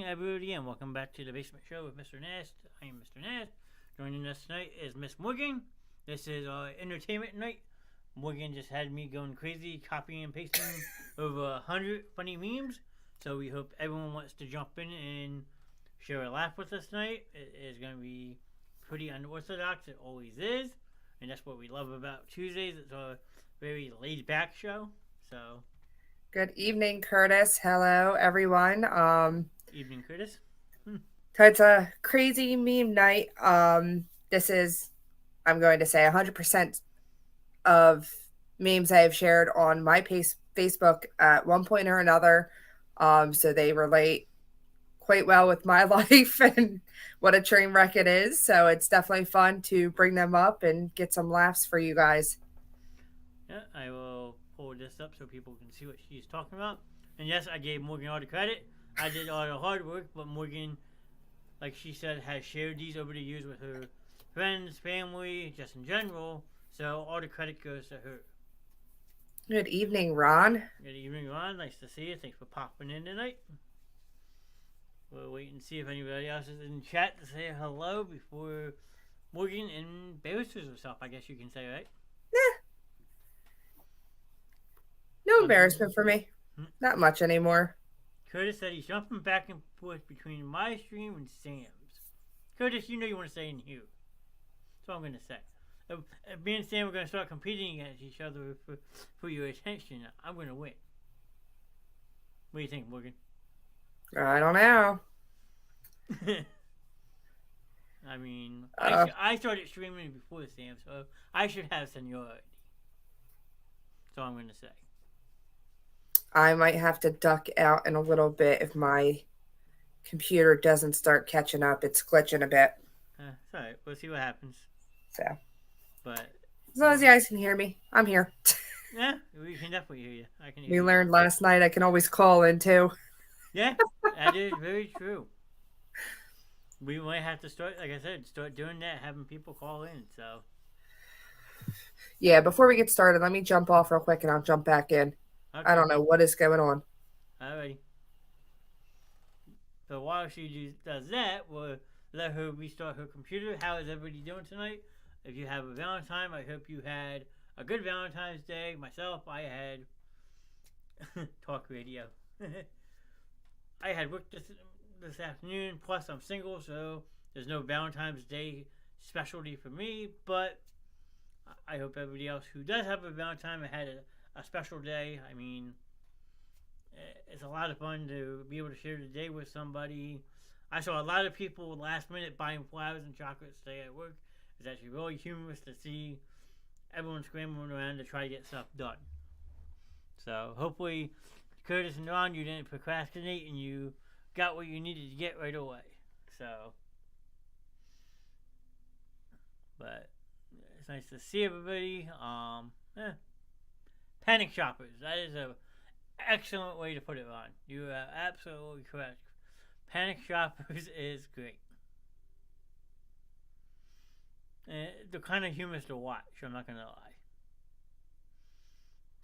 everybody, and welcome back to the Basement Show with Mr. Knast. I am Mr. Knast. Joining us tonight is Miss Morgan. This is our entertainment night. Morgan just had me going crazy, copying and pasting over 100 funny memes. So we hope everyone wants to jump in and share a laugh with us tonight. It is going to be pretty unorthodox. It always is. And that's what we love about Tuesdays. It's a very laid-back show. So... Good evening, Curtis. Hello, everyone. Evening, Curtis. So it's a crazy meme night. This is, I'm going to say, 100% of memes I have shared on my Facebook at one point or another. So they relate quite well with my life and what a train wreck it is. So it's definitely fun to bring them up and get some laughs for you guys. Yeah, I will pull this up so people can see what she's talking about. And yes, I gave Morgan all the credit. I did all the hard work, but Morgan, like she said, has shared these over the years with her friends, family, just in general. So all the credit goes to her. Good evening, Ron. Good evening, Ron. Nice to see you. Thanks for popping in tonight. We'll wait and see if anybody else is in chat to say hello before Morgan embarrasses herself, I guess you can say, right? No embarrassment for me. Not much anymore. Curtis said he's jumping back and forth between my stream and Sam's. Curtis, you know you want to stay in here. That's all I'm going to say. If me and Sam are going to start competing against each other for your attention, I'm going to win. What do you think, Morgan? I don't know. I mean, I started streaming before Sam, so I should have seniority. That's all I'm going to say. I might have to duck out in a little bit if my computer doesn't start catching up. It's glitching a bit. It's alright. We'll see what happens. So, but as long as you guys can hear me, I'm here. Yeah, we can definitely hear you. I can hear we you. learned last night I can always call in too. Yeah, that is very true. We might have to start, like I said, start doing that, having people call in. So, yeah, before we get started, let me jump off real quick and I'll jump back in. Okay. I don't know what is going on. Alrighty. So while she does that, we'll let her restart her computer. How is everybody doing tonight? If you have a Valentine, I hope you had a good Valentine's Day. Myself, I had talk radio. I had work this afternoon. Plus, I'm single, so there's no Valentine's Day specialty for me. But I hope everybody else who does have a Valentine had a special day. I mean, it's a lot of fun to be able to share the day with somebody. I saw a lot of people last minute buying flowers and chocolates today at work. It's actually really humorous to see everyone scrambling around to try to get stuff done. So hopefully, Curtis and Ron, you didn't procrastinate and you got what you needed to get right away. So, but it's nice to see everybody. Panic shoppers. That is an excellent way to put it, Ron. You are absolutely correct. Panic shoppers is great. They're kind of humorous to watch, I'm not going to lie.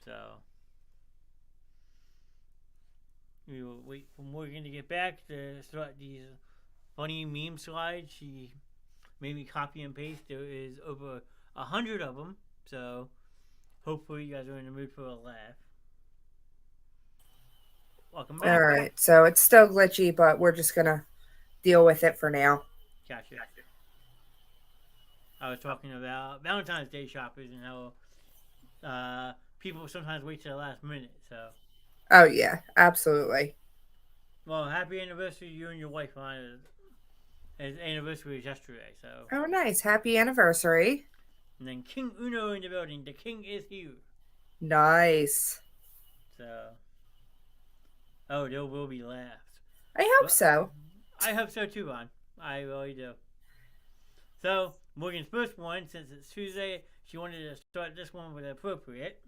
So, we will wait for Morgan to get back to start these funny meme slides. She made me copy and paste. There is over 100 of them, so hopefully you guys are in the mood for a laugh. Welcome back. All right, so it's still glitchy, but we're just going to deal with it for now. Gotcha. I was talking about Valentine's Day shoppers and how people sometimes wait to the last minute, so. Oh, yeah, absolutely. Well, happy anniversary to you and your wife, Ron. His anniversary was yesterday, so. Oh, nice. Happy anniversary. And then King Uno in the building. The king is here. Nice. So. Oh, there will be laughs. I hope so. I hope so too, Ron. I really do. So, Morgan's first one, since it's Tuesday, she wanted to start this one with appropriate.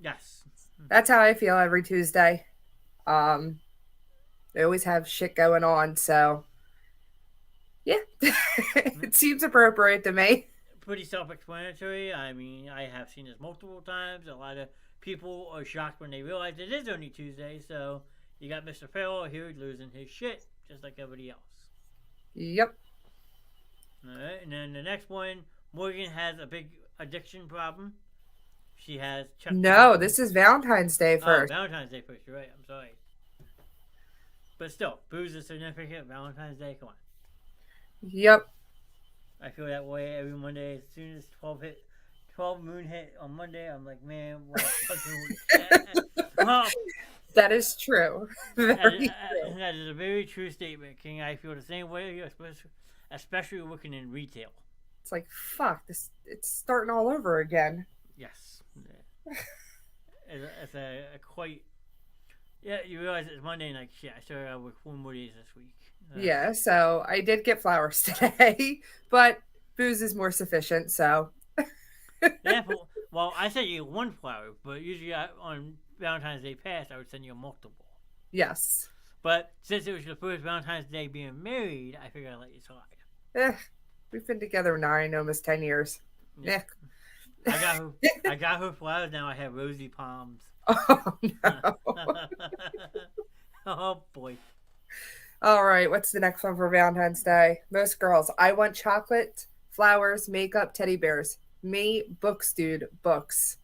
Yes. That's how I feel every Tuesday. They always have shit going on, so yeah. It seems appropriate to me. Pretty self-explanatory. I mean, I have seen this multiple times. A lot of people are shocked when they realize it is only Tuesday, so you got Mr. Farrell here losing his shit, just like everybody else. Yep. Alright, and then the next one, Morgan has a big addiction problem. She has Chuck. No, this is Valentine's Day Oh, first. Valentine's Day first. You're right. I'm sorry. But still, booze is significant. Valentine's Day, come on. Yep. I feel that way every Monday. As soon as 12 moon hit on Monday, I'm like, man, what fucking oh, That is true. Very true. that is a very true statement, King. I feel the same way, especially working in retail. It's like, fuck, it's starting all over again. Yes. It's a quite... Yeah, you realize it's Monday and like, shit, I still gotta work 4 more days this week. Yeah, so I did get flowers today, but booze is more sufficient, so... Yeah, well, I sent you 1 flower, but usually on Valentine's Day past, I would send you multiple. Yes. But since it was your first Valentine's Day being married, I figured I'd let you slide. We've been together 9, almost 10 years. Yeah. I got her flowers, now I have rosy palms. Oh, no. Oh, boy. All right, what's the next one for Valentine's Day? Most girls, I want chocolate, flowers, makeup, teddy bears. Me, books, dude, books.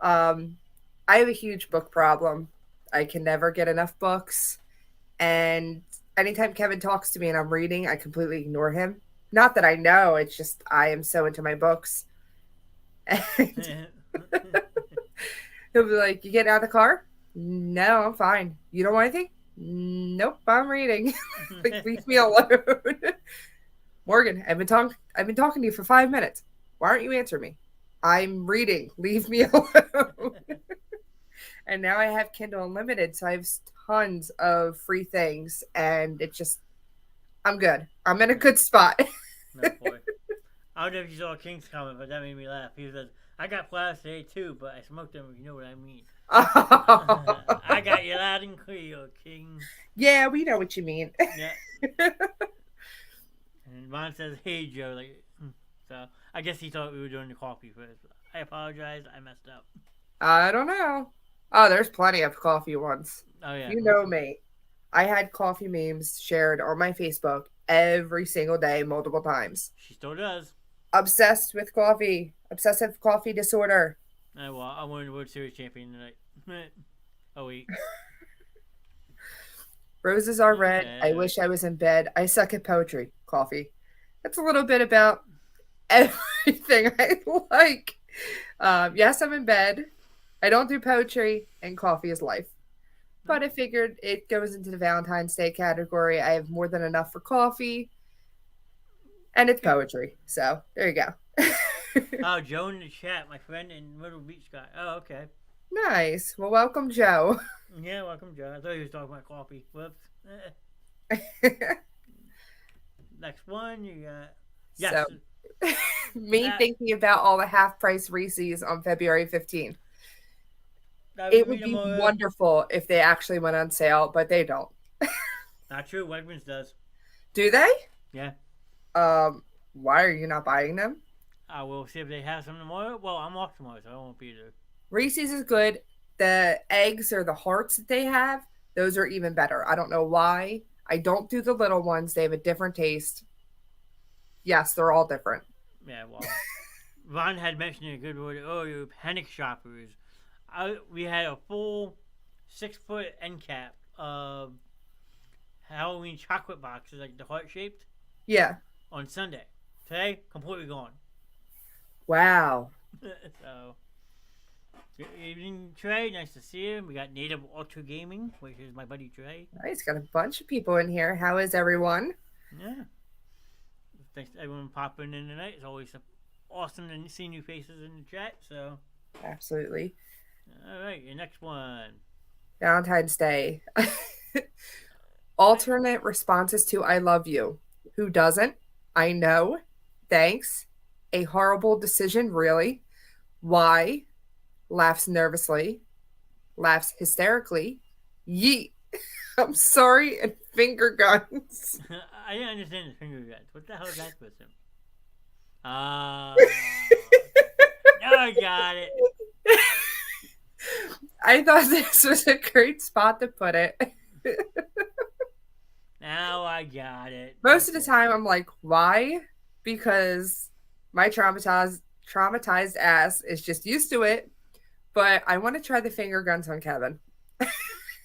I have a huge book problem. I can never get enough books. And anytime Kevin talks to me and I'm reading, I completely ignore him. Not that I know, it's just I am so into my books. And he'll be like, you getting out of the car? No, I'm fine. You don't want anything? Nope, I'm reading. Like, leave me alone. Morgan, I've been talking to you for 5 minutes. Why aren't you answering me? I'm reading. Leave me alone. And now I have Kindle Unlimited, so I have tons of free things, and it's just, I'm good. I'm in a good spot. No, boy. I don't know if you saw King's comment, but that made me laugh. He says, I got flowers today too, but I smoked them, if you know what I mean. I got you loud and clear, King. Yeah, we know what you mean. Yeah. And Ron says, hey, Joe. Like, so I guess he thought we were doing the coffee first. I apologize. I messed up. I don't know. Oh, there's plenty of coffee ones. Oh, yeah. You know me. I had coffee memes shared on my Facebook every single day, multiple times. She still does. Obsessed with coffee. Obsessive coffee disorder. Well, I won the World Series champion tonight. Oh, wait. Roses are red. I wish I was in bed. I suck at poetry. Coffee. That's a little bit about everything I like. Yes, I'm in bed. I don't do poetry, and coffee is life. But I figured it goes into the Valentine's Day category. I have more than enough for coffee, and it's poetry. So there you go. Oh, Joe in the chat, my friend in Myrtle Beach guy. Oh, okay. Nice. Well, welcome, Joe. Yeah, welcome, Joe. I thought he was talking about coffee. Whoops. Next one, you got... Yes. So, me thinking about all the half-price Reese's on February 15th. It would be wonderful if they actually went on sale, but they don't. Not true. Wegmans does. Do they? Yeah. Why are you not buying them? I will see if they have some tomorrow. Well, I'm off tomorrow, so I won't be there. Reese's is good. The eggs or the hearts that they have, those are even better. I don't know why. I don't do the little ones. They have a different taste. Yes, they're all different. Yeah, well, Ron had mentioned a good word earlier, panic shoppers. We had a full 6-foot end cap of Halloween chocolate boxes, like the heart-shaped. Yeah. On Sunday. Today, completely gone. Wow. So, good evening, Trey. Nice to see you. We got Native Ultra Gaming, which is my buddy Trey. Nice. Got a bunch of people in here. How is everyone? Yeah. Thanks to everyone popping in tonight. It's always awesome to see new faces in the chat. So. Absolutely. All right, your next one. Valentine's Day. Alternate responses to I love you. Who doesn't? I know. Thanks. A horrible decision, really. Why? Laughs nervously. Laughs hysterically. Yeet. I'm sorry, and finger guns. I didn't understand the finger guns. What the hell is that supposed to mean? Now I got it. I thought this was a great spot to put it. Now I got it. Most of the Okay. time, I'm like, why? Because my traumatized ass is just used to it. But I want to try the finger guns on Kevin.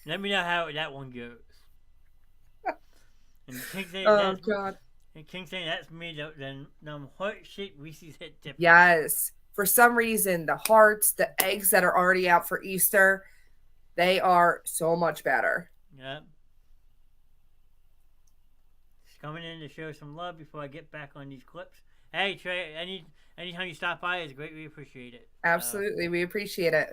Let me know how that one goes. And King saying Oh that's God. and King saying that's me. Then them heart shaped Reese's hit different. Yes. For some reason, the hearts, the eggs that are already out for Easter, they are so much better. Yep. Just coming in to show some love before I get back on these clips. Hey Trey, anytime you stop by is greatly appreciated. Absolutely. We appreciate it.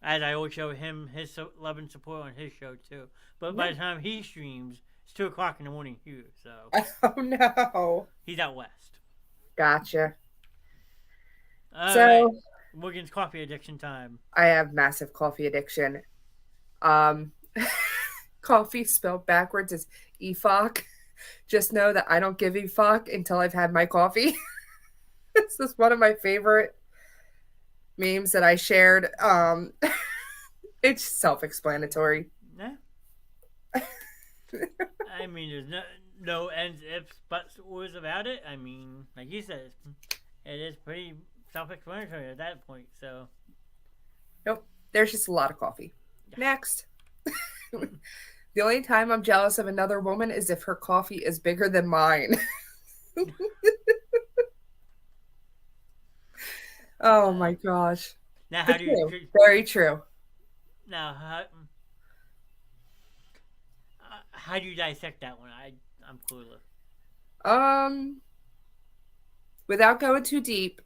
As I always show him his love and support on his show too. But by the time he streams, it's 2 o'clock in the morning here, so Oh no. he's out west. Gotcha. All right, So Morgan's coffee addiction time. I have massive coffee addiction. Um Coffee spelled backwards is EFOC. Just know that I don't give a fuck until I've had my coffee. This is one of my favorite memes that I shared. It's self-explanatory. Yeah. I mean, there's no ends, ifs, buts, ors about it. I mean, like you said, it is pretty self-explanatory at that point. So, Nope. There's just a lot of coffee. yeah. Next. The only time I'm jealous of another woman is if her coffee is bigger than mine. Oh my gosh. Now, But how do you true. Very true. now how do you dissect that one? I'm clueless. Um, Without going too deep,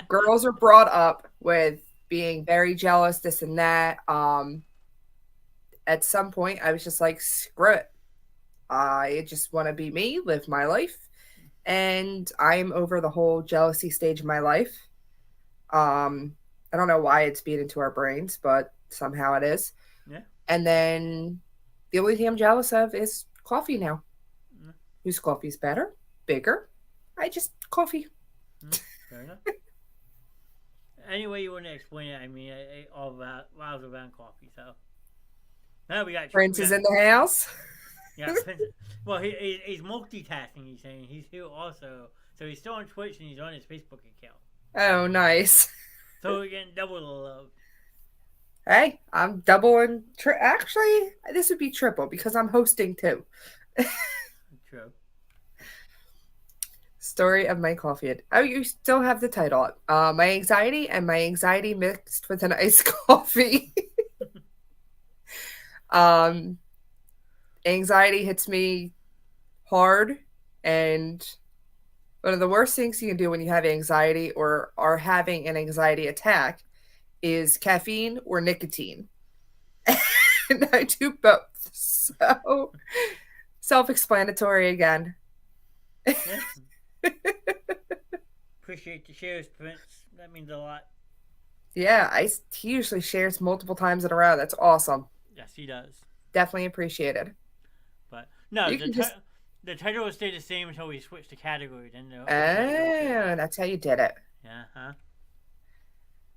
girls are brought up with being very jealous, this and that. At some point, I was just like, screw it. I just want to be me, live my life, and I'm over the whole jealousy stage of my life. I don't know why it's beat into our brains, but somehow it is. Yeah. And then the only thing I'm jealous of is coffee now. Mm. Whose coffee's better, bigger? I just coffee. Fair enough. Any way you want to explain it, I mean, all about miles around coffee. So now we got Prince is in the house. Yeah. Well, he's multitasking. He's saying he's here also, so he's still on Twitch and he's on his Facebook account. Oh, nice. So we're getting double the love. Hey, I'm doubling. Actually, this would be triple because I'm hosting too. True. Story of my coffee. Oh, you still have the title. My anxiety and my anxiety mixed with an iced coffee. Anxiety hits me hard, and one of the worst things you can do when you have anxiety or are having an anxiety attack is caffeine or nicotine. And I do both. So self-explanatory again. Yeah. Appreciate the shares, Prince. That means a lot. Yeah, he usually shares multiple times in a row. That's awesome. Yes, he does. Definitely appreciated. But no, the title will stay the same until we switch the category. Then that's how you did it. Yeah, huh?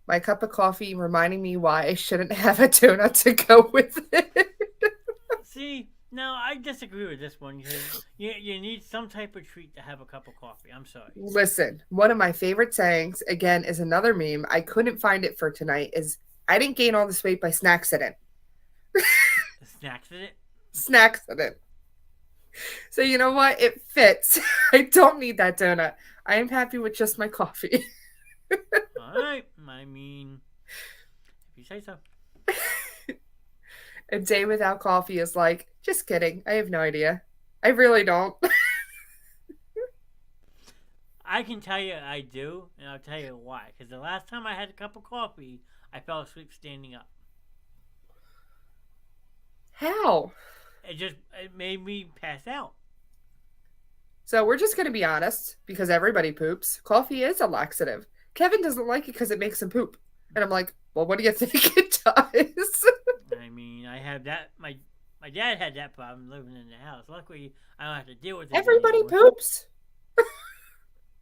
My cup of coffee reminding me why I shouldn't have a donut to go with it. See, no, I disagree with this one because you need some type of treat to have a cup of coffee. I'm sorry. Listen, one of my favorite sayings, again, is another meme. I couldn't find it for tonight, is I didn't gain all this weight by snacksident. Snacksident? Snacksident. So you know what? It fits. I don't need that donut. I am happy with just my coffee. All right. I mean, if you say so. A day without coffee is like, just kidding. I have no idea. I really don't. I can tell you I do, and I'll tell you why. Because the last time I had a cup of coffee, I fell asleep standing up. How? It made me pass out. So we're just going to be honest, because everybody poops. Coffee is a laxative. Kevin doesn't like it because it makes him poop. And I'm like, well, what do you think it does? I mean, I have that. My dad had that problem living in the house. Luckily, I don't have to deal with it. Everybody anymore. poops.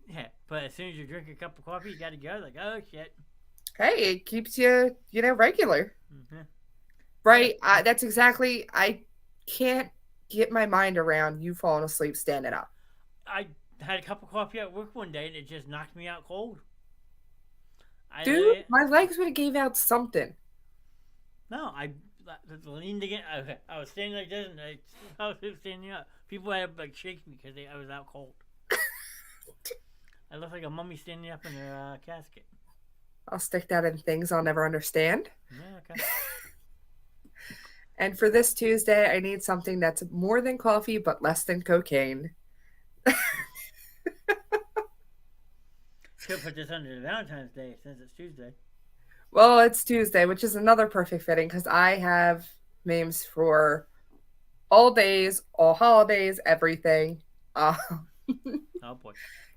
Yeah, but as soon as you drink a cup of coffee, you got to go. Like, oh shit. Hey, it keeps you, regular. Mm-hmm. Right? That's exactly. I can't get my mind around you falling asleep standing up. I had a cup of coffee at work one day and it just knocked me out cold. I Dude, lay, my legs would have gave out something. no, I leaned again. Okay, I was standing like this and I was standing up. People had to like shake me because I was out cold. I looked like a mummy standing up in her casket. I'll stick that in things I'll never understand. Yeah, okay. And for this Tuesday, I need something that's more than coffee but less than cocaine. Could put this under the Valentine's Day since it's Tuesday. Well, it's Tuesday, which is another perfect fitting because I have memes for all days, all holidays, everything. Oh boy.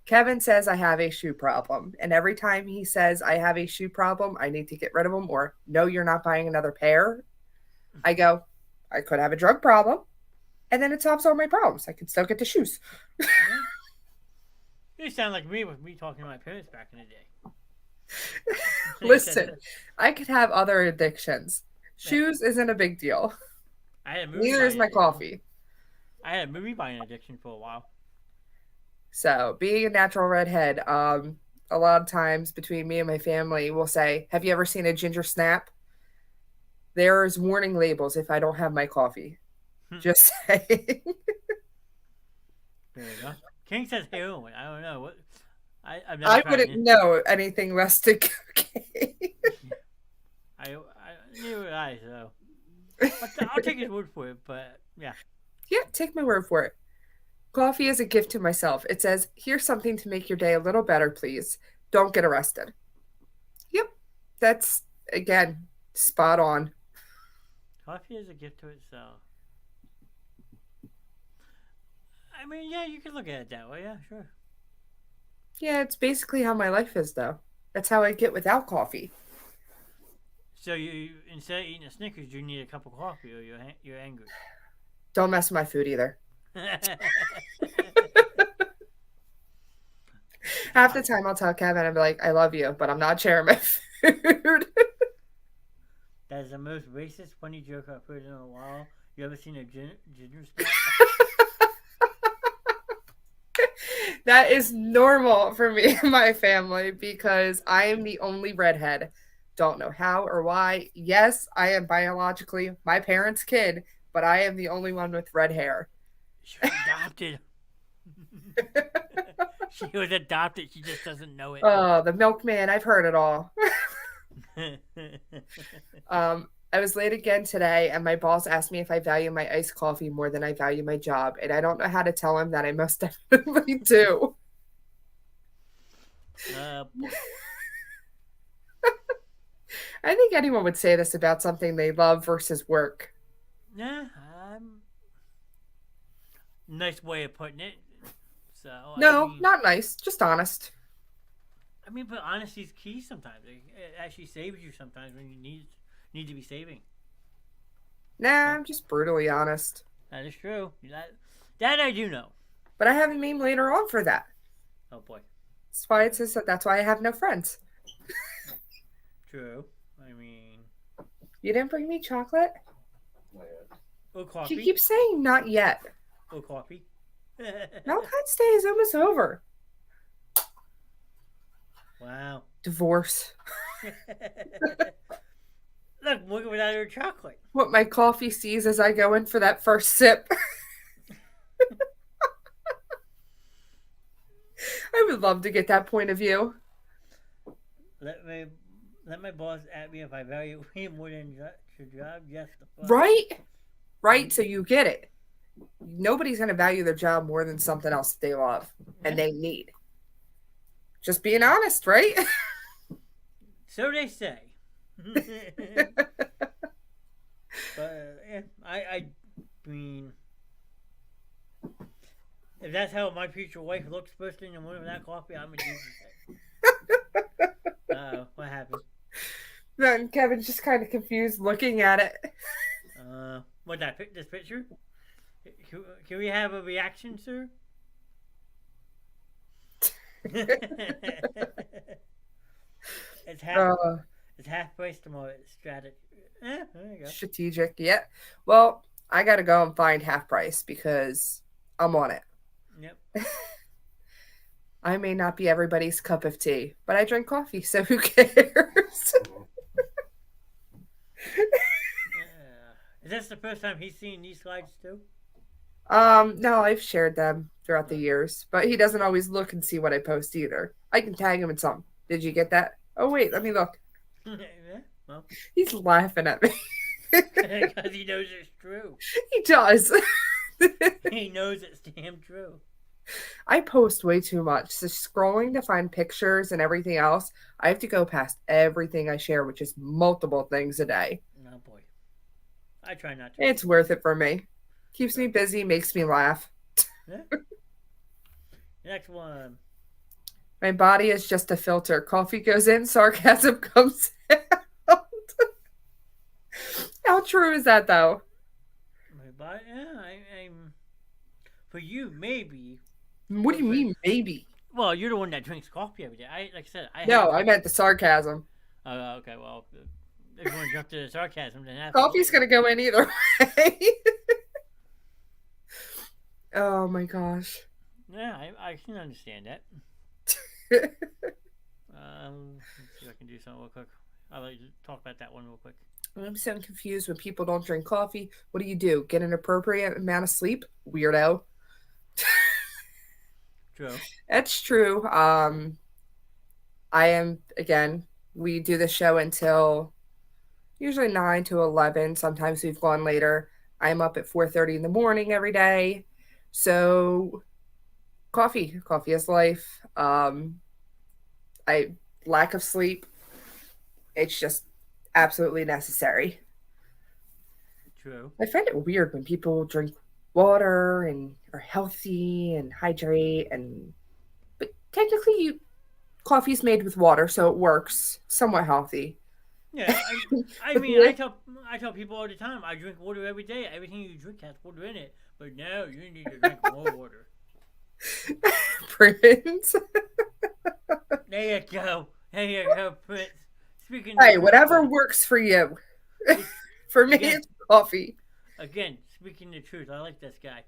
Kevin says I have a shoe problem. And every time he says I have a shoe problem, I need to get rid of them, or no, you're not buying another pair, I go, I could have a drug problem. And then it solves all my problems. I can still get the shoes. Yeah. You sound like me with me talking to my parents back in the day. Listen, I could have other addictions. Shoes isn't a big deal. I had a movie Neither is buying my addiction. coffee. I had a movie buying addiction for a while. So, being a natural redhead, a lot of times between me and my family, we'll say, have you ever seen a ginger snap? There's warning labels if I don't have my coffee. Just saying. There you go. King says heroin. I don't know what. I've never I tried wouldn't it. know anything less than cocaine. I neither would I. So I'll take his word for it. But yeah. Yeah, take my word for it. Coffee is a gift to myself. It says, here's something to make your day a little better, please. Don't get arrested. Yep. That's, again, spot on. Coffee is a gift to itself. I mean, yeah, you can look at it that way. Yeah, sure. Yeah, it's basically how my life is, though. That's how I get without coffee. So you instead of eating a Snickers, you need a cup of coffee, or you're angry. Don't mess with my food either. Half the time I'll tell Kevin, I'll be like, I love you, but I'm not sharing my food. That is the most racist, funny joke I've heard in a while. You ever seen a ginger snap? That is normal for me and my family because I am the only redhead. Don't know how or why. Yes, I am biologically my parents' kid, but I am the only one with red hair. She was adopted. She was adopted. She just doesn't know it. Oh, the milkman. I've heard it all. I was late again today, and my boss asked me if I value my iced coffee more than I value my job, and I don't know how to tell him that I most definitely do. Boy. I think anyone would say this about something they love versus work. Yeah, nice way of putting it. So No, I mean, not nice, just honest. I mean, but honesty's key sometimes. It actually saves you sometimes when you need to be saving. Nah, I'm just brutally honest. That is true. That I do know. But I have a meme later on for that. Oh boy. That's why it says that's why I have no friends. True. I mean, You didn't bring me chocolate? or coffee. She keeps saying not yet. Or coffee. Valentine's Day is almost over. Wow. Divorce. Look without her chocolate. What my coffee sees as I go in for that first sip. I would love to get that point of view. Let my boss at me if I value him more than your job. Yes, the fuck. Right? Right, so you get it. Nobody's going to value their job more than something else they love and they need. Just being honest, right? So they say. But yeah, I mean, if that's how my future wife looks first thing in the morning with that coffee, I'm a Jesus. What happened? Then Kevin's just kind of confused looking at it. What this picture? Can we have a reaction, sir? It's half price tomorrow at There you go. Strategic. Yeah. Well, I got to go and find Half Price because I'm on it. Yep. I may not be everybody's cup of tea, but I drink coffee, so who cares? Is this the first time he's seen these slides too? No, I've shared them throughout the years, but he doesn't always look and see what I post either. I can tag him in something. Did you get that? Oh wait, let me look. Yeah, well, He's laughing at me. because he knows it's true. He does. He knows it's damn true. I post way too much. So scrolling to find pictures and everything else, I have to go past everything I share, which is multiple things a day. Oh boy, I try not to. It's worth it for me. Keeps me busy, makes me laugh. Yeah. Next one. My body is just a filter. Coffee goes in, sarcasm comes out. How true is that, though? My body, yeah, I'm. For you, maybe. What do you mean, maybe? Well, you're the one that drinks coffee every day. Like I said, I meant the sarcasm. Okay, well, if you want to jump to the sarcasm, then that's Coffee's going to go in either way. Oh my gosh. Yeah, I can understand that. Let's see if I can do something real quick. I'll let you talk about that one real quick. I'm so confused when people don't drink coffee. What do? Get an appropriate amount of sleep? Weirdo. True. That's true. I am, again, we do the show until usually 9 to 11. Sometimes we've gone later. I'm up at 4:30 in the morning every day. So coffee is life. Lack of sleep. It's just absolutely necessary. True. I find it weird when people drink water and are healthy and hydrate but technically coffee's made with water, so it works. Somewhat healthy. Yeah, I mean, I tell people all the time, I drink water every day. Everything you drink has water in it. But no, you need to drink more water. Prince. There you go. There you go, Prince. Speaking. Hey, whatever works for you. For me, again, it's coffee. Again, speaking the truth, I like this guy.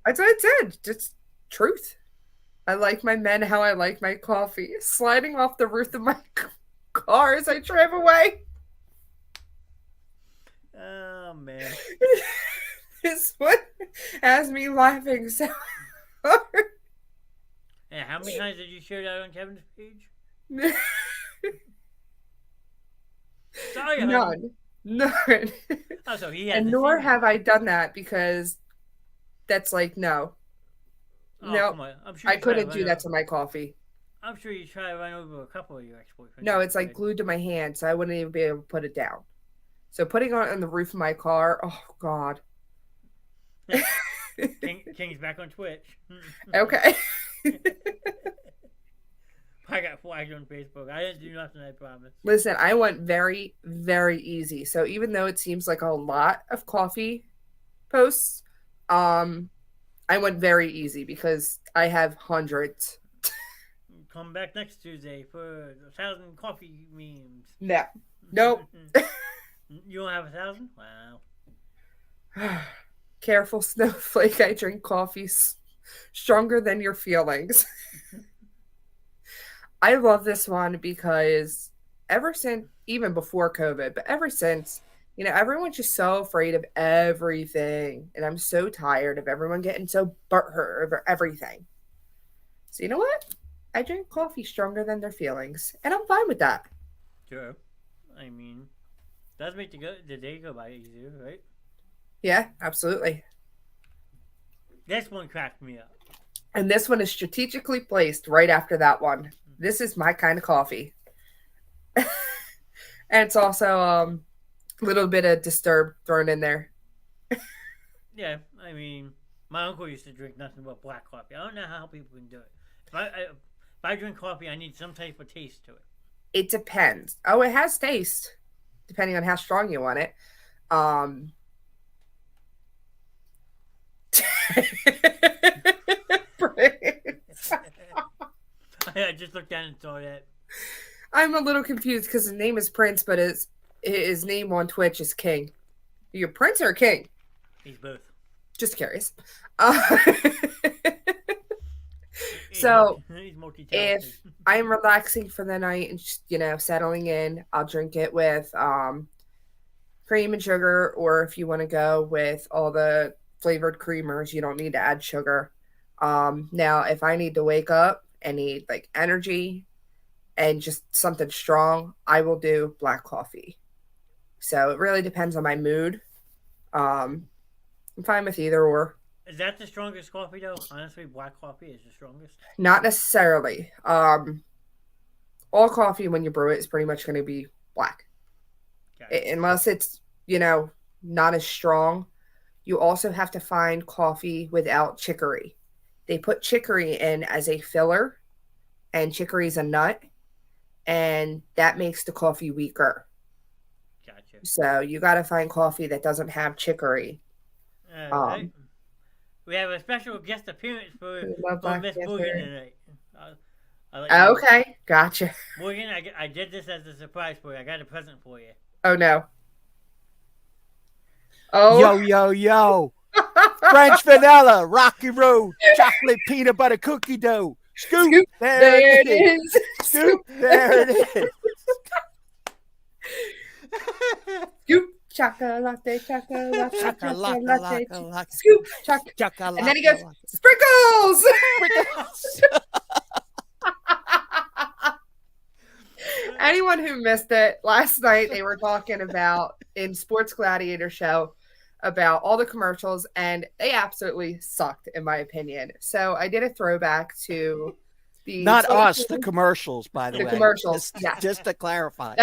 That's what I said. Just truth. I like my men how I like my coffee. Sliding off the roof of my car as I drive away. Oh, man. This one has me laughing so hard. And how many times did you share that on Kevin's page? Sorry, None. Oh, so he and nor have I done that because that's like no. Oh, no, come on. I'm sure I couldn't do that to my coffee. I'm sure you try to run over a couple of your ex-boyfriends. No, it's like glued to my hand, so I wouldn't even be able to put it down. So putting it on the roof of my car, oh God. King's back on Twitch. Okay. I got flagged on Facebook. I didn't do nothing, I promise. Listen, I went very, very easy. So even though it seems like a lot of coffee posts, I went very easy because I have hundreds. Come back next Tuesday for 1,000 coffee memes. No. Nope. You don't have 1,000? Wow. Careful, snowflake. I drink coffee stronger than your feelings. I love this one because ever since, even before COVID, but ever since, everyone's just so afraid of everything. And I'm so tired of everyone getting so butthurt over everything. So you know what? I drink coffee stronger than their feelings. And I'm fine with that. Sure. I mean, does make the day go by easier, right? Yeah, absolutely. This one cracked me up. And this one is strategically placed right after that one. This is my kind of coffee. And it's also a little bit of Disturbed thrown in there. Yeah, I mean, my uncle used to drink nothing but black coffee. I don't know how people can do it. If I drink coffee, I need some type of taste to it. It depends. Oh, it has taste, depending on how strong you want it. I just looked down and saw that. I'm a little confused because his name is Prince, but his his name on Twitch is King. You're Prince or King? He's both. Just curious. So He's multi-talented. if I'm relaxing for the night and just, settling in, I'll drink it with cream and sugar, or if you want to go with all the flavored creamers, you don't need to add sugar. Now, if I need to wake up and need like energy and just something strong, I will do black coffee. So it really depends on my mood. I'm fine with either or. Is that the strongest coffee though? Honestly, black coffee is the strongest. Not necessarily. All coffee when you brew it is pretty much going to be black. Unless it's, not as strong. You also have to find coffee without chicory. They put chicory in as a filler, and chicory is a nut, and that makes the coffee weaker. Gotcha. So you got to find coffee that doesn't have chicory. Right. We have a special guest appearance for Miss Morgan tonight. Okay, gotcha. Morgan, I did this as a surprise for you. I got a present for you. Oh, no. Oh. Yo, yo, yo. French vanilla, Rocky Road, chocolate peanut butter cookie dough. Scoop, Scoop there it is. Scoop, there it is. Scoop, chocolate, chocolate, Chocolate, scoop, chocolate. And then he goes, sprinkles! Anyone who missed it, last night they were talking about, in Sports Gladiator show, about all the commercials, and they absolutely sucked, in my opinion. So I did a throwback to the... Not us, the commercials, by the way. The commercials, yeah. Just to clarify.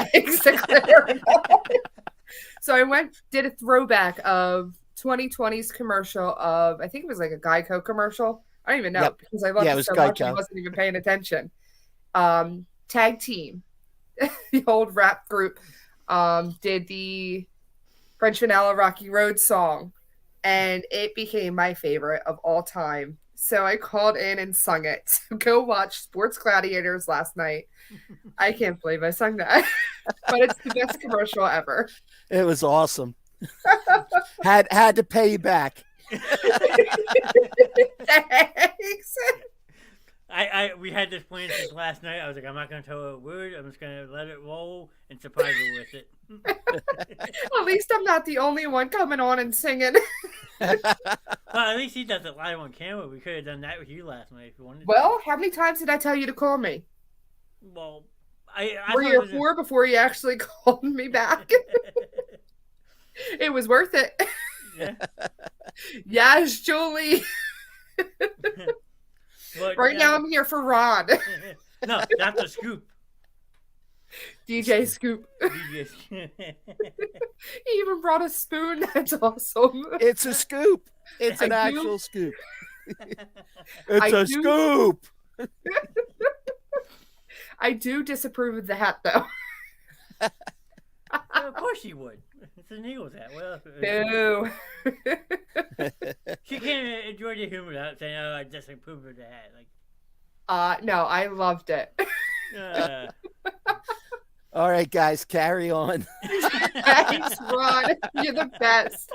So I did a throwback of 2020's commercial of, I think it was like a Geico commercial. I don't even know, because I loved it so much I wasn't even paying attention. Tag Team, the old rap group, did the French Vanilla Rocky Road song, and it became my favorite of all time. So I called in and sung it. So go watch Sports Gladiators last night. I can't believe I sung that, but it's the best commercial ever. It was awesome. had to pay you back. Thanks. We had this plan since last night. I was like, I'm not going to tell her a word. I'm just going to let it roll and surprise her with it. At least I'm not the only one coming on and singing. Well, at least he does it live on camera. We could have done that with you last night if you wanted. Well, how many times did I tell you to call me? Well, 3 or 4 before you actually called me back. It was worth it. Yeah. Yes, Julie. But, right now I'm here for Ron. No, that's a scoop. DJ Scoop. DJ Scoop. He even brought a spoon. That's awesome. It's a scoop. It's an actual scoop. It's a scoop. I do disapprove of the hat, though. Well, of course she would. It's an Eagles hat. Well, no. She can't enjoy the humor without saying, "Oh, I disapprove of the hat." No, I loved it. All right, guys, carry on. Thanks, Ron. You're the best.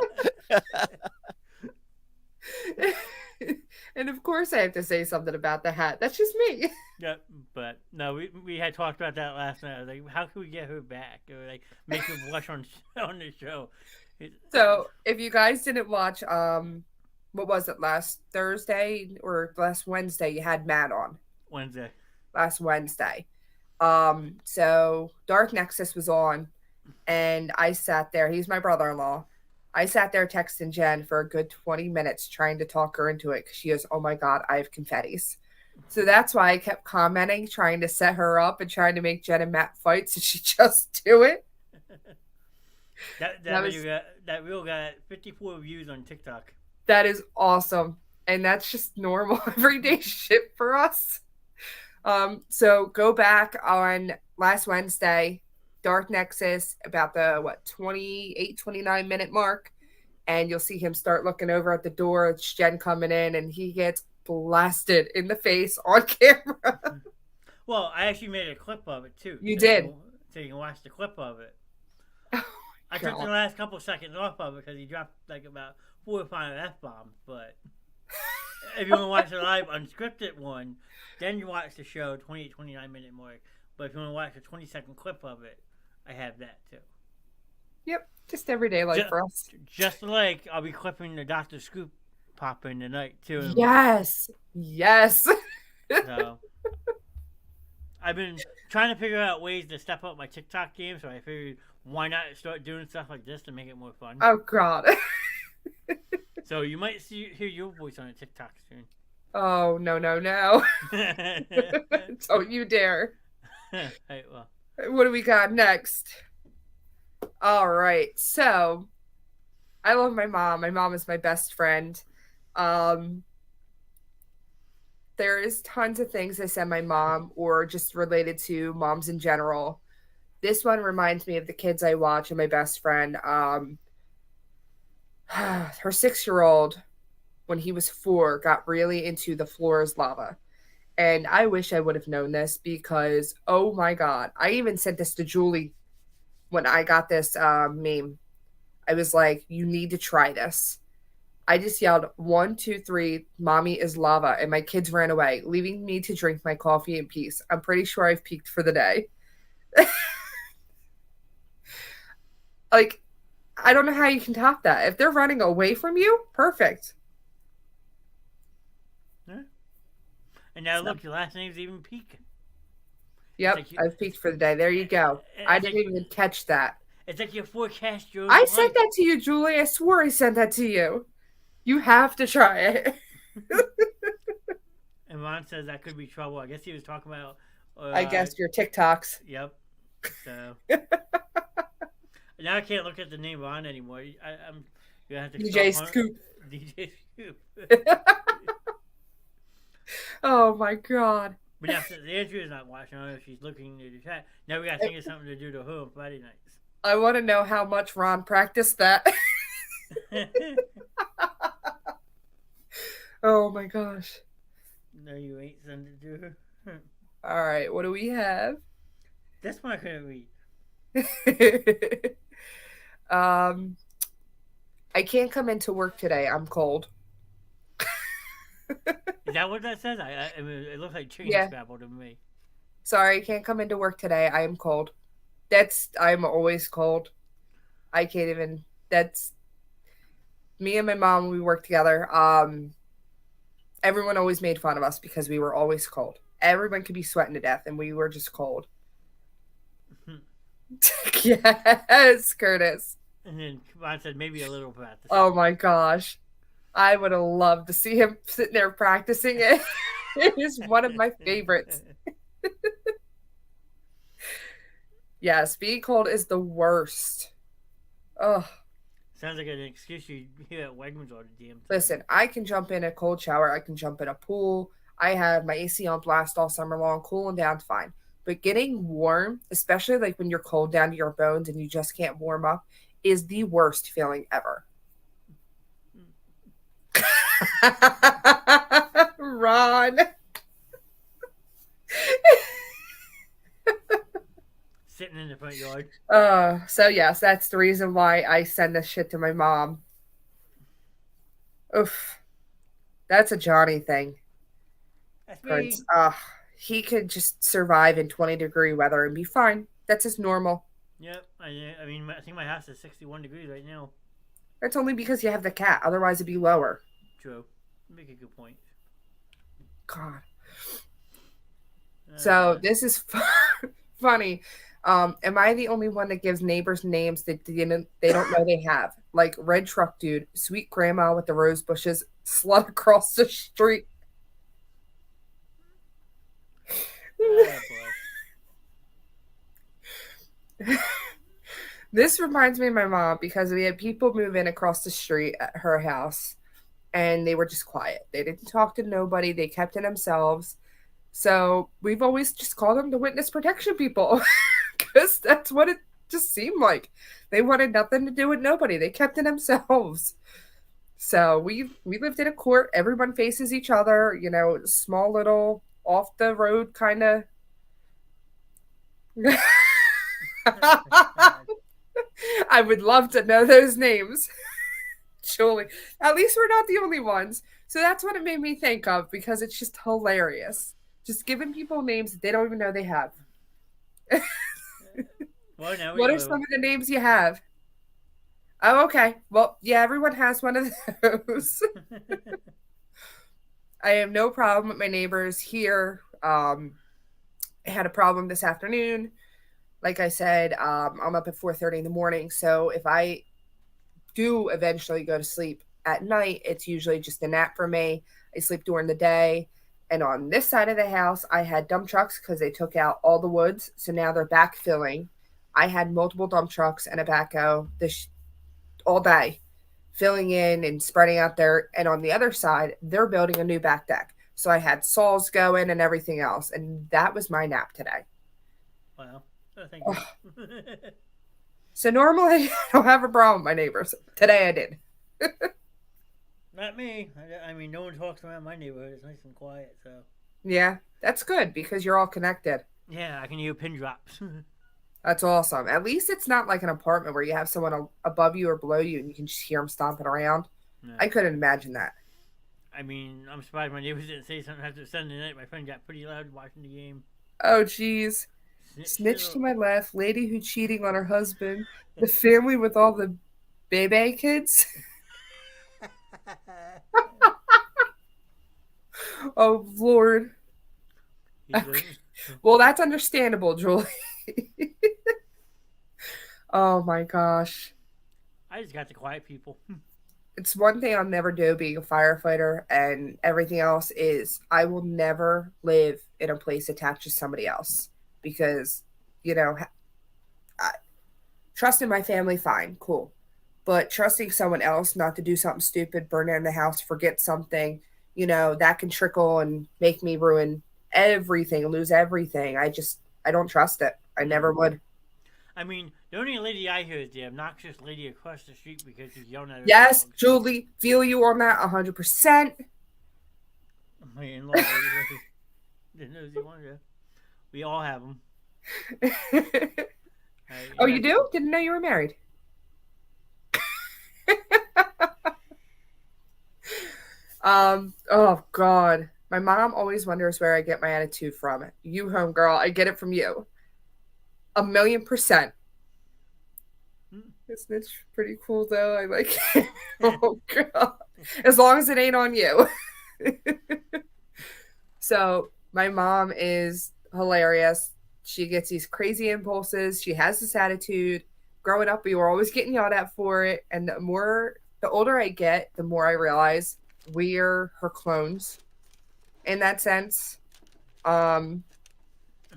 And of course, I have to say something about the hat. That's just me. Yeah, but no, we had talked about that last night. I was like, how can we get her back, or like make her blush on the show? So, if you guys didn't watch, what was it, last Thursday or last Wednesday? You had Matt on. Wednesday. Last Wednesday. So Dark Nexus was on, and I sat there. He's my brother-in-law. I sat there texting Jen for a good 20 minutes trying to talk her into it because she goes, "Oh my God, I have confettis." So that's why I kept commenting, trying to set her up and trying to make Jen and Matt fight so she just do it. That reel got 54 views on TikTok. That is awesome. And that's just normal everyday shit for us. So go back on last Wednesday, Dark Nexus, about the 29 minute mark, and you'll see him start looking over at the door. It's Jen coming in, and he gets blasted in the face on camera. Well, I actually made a clip of it too. You did. So you can watch the clip of it. I took the last couple seconds off of it because he dropped like about 4 or 5 F-bombs. But if you want to watch the live unscripted one, then you watch the show 28, 29-minute mark. But if you want to watch a 20-second clip of it, I have that too. Yep, just everyday life for us. Just like I'll be clipping the Dr. Scoop pop in tonight too. Yes. So I've been trying to figure out ways to step up my TikTok game, so I figured why not start doing stuff like this to make it more fun. Oh God. So you might hear your voice on a TikTok soon. Oh no. Don't you dare. Right, well. What do we got next? All right. So I love my mom. My mom is my best friend. There is tons of things I send my mom or just related to moms in general. This one reminds me of the kids I watch and my best friend. Her 6-year-old, when he was 4, got really into the floor is lava. And I wish I would have known this because, oh my God, I even sent this to Julie when I got this meme. I was like, you need to try this. I just yelled, 1, 2, 3, mommy is lava. And my kids ran away, leaving me to drink my coffee in peace. I'm pretty sure I've peaked for the day. Like, I don't know how you can top that. If they're running away from you, perfect. Yeah. And now look, your last name's even peaking. Yep, like I've peaked for the day. There you go. I didn't even catch that. It's like your forecast, Joe. I sent that to you, Julie. I swore I sent that to you. You have to try it. And Ron says that could be trouble. I guess he was talking about... I guess your TikToks. Yep. So... Now I can't look at the name Ron anymore. I'm gonna have to DJ Scoop. DJ Scoop. Oh my God. But now since Andrea's not watching, I don't know if she's looking at the chat. Now we gotta think of something to do to her on Friday nights. I want to know how much Ron practiced that. Oh my gosh. No, you ain't send it to her. All right, what do we have? That's one I couldn't read. I can't come into work today. I'm cold. Is that what that says? I mean, it looks like chicken scrabble to me. Sorry, I can't come into work today. I am cold. I'm always cold. I can't even. That's me and my mom. We work together. Everyone always made fun of us because we were always cold. Everyone could be sweating to death, and we were just cold. Yes, Curtis. And then Ron said maybe a little practice. Oh my gosh. I would have loved to see him sitting there practicing it. It is one of my favorites. Yes, being cold is the worst. Oh. Sounds like an excuse you hear at Wegmans all the damn time. Listen, I can jump in a cold shower. I can jump in a pool. I have my AC on blast all summer long, cooling down fine. But getting warm, especially like when you're cold down to your bones and you just can't warm up, is the worst feeling ever. Ron. Sitting in the front yard. So yes, that's the reason why I send this shit to my mom. Oof. That's a Johnny thing. That's me. He could just survive in 20-degree weather and be fine. That's his normal. Yep. I mean, I think my house is 61 degrees right now. That's only because you have the cat. Otherwise, it'd be lower. True. Make a good point. God. So this is funny. Am I the only one that gives neighbors names that they don't know they have? Like Red Truck Dude, Sweet Grandma with the Rose Bushes, Slut Across the Street. Oh, This reminds me of my mom because we had people move in across the street at her house and they were just quiet. They didn't talk to nobody. They kept to themselves. So we've always just called them the witness protection people because that's what it just seemed like. They wanted nothing to do with nobody. They kept to themselves. So we lived in a court. Everyone faces each other, small little off the road kind of. I would love to know those names. Julie. At least we're not the only ones. So that's what it made me think of because it's just hilarious. Just giving people names that they don't even know they have. Well, now we What are will. some of the names you have? Oh, okay. Well, yeah, everyone has one of those. I have no problem with my neighbors here. I had a problem this afternoon. Like I said, I'm up at 4:30 in the morning. So if I do eventually go to sleep at night, it's usually just a nap for me. I sleep during the day. And on this side of the house, I had dump trucks because they took out all the woods. So now they're backfilling. I had multiple dump trucks and a backhoe all day, filling in and spreading out dirt. And on the other side, they're building a new back deck. So I had saws going and everything else. And that was my nap today. Wow. Oh, thank you. So normally I don't have a problem with my neighbors. Today I did. Not me. I mean, no one talks around my neighborhood. It's nice and quiet, so. Yeah, that's good because you're all connected. Yeah, I can hear pin drops. That's awesome. At least it's not like an apartment where you have someone above you or below you and you can just hear them stomping around. No. I couldn't imagine that. I mean, I'm surprised my neighbors didn't say something after Sunday night. My friend got pretty loud watching the game. Oh, geez. Snitch to my left, lady who cheating on her husband, the family with all the baby kids. Oh, Lord. Okay. Well, that's understandable, Julie. Oh, my gosh. I just got the quiet people. It's one thing I'll never do being a firefighter, and everything else is I will never live in a place attached to somebody else because, you know, trusting my family, fine, cool. But trusting someone else not to do something stupid, burn down the house, forget something, you know, that can trickle and make me ruin everything, lose everything. I don't trust it. I never would. I mean, the only lady I hear is the obnoxious lady across the street because she's yelling at her Yes, dogs. Julie, feel you on that 100%. My in-law didn't know she wanted to. We all have them. Oh, you do? Didn't know you were married. Oh God. My mom always wonders where I get my attitude from. You homegirl, I get it from you. 1,000,000%. Isn't it pretty cool though? I like it. Oh God. As long as it ain't on you. So my mom is hilarious. She gets these crazy impulses. She has this attitude. Growing up, we were always getting yelled at for it. And the older I get, the more I realize we're her clones in that sense. More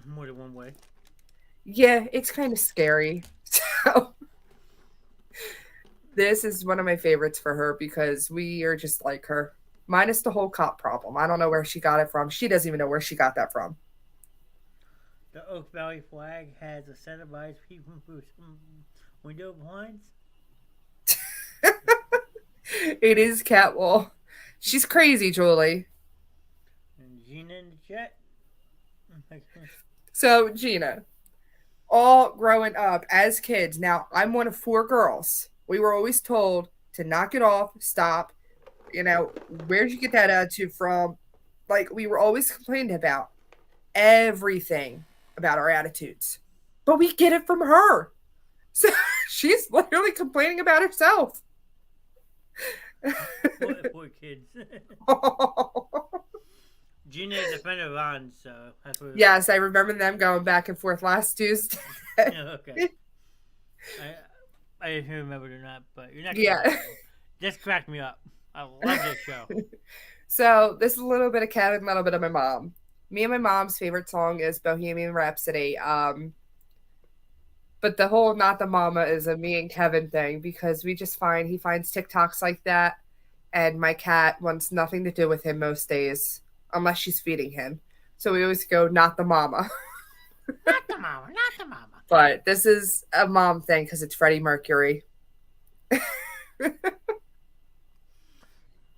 than one way. Yeah, it's kind of scary. So this is one of my favorites for her because we are just like her. Minus the whole cop problem. I don't know where she got it from. She doesn't even know where she got that from. The Oak Valley flag has a set of eyes peeping through some window blinds. It is Catwall. She's crazy, Julie. And Gina in the chat. So, Gina, all growing up as kids, now I'm one of 4 girls. We were always told to knock it off, stop. You know, where'd you get that attitude from? Like, we were always complaining about everything about our attitudes. But we get it from her. So she's literally complaining about herself. Poor kids. Gina is a friend of Ron's, so yes, I remember them going back and forth last Tuesday. Okay. I didn't remember it or not, but you're not. Yeah. Just cracked me up. I love this show. So this is a little bit of Kevin, a little bit of my mom. Me and my mom's favorite song is Bohemian Rhapsody. But the whole Not the Mama is a me and Kevin thing because he finds TikToks like that. And my cat wants nothing to do with him most days unless she's feeding him. So we always go, Not the Mama. Not the mama, not the mama. But this is a mom thing because it's Freddie Mercury.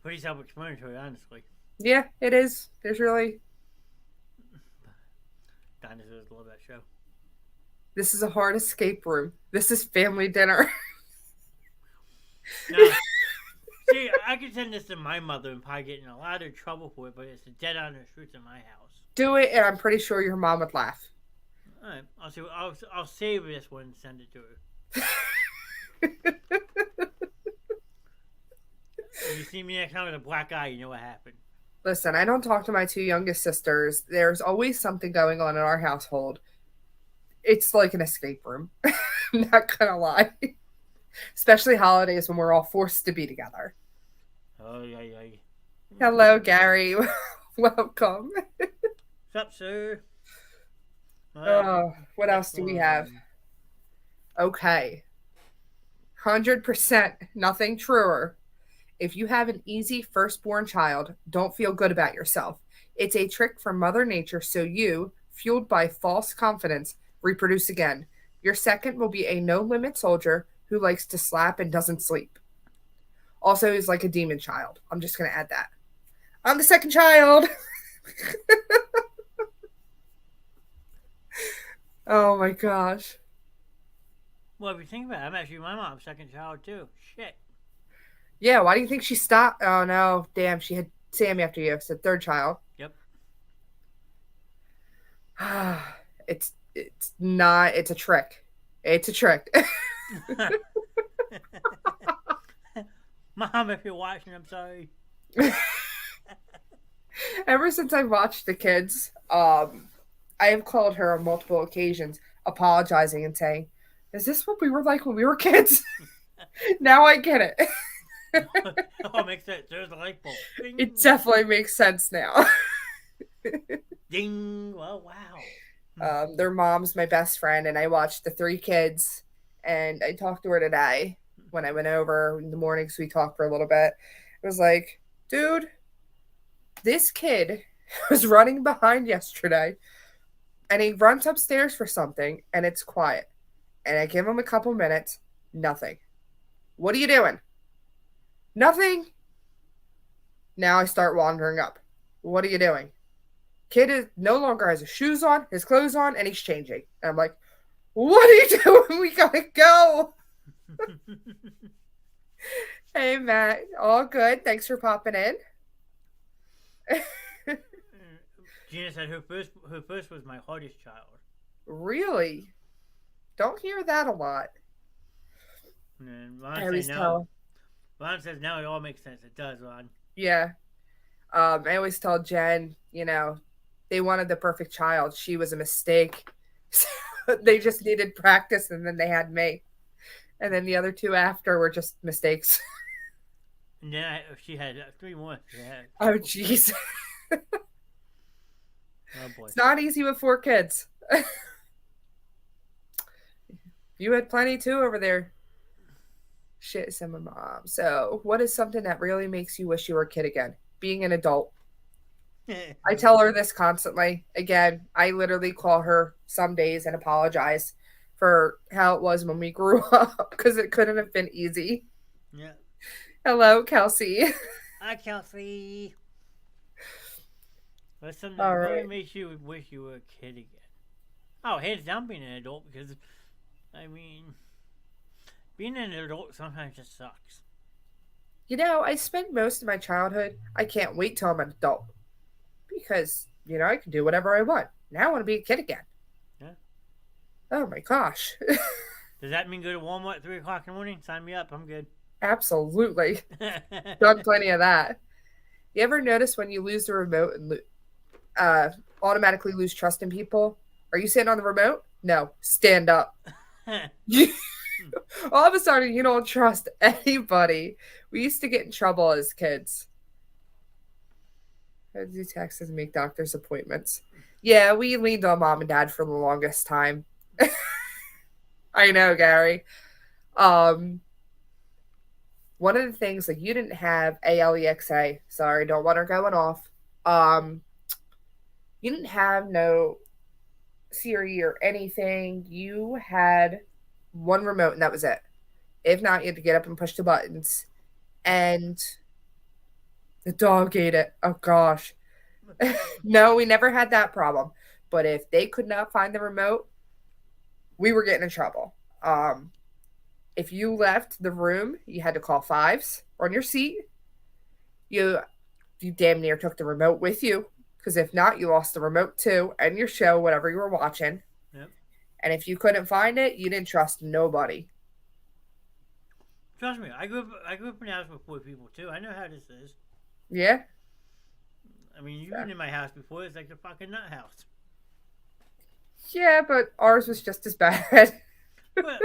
Pretty self-explanatory, honestly. Yeah, it is. There's really... Dinosaurs love that show. This is a hard escape room. This is family dinner. Now, see, I could send this to my mother and probably get in a lot of trouble for it, but it's a dead honest truth in my house. Do it, and I'm pretty sure your mom would laugh. All right, I'll see. I'll save this one and send it to her. If you see me next time with a black eye, you know what happened. Listen, I don't talk to my two youngest sisters. There's always something going on in our household. It's like an escape room. I'm not gonna lie. Especially holidays when we're all forced to be together. Oh, yeah. Hello, Gary. Welcome. What's up, sir? What else do we have? Okay. 100% nothing truer. If you have an easy firstborn child, don't feel good about yourself. It's a trick from Mother Nature so you, fueled by false confidence, reproduce again. Your second will be a no-limit soldier who likes to slap and doesn't sleep. Also is like a demon child. I'm just going to add that. I'm the second child. Oh my gosh. Well, if you think about it, I'm actually my mom's second child too. Shit. Yeah, why do you think she stopped? Oh no, damn, she had Sammy after you. It's the third child. Yep. It's not. It's a trick. It's a trick. Mom, if you're watching, I'm sorry. Ever since I watched the kids, I have called her on multiple occasions, apologizing and saying, "Is this what we were like when we were kids?" Now I get it. Oh, it makes sense. There's a light bulb. Ding. It definitely makes sense now. Ding. Well, wow. Their mom's my best friend, and I watched the three kids, and I talked to her today when I went over in the morning, so we talked for a little bit. It was like, dude, this kid was running behind yesterday, and he runs upstairs for something, and it's quiet. And I give him a couple minutes, nothing. What are you doing? Nothing. Now I start wandering up. What are you doing? Kid is no longer has his shoes on, his clothes on, and he's changing. And I'm like, what are you doing? We gotta go. Hey, Matt. All good. Thanks for popping in. Gina said her first was my hardest child. Really? Don't hear that a lot. And I Ron always says no. tell. Ron says now it all makes sense. It does, Ron. Yeah. I always tell Jen, they wanted the perfect child. She was a mistake. They just needed practice, and then they had me. And then the other two after were just mistakes. And then she had 3 more. Oh, jeez. Oh, boy. It's not easy with 4 kids. You had plenty too over there. Shit, said my mom. So, what is something that really makes you wish you were a kid again? Being an adult. I tell her this constantly. Again, I literally call her some days and apologize for how it was when we grew up because it couldn't have been easy. Yeah. Hello, Kelsey. Hi, Kelsey. What's something All that right. really makes you wish you were a kid again? Oh, hands down being an adult because, being an adult sometimes just sucks. I spent most of my childhood, I can't wait till I'm an adult because, I can do whatever I want. Now I want to be a kid again. Yeah. Oh my gosh. Does that mean go to Walmart at 3 o'clock in the morning? Sign me up. I'm good. Absolutely. Done plenty of that. You ever notice when you lose the remote and automatically lose trust in people? Are you sitting on the remote? No. Stand up. All of a sudden, you don't trust anybody. We used to get in trouble as kids. How do taxes make doctor's appointments? Yeah, we leaned on mom and dad for the longest time. I know, Gary. One of the things, like, you didn't have Alexa. Sorry, don't want her going off. You didn't have no Siri or anything. You had one remote, and that was it. If not, you had to get up and push the buttons. And the dog ate it. Oh, gosh. No, we never had that problem. But if they could not find the remote, we were getting in trouble. If you left the room, you had to call fives on your seat. You damn near took the remote with you, because if not, you lost the remote too and your show, whatever you were watching. Yep. And if you couldn't find it, you didn't trust nobody. Trust me, I grew up in a house with 4 people too. I know how this is. Yeah. I mean, you've been in my house before. It's like a fucking nut house. Yeah, but ours was just as bad. But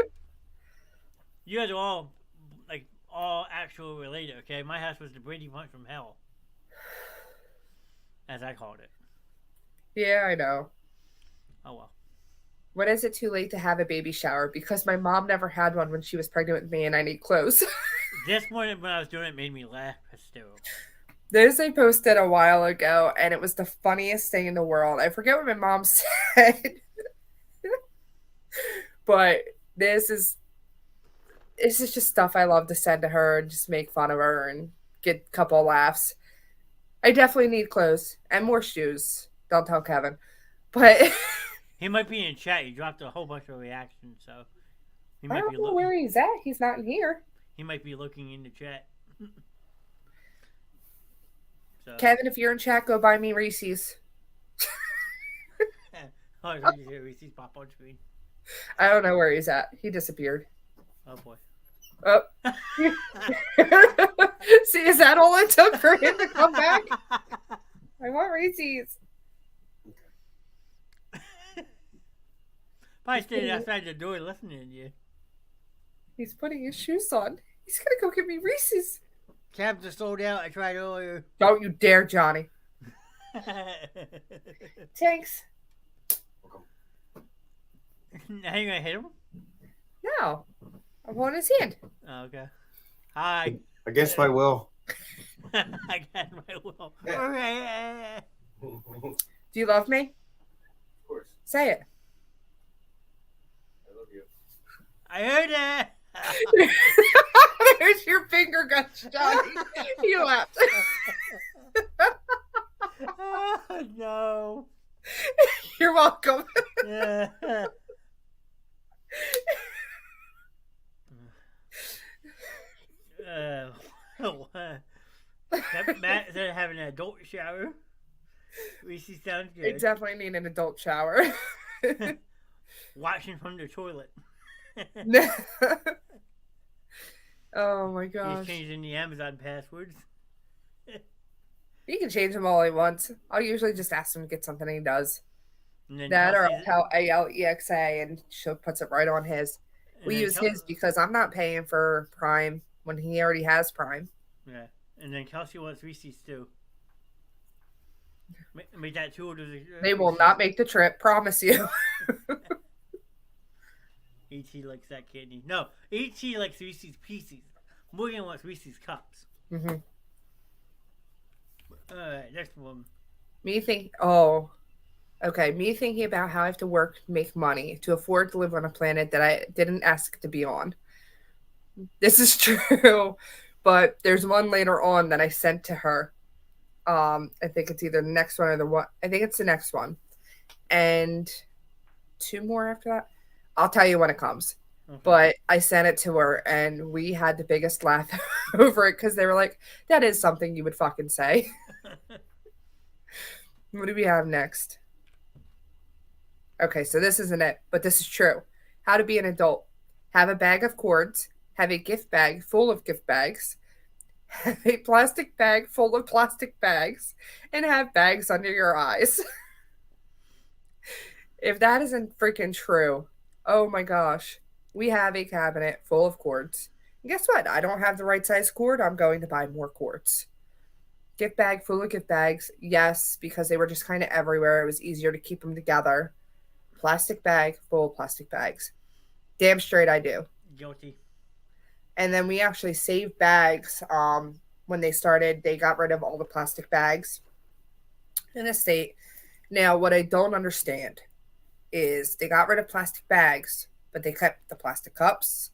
you guys are all actual related, okay? My house was the Brady Bunch from hell, as I called it. Yeah, I know. Oh well. When is it too late to have a baby shower? Because my mom never had one when she was pregnant with me, and I need clothes. This one, when I was doing it, made me laugh hysterical. This I posted a while ago, and it was the funniest thing in the world. I forget what my mom said, but this is just stuff I love to send to her and just make fun of her and get a couple of laughs. I definitely need clothes and more shoes. Don't tell Kevin. But He might be in chat. He dropped a whole bunch of reactions, so he I might don't be know where he's at. He's not in here. He might be looking in the chat. So. Kevin, if you're in chat, go buy me Reese's. Oh, you hear Reese's pop on screen. I don't know where he's at. He disappeared. Oh boy. Oh. See, is that all it took for him to come back? I want Reese's. Probably standing outside the door listening to you. He's putting his shoes on. He's gonna go get me Reese's. Cabs are sold out. I tried earlier. Don't you dare, Johnny. Thanks. Now you gonna hit him? No. I want his hand. Oh, okay. Hi. Against my will. I got my will. Okay. Do you love me? Of course. Say it. I love you. I heard that. There's your finger guns, Johnny. You laughed. Oh, no. You're welcome. Yeah. Matt said having an adult shower. Reese sounds I good. definitely need an adult shower. Watching from the toilet. Oh my He's gosh. changing the Amazon passwords. He can change them all he wants. I'll usually just ask him to get something and he does. And then That or I'll Kelsey's- tell Alexa and she puts it right on his. and We then use his because I'm not paying for Prime when he already has Prime. Yeah. And then Kelsey wants Reese's too. Make that 2 orders. They will not make the trip, promise you. E.T. likes that candy. No, E.T. likes Reese's Pieces. Morgan wants Reese's Cups. Mm-hmm. Alright, next one. Me thinking about how I have to work to make money to afford to live on a planet that I didn't ask to be on. This is true, but there's one later on that I sent to her. I think it's either the next one or the one. I think it's the next one, and 2 more after that. I'll tell you when it comes. Okay. But I sent it to her, and we had the biggest laugh over it because they were like, "That is something you would fucking say." What do we have next? Okay, so this isn't it, but this is true. How to be an adult. Have a bag of cords. Have a gift bag full of gift bags. Have a plastic bag full of plastic bags. And have bags under your eyes. If that isn't freaking true, oh my gosh. We have a cabinet full of cords. And guess what? I don't have the right size cord. I'm going to buy more cords. Gift bag full of gift bags. Yes, because they were just kind of everywhere. It was easier to keep them together. Plastic bag full of plastic bags. Damn straight I do. Guilty. And then we actually saved bags. When they started, they got rid of all the plastic bags in the state. Now, what I don't understand is they got rid of plastic bags, but they kept the plastic cups.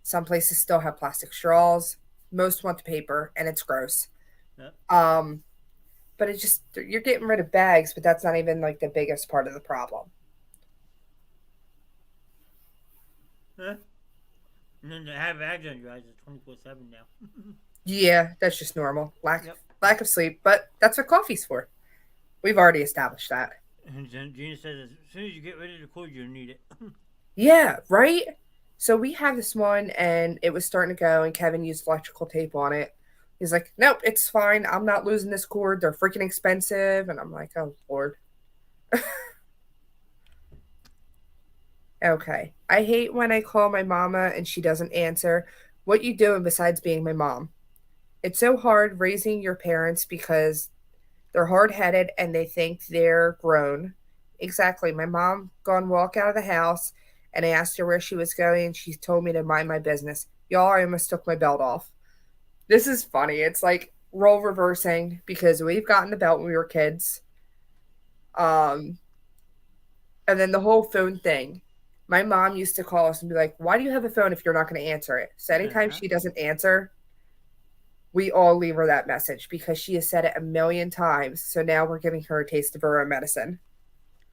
Some places still have plastic straws. Most want the paper, and it's gross. Yep. But it's just, you're getting rid of bags, but that's not even like the biggest part of the problem. Huh? And then to have bags on your eyes is 24/7 now. Yeah, that's just normal. Yep. Lack of sleep, but that's what coffee's for. We've already established that. And then Gina says as soon as you get rid of the cord, you'll need it. Yeah, right? So we have this one and it was starting to go and Kevin used electrical tape on it. He's like, nope, it's fine. I'm not losing this cord. They're freaking expensive. And I'm like, oh, Lord. Okay. I hate when I call my mama and she doesn't answer. What you doing besides being my mom? It's so hard raising your parents because they're hard-headed and they think they're grown. Exactly. My mom gone walk out of the house and I asked her where she was going and she told me to mind my business. Y'all, I almost took my belt off. This is funny. It's like role reversing because we've gotten the belt when we were kids. And then the whole phone thing. My mom used to call us and be like, why do you have a phone if you're not going to answer it? So anytime she doesn't answer, we all leave her that message because she has said it a million times. So now we're giving her a taste of her own medicine.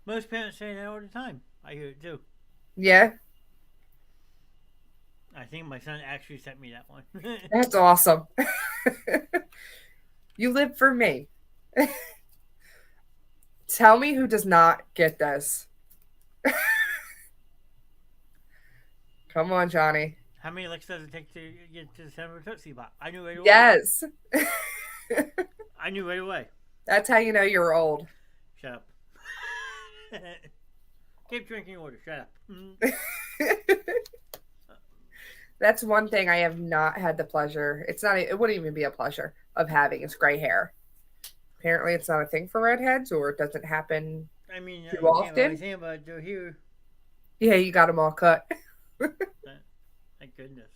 Most parents say that all the time. I hear it too. Yeah, I think my son actually sent me that one. that's awesome. You live for me. Tell me who does not get this. Come on, Johnny. How many licks does it take to get to the center of a Tootsie Pop? I knew right away. Yes. I knew right away. That's how you know you're old. Shut up. Keep drinking water. Shut up. That's one thing I have not had the pleasure. It wouldn't even be a pleasure of having is gray hair. Apparently it's not a thing for redheads or it doesn't happen I mean, too I often. think about it here. Yeah, you got them all cut. Thank goodness.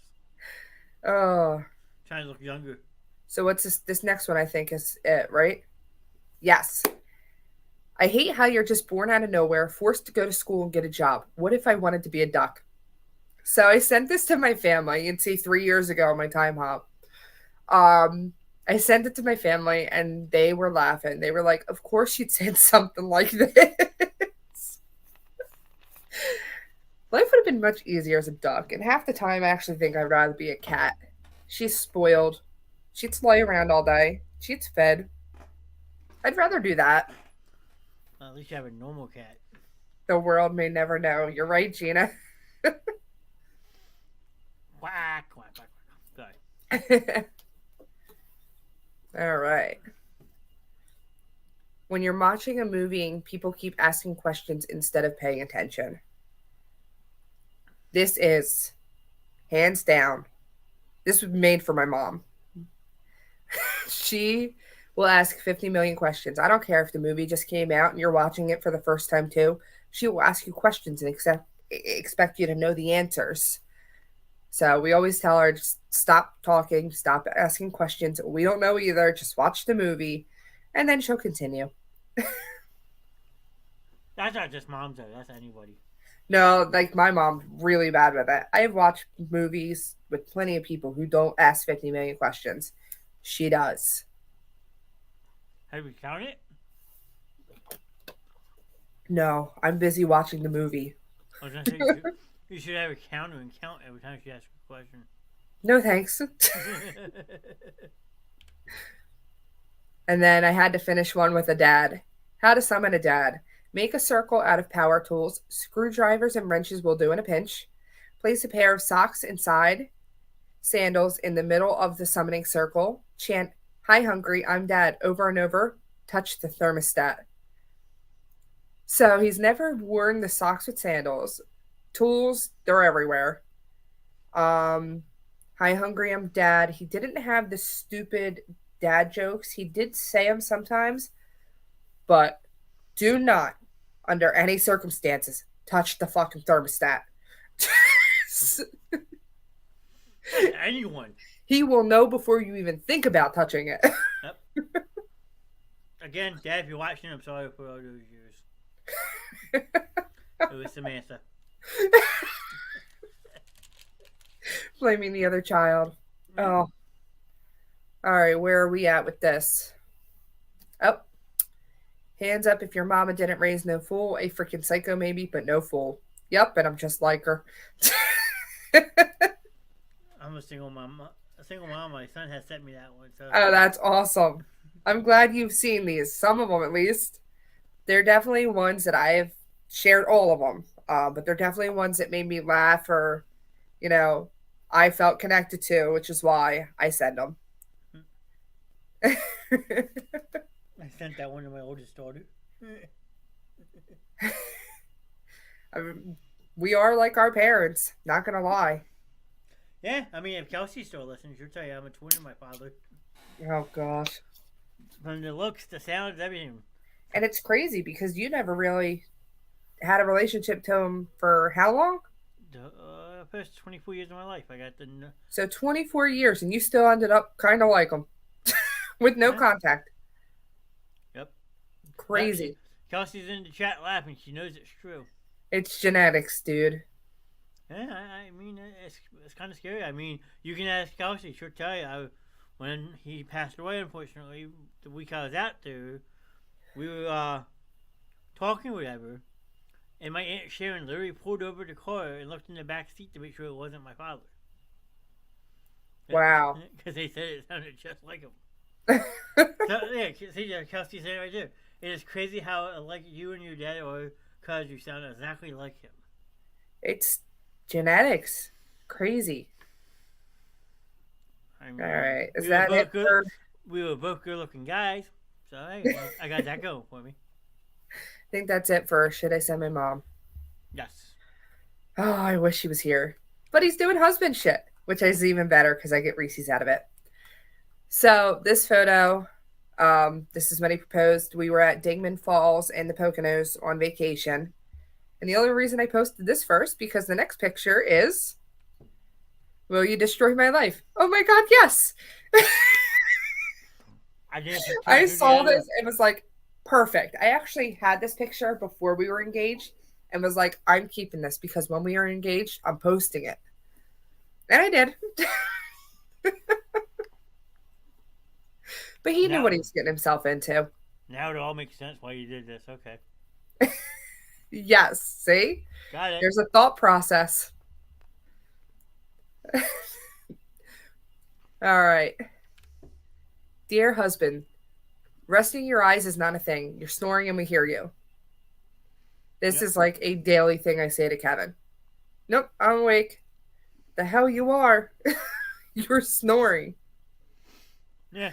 Oh. Trying to look younger. So what's this next one I think is it, right? Yes. I hate how you're just born out of nowhere, forced to go to school and get a job. What if I wanted to be a duck? So I sent this to my family. You'd see 3 years ago on my time hop. I sent it to my family and they were laughing. They were like, of course you'd said something like this. Life would have been much easier as a duck. And half the time I actually think I'd rather be a cat. She's spoiled. She'd lay around all day. She's fed. I'd rather do that. Well, at least you have a normal cat. The world may never know. You're right, Gina. Quack, quack, quack, quack. Sorry. All right. When you're watching a movie and people keep asking questions instead of paying attention. This is, hands down, this was made for my mom. She will ask 50 million questions. I don't care if the movie just came out and you're watching it for the first time too. She will ask you questions and expect you to know the answers. So we always tell her, just stop talking, stop asking questions. We don't know either. Just watch the movie. And then she'll continue. That's not just moms though. That's anybody. No, like my mom's really bad with it. I have watched movies with plenty of people who don't ask 50 million questions. She does. Have we count it? No, I'm busy watching the movie. I was gonna say you should have a counter and count every time she asks a question. No thanks. And then I had to finish one with a dad. How to summon a dad. Make a circle out of power tools. Screwdrivers and wrenches will do in a pinch. Place a pair of socks inside sandals in the middle of the summoning circle. Chant, "Hi, hungry, I'm dad," over and over. Touch the thermostat. So he's never worn the socks with sandals. Tools, they're everywhere. Hi, hungry, I'm dad. He didn't have the stupid dad jokes. He did say them sometimes, but do not, under any circumstances, touch the fucking thermostat. Anyone. He will know before you even think about touching it. Yep. Again, Dad, if you're watching, I'm sorry for all those years. It was Samantha. Blaming the other child. Oh. All right, where are we at with this? Oh. Hands up if your mama didn't raise no fool. A freaking psycho maybe, but no fool. Yep, and I'm just like her. I'm a single mom. A single mom. My son has sent me that one. So Oh, that's awesome. I'm glad you've seen these. Some of them, at least. They're definitely ones that I have shared all of them. But they're definitely ones that made me laugh or, you know, I felt connected to, which is why I send them. I sent that one to my oldest daughter. I mean, we are like our parents, not gonna lie. Yeah, I mean, if Kelsey still listens, she'll tell you I'm a twin of my father. Oh gosh. From the looks, the sounds, everything. And it's crazy because you never really had a relationship to him for how long? The first 24 years of my life, I got the. So 24 years, and you still ended up kind of like him with no contact. Yep. Crazy. Kelsey's in the chat laughing. She knows it's true. It's genetics, dude. Yeah, I mean, it's kind of scary. I mean, you can ask Kelsey. She'll tell you. When he passed away, unfortunately, the week I was out there, we were talking, whatever, and my Aunt Sharon literally pulled over the car and looked in the back seat to make sure it wasn't my father. Wow. Because they said it sounded just like him. So, yeah, see, Kelsey said it right there. It is crazy how like you and your dad are, because you sound exactly like him. It's genetics. Crazy. I mean, all right. Is that it? We were both good-looking guys, so hey, I got that going for me. I think that's it for Should I Send My Mom? Yes. Oh, I wish he was here. But he's doing husband shit, which is even better because I get Reese's out of it. So this photo, this is when he proposed. We were at Dingman Falls in the Poconos on vacation. And the only reason I posted this first, because the next picture is, will you destroy my life? Oh my God, yes. I saw this and was like, perfect. I actually had this picture before we were engaged and was like, I'm keeping this because when we are engaged, I'm posting it. And I did. But he knew what he was getting himself into. Now it all makes sense why you did this. Okay. Yes. See? Got it. There's a thought process. All right. Dear husband, resting your eyes is not a thing. You're snoring and we hear you. This is like a daily thing I say to Kevin. Nope, I'm awake. The hell you are. You're snoring. Yeah.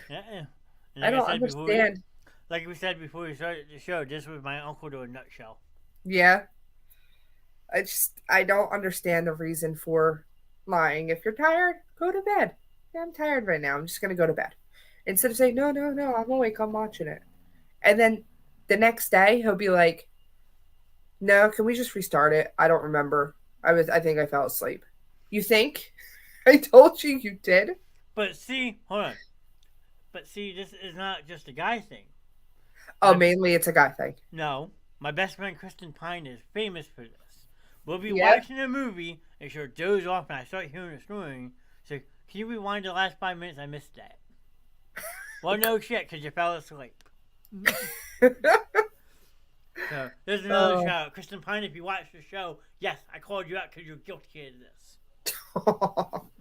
Like I don't understand. Like we said before we started the show, this was my uncle to a nutshell. Yeah. I don't understand the reason for lying. If you're tired, go to bed. Yeah, I'm tired right now. I'm just going to go to bed. Instead of saying, no, I'm awake. I'm watching it. And then the next day, he'll be like, no, can we just restart it? I don't remember. I think I fell asleep. You think? I told you you did. But see, hold on. But see, this is not just a guy thing. Oh, mainly it's a guy thing. No. My best friend Kristen Pine is famous for this. We'll be watching a movie and she'll doze off and I start hearing her snoring. So, can you rewind the last 5 minutes? I missed that. Well, no shit, because you fell asleep. So, there's another shout. Kristen Pine, if you watch the show, yes, I called you out because you're guilty of this. All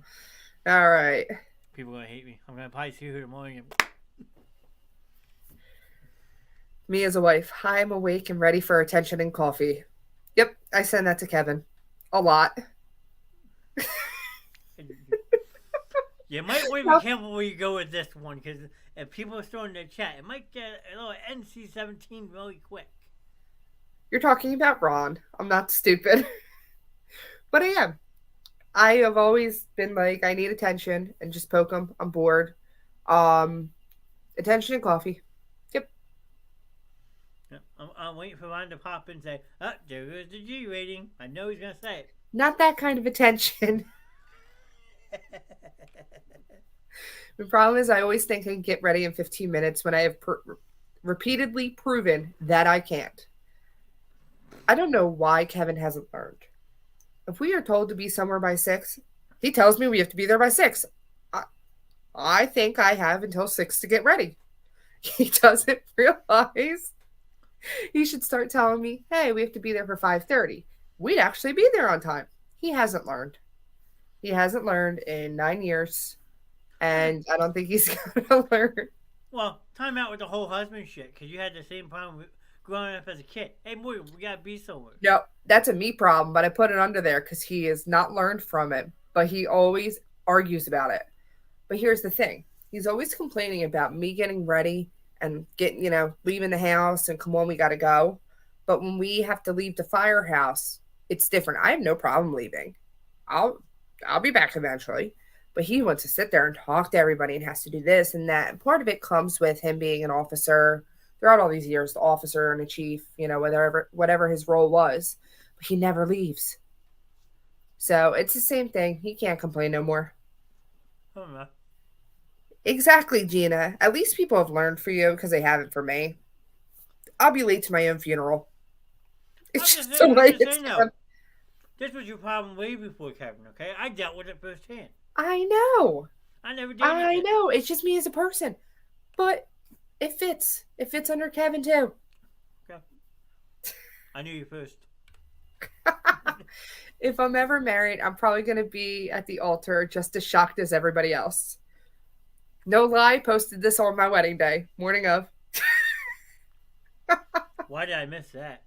right. People are going to hate me. I'm going to probably see her in the morning. Me as a wife. Hi, I'm awake and ready for attention and coffee. Yep, I send that to Kevin. A lot. You might want to be careful where you go with this one, because if people are still in the chat, it might get a little NC-17 really quick. You're talking about Ron. I'm not stupid. But I am. I have always been like, I need attention and just poke them. I'm bored. Attention and coffee. Yep. I'm waiting for Ron to pop in and say, oh, there goes the G rating. I know he's going to say it. Not that kind of attention. The problem is I always think I can get ready in 15 minutes when I have repeatedly proven that I can't. I don't know why Kevin hasn't learned. If we are told to be somewhere by 6, he tells me we have to be there by 6. I think I have until 6 to get ready. He doesn't realize he should start telling me, hey, we have to be there for 5:30. We'd actually be there on time. He hasn't learned. He hasn't learned in 9 years, and I don't think he's gonna learn. Well, time out with the whole husband shit, because you had the same problem with growing up as a kid. Hey, boy, we gotta be somewhere. No, that's a me problem, but I put it under there because he has not learned from it, but he always argues about it. But here's the thing. He's always complaining about me getting ready and getting, leaving the house and come on, we got to go. But when we have to leave the firehouse, it's different. I have no problem leaving. I'll be back eventually. But he wants to sit there and talk to everybody and has to do this and that. And part of it comes with him being an officer throughout all these years, the officer and the chief, whatever his role was. But he never leaves. So it's the same thing. He can't complain no more. I don't know. Exactly, Gina. At least people have learned for you because they haven't for me. I'll be late to my own funeral. It's just the way it's done. This was your problem way before Kevin, okay? I dealt with it firsthand. I know. I never did. I know. It's just me as a person. But it fits. It fits under Kevin, too. Okay. I knew you first. If I'm ever married, I'm probably going to be at the altar just as shocked as everybody else. No lie, posted this on my wedding day, morning of. Why did I miss that?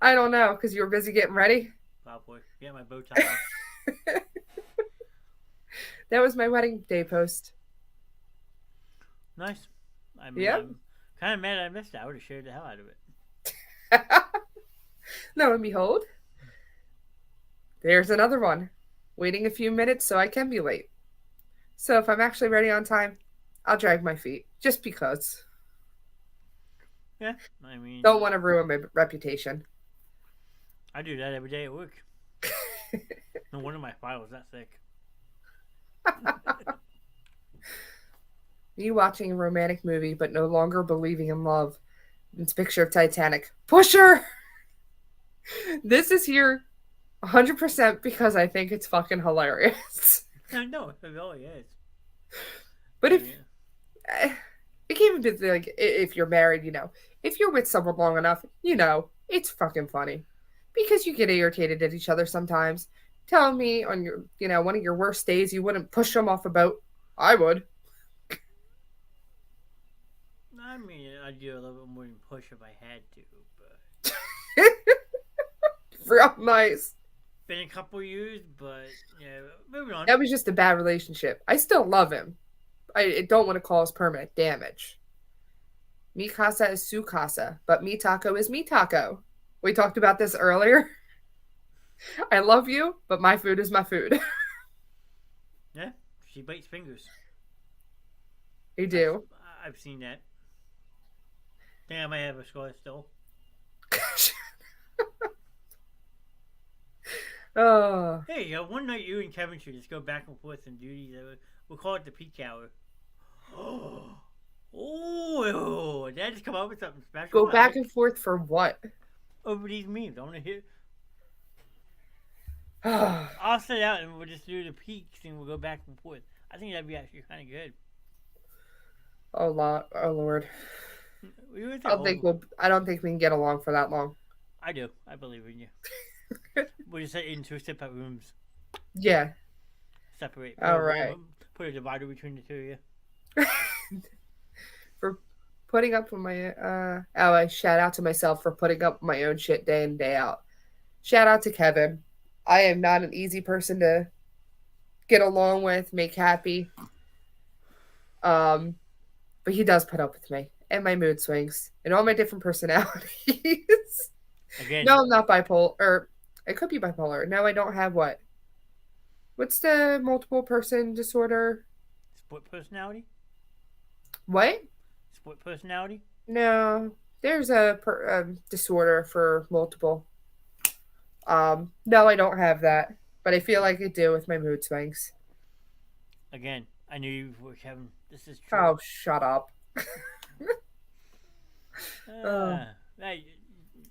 I don't know, because you were busy getting ready. Probably. Get my bow tie off. That was my wedding day post. Nice. I mean, yeah. I'm kind of mad I missed it. I would have shared the hell out of it. Lo and behold, there's another one. Waiting a few minutes so I can be late. So if I'm actually ready on time, I'll drag my feet. Just because. Yeah, I mean... Don't want to ruin my reputation. I do that every day at work. No wonder my file was that thick. You watching a romantic movie but no longer believing in love. It's a picture of Titanic. Pusher! This is here 100% because I think it's fucking hilarious. I know, it really is. But if... It can even be like, if you're married, if you're with someone long enough, it's fucking funny. Because you get irritated at each other sometimes. Tell me on your, one of your worst days, you wouldn't push them off a boat. I would. I mean, I'd do a little bit more than push if I had to, but... Real nice. Been a couple years, but, moving on. That was just a bad relationship. I still love him. I don't want to cause permanent damage. Mi casa is su casa, but mi taco is mi taco. We talked about this earlier. I love you, but my food is my food. Yeah, she bites fingers. You do. I've seen that. I think I might have a scar still. Oh. Hey, one night you and Kevin should just go back and forth and do these. We'll call it the peak hour. Oh, Dad just come up with something special. Go back and forth for what? Over these memes. I want to hear. I'll sit out and we'll just do the peaks and we'll go back and forth. I think that'd be actually kind of good. Oh Lord. I don't think we can get along for that long. I do. I believe in you. We'll just sit in two separate rooms. Yeah. Separate. All right. Put a divider between the two of you. For putting up with my I shout out to myself for putting up my own shit day in, day out. Shout out to Kevin. I am not an easy person to get along with, make happy. But he does put up with me and my mood swings and all my different personalities. Again. No, I'm not bipolar. Or I could be bipolar. No, I don't have what? What's the multiple person disorder? Split personality? What? Split personality? No, there's a disorder for multiple. No, I don't have that, but I feel like I do with my mood swings. Again, I knew you before, Kevin. This is true. Oh, shut up. Hey,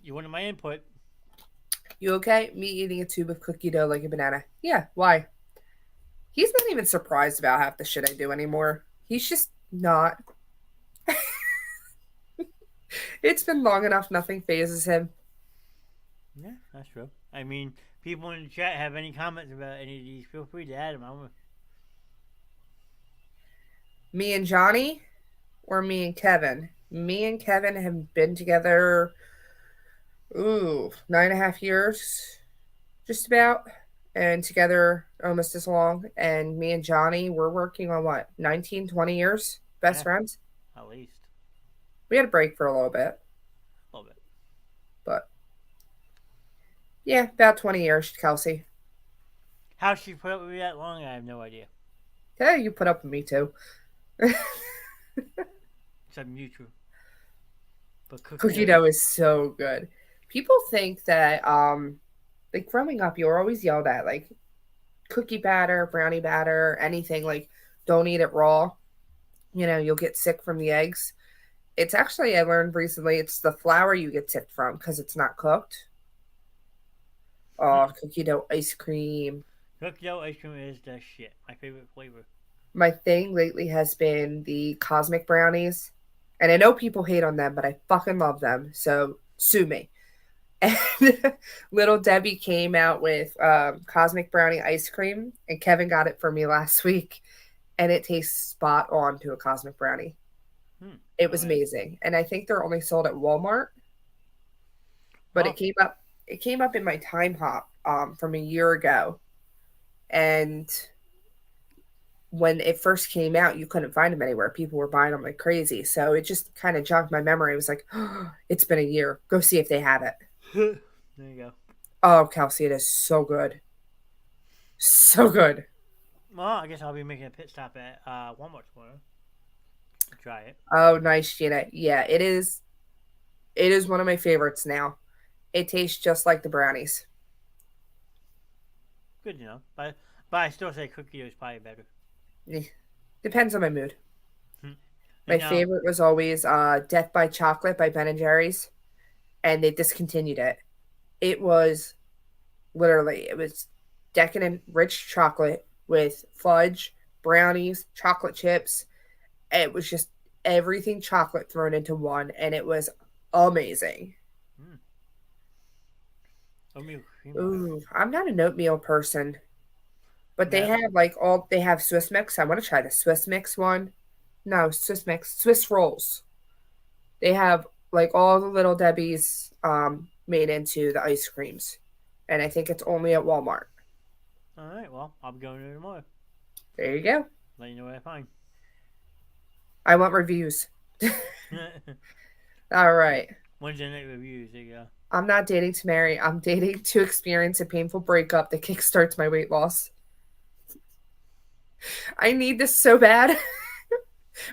you wanted my input. You okay? Me eating a tube of cookie dough like a banana. Yeah, why? He's not even surprised about half the shit I do anymore. He's just not. It's been long enough, nothing phases him. Yeah, that's true. I mean, people in the chat have any comments about any of these, feel free to add them. Me and Johnny or me and Kevin? Me and Kevin have been together, 9.5 years, just about, and together almost as long. And me and Johnny, we're working on what, 19, 20 years? Best Yeah. friends? At least. We had a break for a little bit, A little bit. but yeah, about 20 years, Kelsey. How she put up with me that long, I have no idea. Yeah, you put up with me too. Except mutual. But Cookie dough is so good. People think that, like growing up, you were always yelled at, like cookie batter, brownie batter, anything, like don't eat it raw. You'll get sick from the eggs. It's actually, I learned recently, it's the flour you get sick from because it's not cooked. Oh, cookie dough ice cream. Cookie dough ice cream is the shit. My favorite flavor. My thing lately has been the cosmic brownies. And I know people hate on them, but I fucking love them. So sue me. And Little Debbie came out with cosmic brownie ice cream. And Kevin got it for me last week. And it tastes spot on to a cosmic brownie. It was amazing. And I think they're only sold at Walmart. But it came up in my time hop from a year ago. And when it first came out, you couldn't find them anywhere. People were buying them like crazy. So it just kind of jogged my memory. It was like, oh, it's been a year. Go see if they have it. There you go. Oh, Kelsey, it is so good. So good. Well, I guess I'll be making a pit stop at Walmart tomorrow. Try it. Oh, nice, Gina. Yeah, it is. It is one of my favorites now. It tastes just like the brownies. Good, but I still say cookie dough is probably better. Depends on my mood. My favorite was always Death by Chocolate by Ben & Jerry's, and they discontinued it. It was decadent, rich chocolate with fudge, brownies, chocolate chips. It was just everything chocolate thrown into one, and it was amazing. Oatmeal cream. Ooh, I'm not an oatmeal person, but they No. have they have Swiss Mix. I want to try the Swiss Mix one. No, Swiss Mix, Swiss rolls. They have like all the Little Debbie's made into the ice creams, and I think it's only at Walmart. All right, well, I'll be going there tomorrow. There you go. Let you know what I find. I want reviews. All right. Wednesday night reviews. There you go. I'm not dating to marry. I'm dating to experience a painful breakup that kickstarts my weight loss. I need this so bad,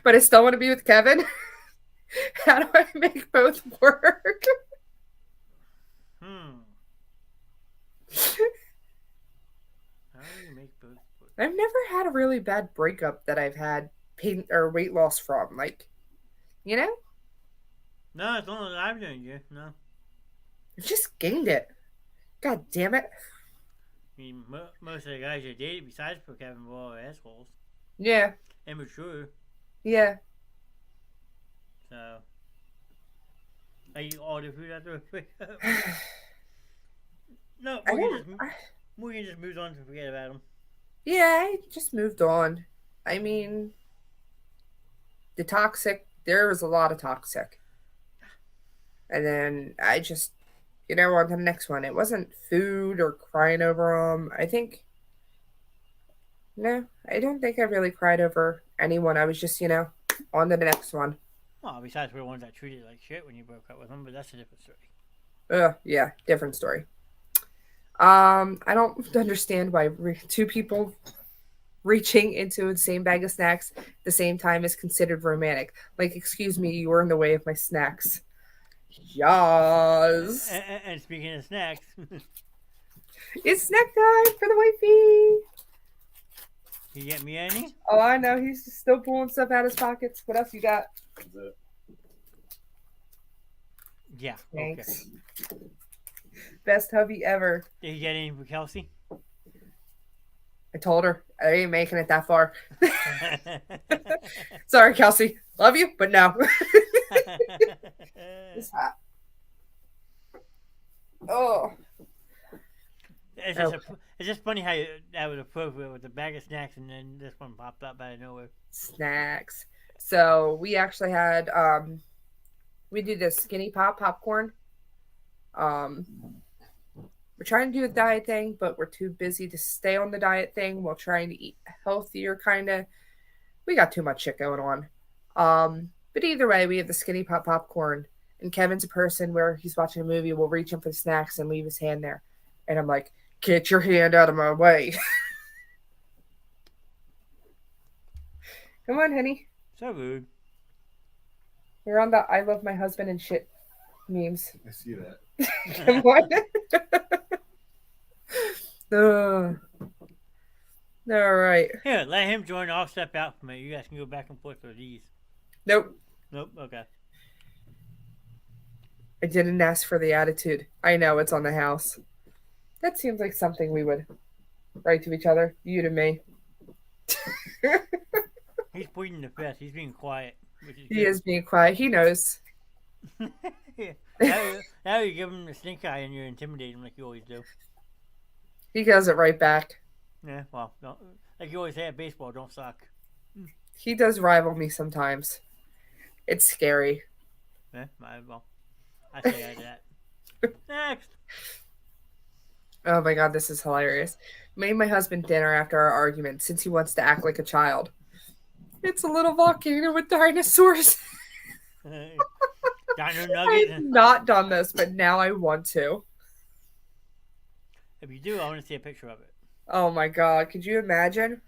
but I still want to be with Kevin. How do I make both work? How do you make both work? I've never had a really bad breakup that I've had pain or weight loss from. Like, No, as long as I've done it, no. I just gained it. God damn it. I mean, most of the guys I dated besides for Kevin were all assholes. Yeah. Immature. Yeah. So, I eat all the food after a breakup. No, we can just move on to forget about them. Yeah, I just moved on. I mean, there was a lot of toxic. And then I just, on to the next one. It wasn't food or crying over them. No, I don't think I really cried over anyone. I was just, on to the next one. Well, besides we're the ones that treated like shit when you broke up with them, but that's a different story. Yeah, different story. I don't understand why two people reaching into the same bag of snacks at the same time is considered romantic. Like, excuse me, you were in the way of my snacks. Yes. And speaking of snacks, it's snack time for the wifey. You get me any? Oh, I know. He's still pulling stuff out of his pockets. What else you got? Yeah. Thanks. Okay. Best hubby ever. Did you get any for Kelsey? I told her I ain't making it that far. Sorry, Kelsey. Love you, but no. It's hot. Oh. It's just it's just funny how that was appropriate with the bag of snacks, and then this one popped up out of nowhere. Snacks. So we actually had we do this skinny pop popcorn. We're trying to do a diet thing, but we're too busy to stay on the diet thing while trying to eat healthier kind of. We got too much shit going on. But either way, we have the skinny pop popcorn, and Kevin's a person where he's watching a movie, we'll reach him for the snacks and leave his hand there. And I'm like, get your hand out of my way. Come on, honey. So rude. We're on the I love my husband and shit memes. I see that. Come on. All right. Here, let him join. I'll step out from it. You guys can go back and forth with these. Nope. Nope. Okay. I didn't ask for the attitude. I know it's on the house. That seems like something we would write to each other. You to me. He's pleading the fifth. He's being quiet. Which is He good. is being quiet. He knows. Yeah. Now you give him the stink eye and you intimidate him like you always do. He does it right back. Yeah, well, like you always say at baseball, don't suck. He does rival me sometimes. It's scary. Yeah, I say that. Next. Oh my god, this is hilarious. Made my husband dinner after our argument since he wants to act like a child. It's a little volcano with dinosaurs. Dino I've Nugget. not done this, but now I want to. If you do, I want to see a picture of it. Oh my god, could you imagine?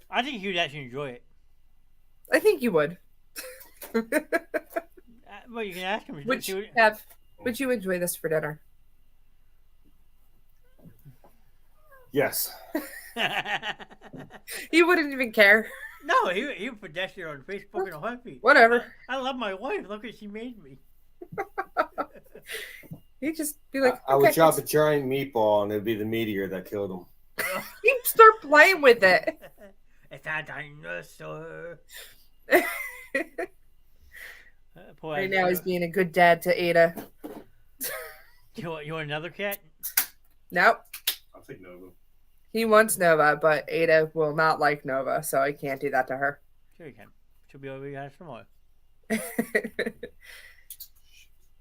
I think you'd actually enjoy it. I think you would. Well, you can ask him. Would you enjoy this for dinner? Yes. He wouldn't even care. No, he would pedestrian on Facebook in a heartbeat. Whatever. I love my wife. Look what she made me. He'd just be like, I would okay, chop a giant meatball and it'd be the meteor that killed him. you start playing with it. It's a dinosaur. Poor Right now he's being a good dad to Ada. You want another cat? Nope. I'll take Nova. He wants Nova, but Ada will not like Nova, so I can't do that to her. Sure you can. She'll be over your house tomorrow.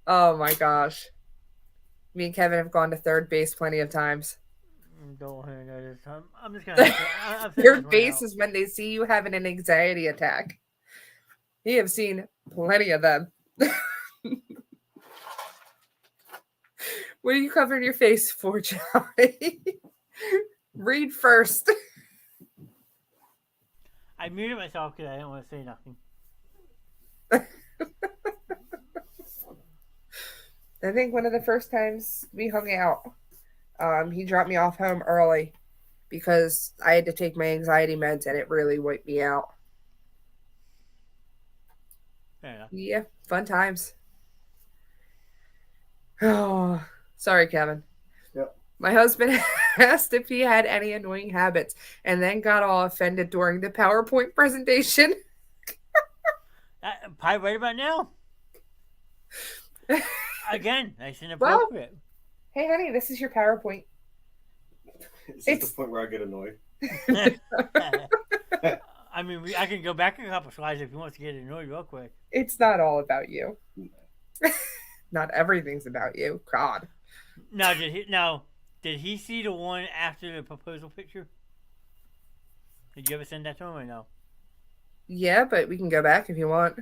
Oh my gosh. Me and Kevin have gone to third base plenty of times. Don't want to know this time. I'm just gonna. Third base is when they see you having an anxiety attack. You have seen plenty of them. What are you covering your face for, Johnny? Read first. I muted myself because I didn't want to say nothing. I think one of the first times we hung out, he dropped me off home early because I had to take my anxiety meds and it really wiped me out. Fair enough. Yeah, fun times. Oh, sorry, Kevin. Yep. My husband asked if he had any annoying habits and then got all offended during the PowerPoint presentation. Probably right about now. Again, nice and Well, appropriate. Hey, honey, this is your PowerPoint. Is this the point where I get annoyed? I mean, I can go back a couple slides if you want to get annoyed real quick. It's not all about you. Not everything's about you. God. Now, did he see the one after the proposal picture? Did you ever send that to him or no? Yeah, but we can go back if you want.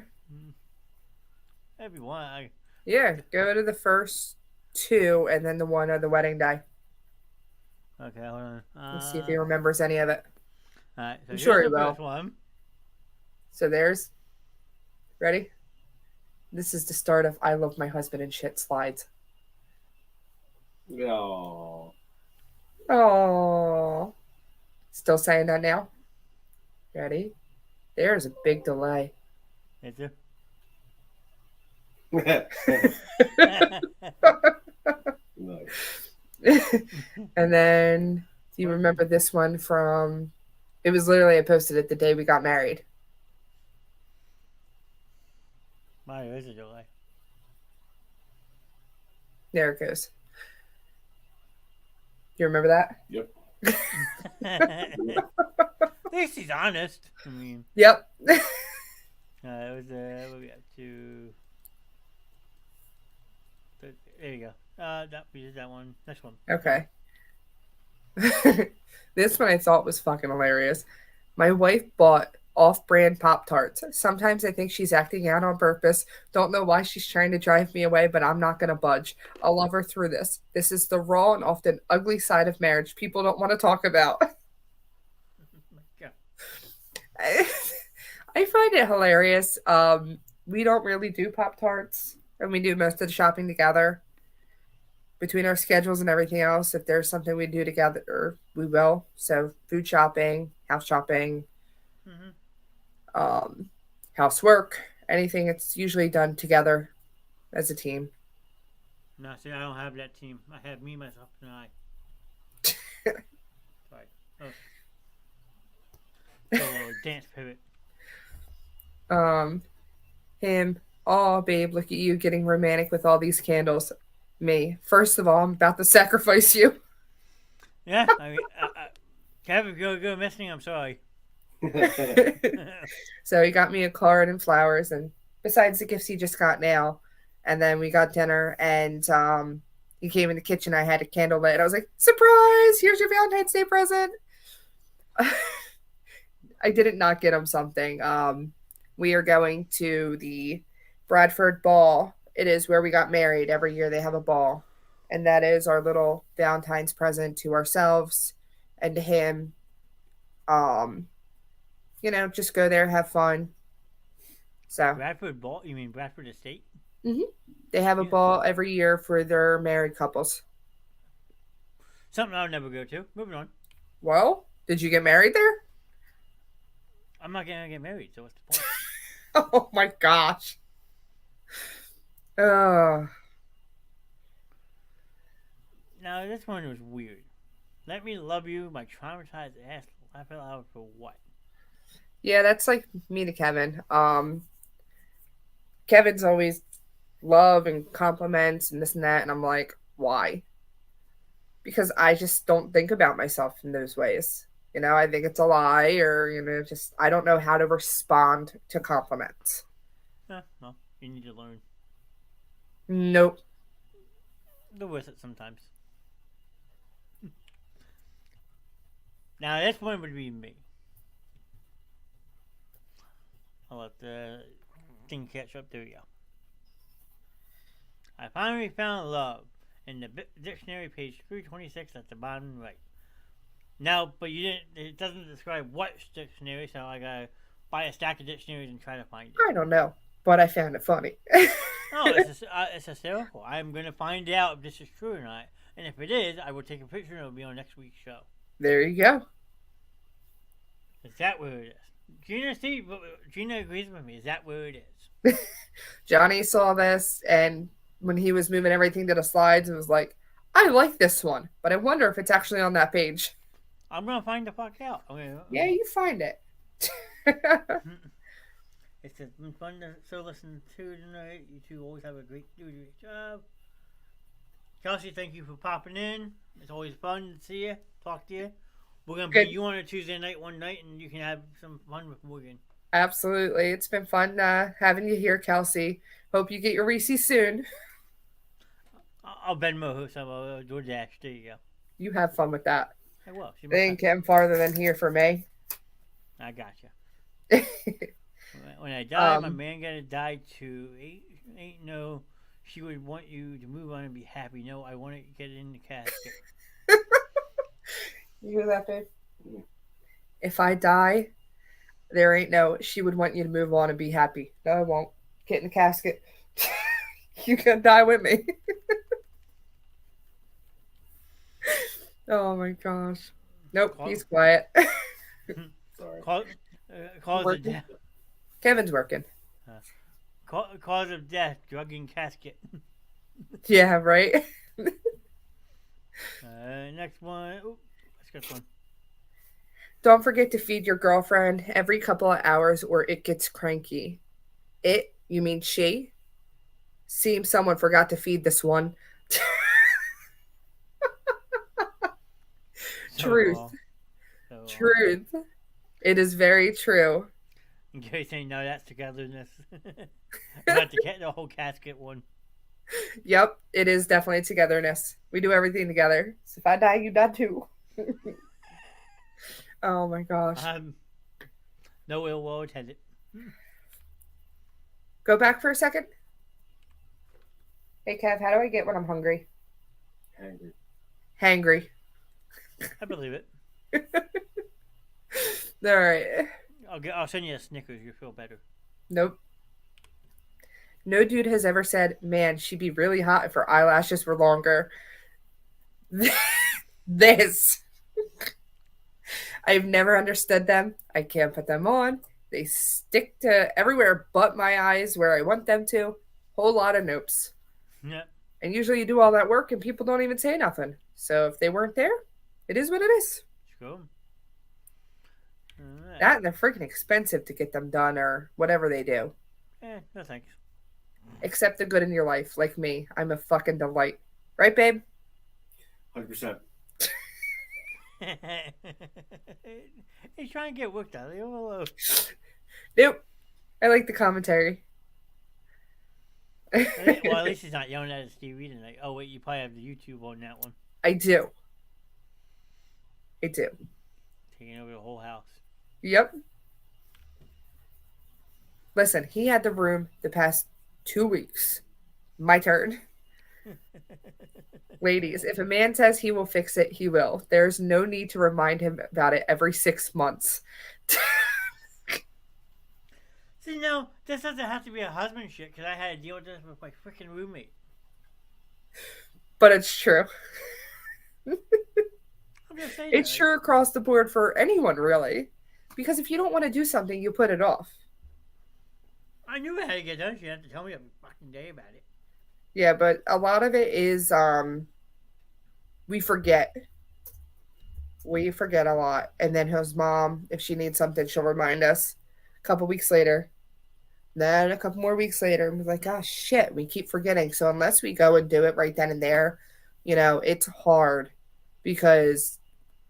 If you want. Yeah, go to the first two and then the one of the wedding day. Okay, hold on. Let's see if he remembers any of it. All right, so I'm sure he here's the will. first one. So there's. Ready? This is the start of I love my husband and shit slides. No. Oh. Still saying that now? Ready? There's a big delay. Is there? Nice. And then, do you remember this one from? It was literally I posted it the day we got married. Mario is a delay. There it goes. You remember that? Yep. At least he's honest. I mean, Yep. it was what we got to. There you go. We did that one. Next one. Okay. This one I thought was fucking hilarious. My wife bought off-brand Pop-Tarts. Sometimes I think she's acting out on purpose. Don't know why she's trying to drive me away, but I'm not going to budge. I'll love her through this. This is the raw and often ugly side of marriage people don't want to talk about. Yeah. I find it hilarious. We don't really do Pop-Tarts, and we do most of the shopping together. Between our schedules and everything else, if there's something we do together, we will. So food shopping, house shopping, housework, anything, it's usually done together as a team. No, see, I don't have that team. I have me, myself, and I. Sorry. Oh, dance pivot. Him, oh babe, look at you getting romantic with all these candles. Me, first of all, I'm about to sacrifice you. Yeah, I mean, Kevin, if you go missing, I'm sorry. So he got me a card and flowers, and besides the gifts he just got now, and then we got dinner, and he came in the kitchen. I had a candle lit, and I was like, "Surprise! Here's your Valentine's Day present." I didn't not get him something. We are going to the Bradford Ball. It is where we got married. Every year they have a ball, and that is our little Valentine's present to ourselves and to him. Just go there, have fun. So Bradford Ball? You mean Bradford Estate? they have a ball every year for their married couples. Something I'll never go to. Moving on. Well, did you get married there? I'm not gonna get married, so what's the point? Oh my gosh. Now this one was weird. Let me love you, my traumatized ass. Laugh out loud for what? Yeah, that's like me to Kevin. Kevin's always love and compliments and this and that, and I'm like, why? Because I just don't think about myself in those ways. I think it's a lie, or just I don't know how to respond to compliments. Well, you need to learn. Nope. Go with it sometimes. Now this one would be me. I'll let the thing catch up. There we go. I finally found love in the dictionary, page 326 at the bottom right. Now, but you didn't. It doesn't describe what dictionary, so I gotta buy a stack of dictionaries and try to find it. I don't know, but I found it funny. It's hysterical. I'm gonna find out if this is true or not, and if it is, I will take a picture and it'll be on next week's show. There you go. Is that where it is? Gina agrees with me. Is that where it is? Johnny saw this, and when he was moving everything to the slides, and was like, "I like this one, but I wonder if it's actually on that page." I'm gonna find the fuck out. Yeah, you find it. It's been fun to listen to tonight. You two always have a great job. Kelsey, thank you for popping in. It's always fun to see you, talk to you. We're gonna put you on a Tuesday night one night, and you can have some fun with Morgan. Absolutely, it's been fun having you here, Kelsey. Hope you get your Reese's soon. I'll Venmo some DoorDash. There you go. You have fun with that. I will. They ain't getting farther than here for me. I gotcha. When I die, my man gotta die too. Ain't no. She would want you to move on and be happy. No, I want to get in the casket. You hear that, babe? If I die, there ain't no. She would want you to move on and be happy. No, I won't. Get in the casket. You can die with me. Oh my gosh. Nope, he's quiet. Sorry. Cause of death. Kevin's working. Cause of death, drug in casket. Yeah, right? Next one. Ooh, let's get one. Don't forget to feed your girlfriend every couple of hours or it gets cranky. It, you mean she? Seems someone forgot to feed this one. Truth. long. So long. Truth. It is very true. And Gary saying, no, that's togetherness. Not the whole casket one. Yep, it is definitely togetherness. We do everything together. So if I die, you die too. Oh my gosh. No ill will intended. Go back for a second. Hey, Kev, how do I get when I'm hungry? Angry. Hangry. I believe it. All right. I'll send you a Snickers. You'll feel better. Nope. No dude has ever said, man, she'd be really hot if her eyelashes were longer. This. I've never understood them. I can't put them on. They stick to everywhere but my eyes where I want them to. Whole lot of nopes. Yeah. And usually you do all that work and people don't even say nothing. So if they weren't there, it is what it is. Cool. All right. That and they're freaking expensive to get them done or whatever they do. No thanks. Accept the good in your life, like me. I'm a fucking delight. Right, babe? 100%. He's trying to get worked out. Leave him alone. Nope. I like the commentary. Well, at least he's not yelling at his TV tonight. Oh, wait, you probably have the YouTube on that one. I do. I do. Taking over the whole house. Yep. Listen, he had the room the past 2 weeks. My turn. Ladies, if a man says he will fix it, he will. There's no need to remind him about it every 6 months. See, no, this doesn't have to be a husband shit because I had to deal with this with my freaking roommate. But it's true. I'm just saying It's that, true across the board for anyone, really. Because if you don't want to do something, you put it off. I knew it had to get done. She didn't have to tell me every fucking day about it. Yeah, but a lot of it is we forget. We forget a lot. And then his mom, if she needs something, she'll remind us a couple weeks later. Then a couple more weeks later, and we're like, oh shit, we keep forgetting. So unless we go and do it right then and there, it's hard because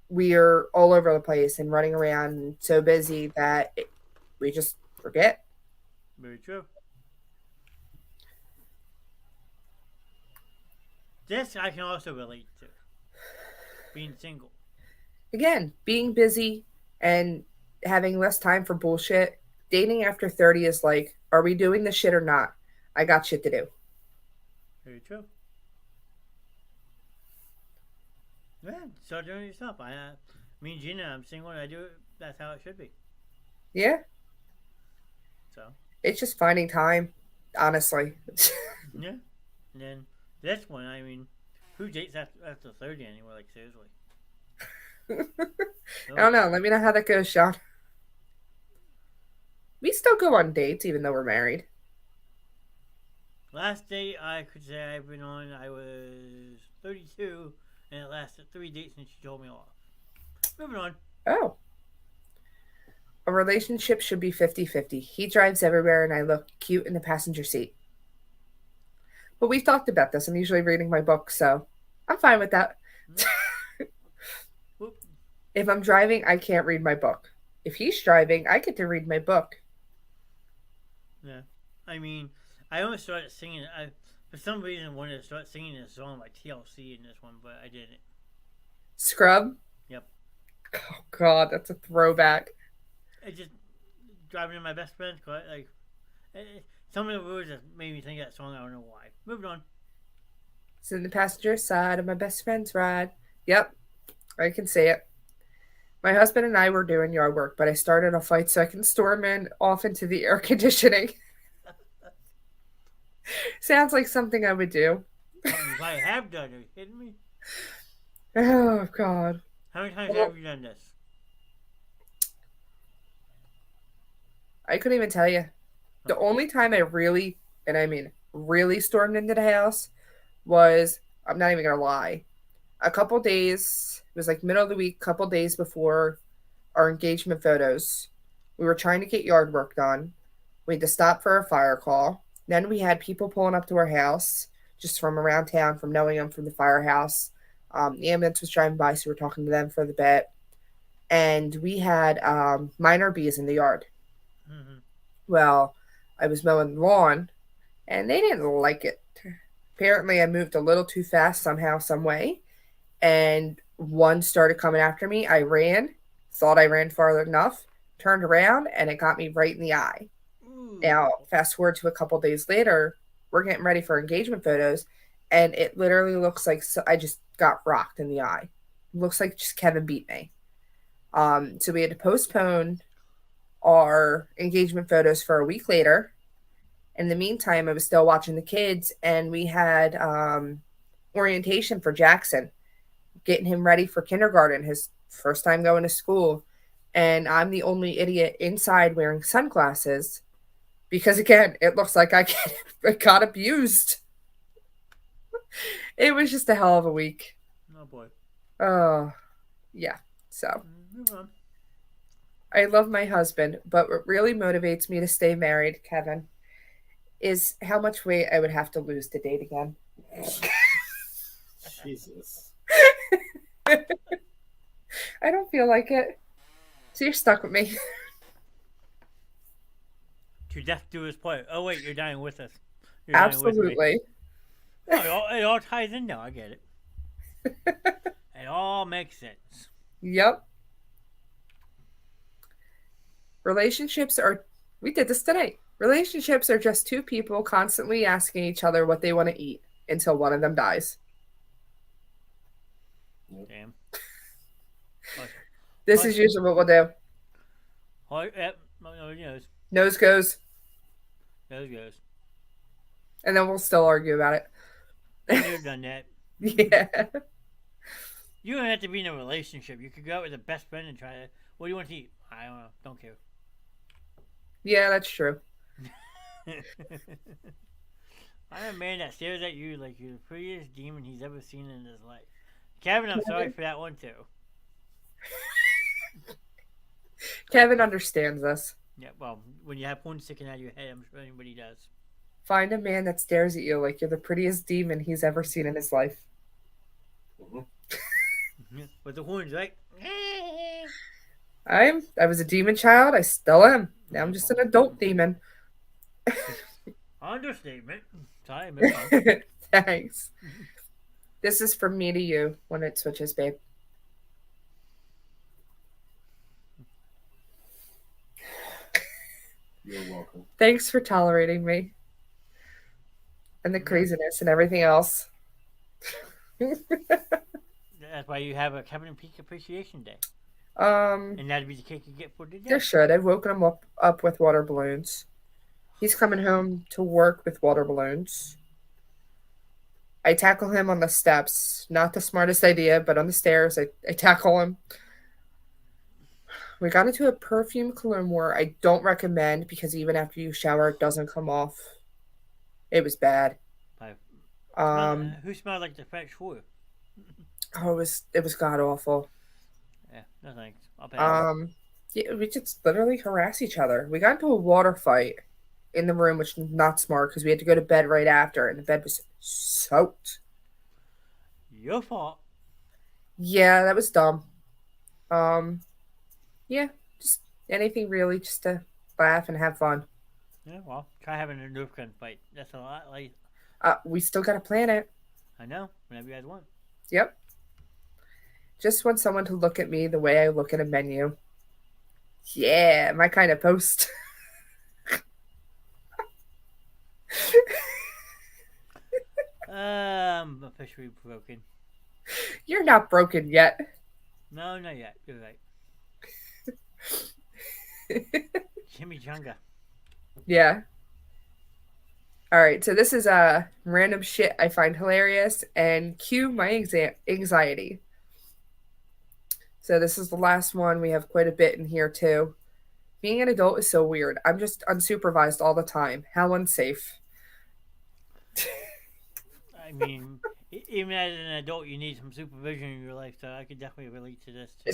we are all over the place and running around and so busy that we just forget. Very true. This I can also relate to. Being single. Again, being busy and having less time for bullshit. Dating after 30 is like, are we doing this shit or not? I got shit to do. Very true. Yeah, start doing it yourself. Me and Gina, I'm single and I do it. That's how it should be. Yeah. So. It's just finding time, honestly. Yeah. And then this one, I mean, who dates after 30 anymore? Like, seriously. I don't know. Let me know how that goes, Sean. We still go on dates even though we're married. Last date I could say I've been on, I was 32, and it lasted 3 dates and she told me off. Moving on. Oh. A relationship should be 50-50. He drives everywhere and I look cute in the passenger seat. But we've talked about this. I'm usually reading my book, so I'm fine with that. If I'm driving, I can't read my book. If he's driving, I get to read my book. Yeah. I mean, I almost started singing. I, for some reason, wanted to start singing this song by TLC in this one, but I didn't. Scrub? Yep. Oh, God, that's a throwback. It just driving in my best friend's car. Like, some of the words that made me think of that song. I don't know why. Moving on. It's in the passenger side of my best friend's ride. Yep, I can see it. My husband and I were doing yard work, but I started a fight so I can storm off into the air conditioning. Sounds like something I would do. I have done it. Are you kidding me? Oh, God. How many times have you done this? I couldn't even tell you. The only time I really, and I mean really stormed into the house was, I'm not even going to lie, a couple days, it was like middle of the week, couple days before our engagement photos. We were trying to get yard work done. We had to stop for a fire call. Then we had people pulling up to our house just from around town, from knowing them from the firehouse. The ambulance was driving by, so we were talking to them for the bit. And we had minor bees in the yard. Mm-hmm. Well, I was mowing the lawn, and they didn't like it. Apparently, I moved a little too fast somehow, some way, and one started coming after me. I ran, thought I ran far enough, turned around, and it got me right in the eye. Ooh. Now, fast forward to a couple days later, we're getting ready for engagement photos, and it literally looks like I just got rocked in the eye. It looks like just Kevin beat me. So we had to postpone our engagement photos for a week later. In the meantime, I was still watching the kids, and we had orientation for Jackson, getting him ready for kindergarten, his first time going to school. And I'm the only idiot inside wearing sunglasses because, again, it looks like I got abused. It was just a hell of a week. Oh, boy. Oh, yeah. So Move on. I love my husband, but what really motivates me to stay married, Kevin, is how much weight I would have to lose to date again. Jesus. I don't feel like it. So you're stuck with me. To death do his part. Oh, wait, you're dying with us. You're dying with me. Absolutely. No, it all ties in now. I get it. It all makes sense. Yep. Relationships are, we did this today. Relationships are just two people constantly asking each other what they want to eat until one of them dies. Damn. This is usually what we'll do. Oh, yep. No, knows. Nose goes, Nose goes. and then we'll still argue about it. You've done that. Yeah. You don't have to be in a relationship. You could go out with a best friend and try to. What do you want to eat? I don't know. Don't care. Yeah, that's true. I'm a man that stares at you like you're the prettiest demon he's ever seen in his life. Kevin, I'm sorry for that one too. Kevin understands us. Yeah, well, when you have porn sticking out of your head, I'm sure anybody does. Find a man that stares at you like you're the prettiest demon he's ever seen in his life. Mm-hmm. With the horns, right? I was a demon child. I still am. Now I'm just an adult demon. Understatement. Sorry, move on. Thanks. This is from me to you when it switches, babe. You're welcome. Thanks for tolerating me. And the craziness and everything else. That's why you have a Kevin and Peak Appreciation Day. And that'd be the cake you get for the day. There should. I've woken him up with water balloons. He's coming home to work with water balloons. I tackle him on the steps. Not the smartest idea, but on the stairs, I tackle him. We got into a perfume cologne war I don't recommend because even after you shower, it doesn't come off. It was bad. Who smelled like the French food? Oh, it was god awful. Yeah, no thanks. I'll pay. Yeah, we just literally harass each other. We got into a water fight in the room, which is not smart because we had to go to bed right after, and the bed was soaked. Your fault. Yeah, that was dumb. Yeah, just anything really, just to laugh and have fun. Yeah, well, try having a Nerf gun fight. That's a lot like. We still gotta plan it. I know. Whenever you guys want. Yep. Just want someone to look at me the way I look at a menu. Yeah, my kind of post. I'm officially broken. You're not broken yet. No, not yet. You're right. Jimmy Junga. Yeah. All right, so this is random shit I find hilarious and cue my anxiety. So this is the last one. We have quite a bit in here too. Being an adult is so weird. I'm just unsupervised all the time. How unsafe. I mean, even as an adult, you need some supervision in your life, so I could definitely relate to this too.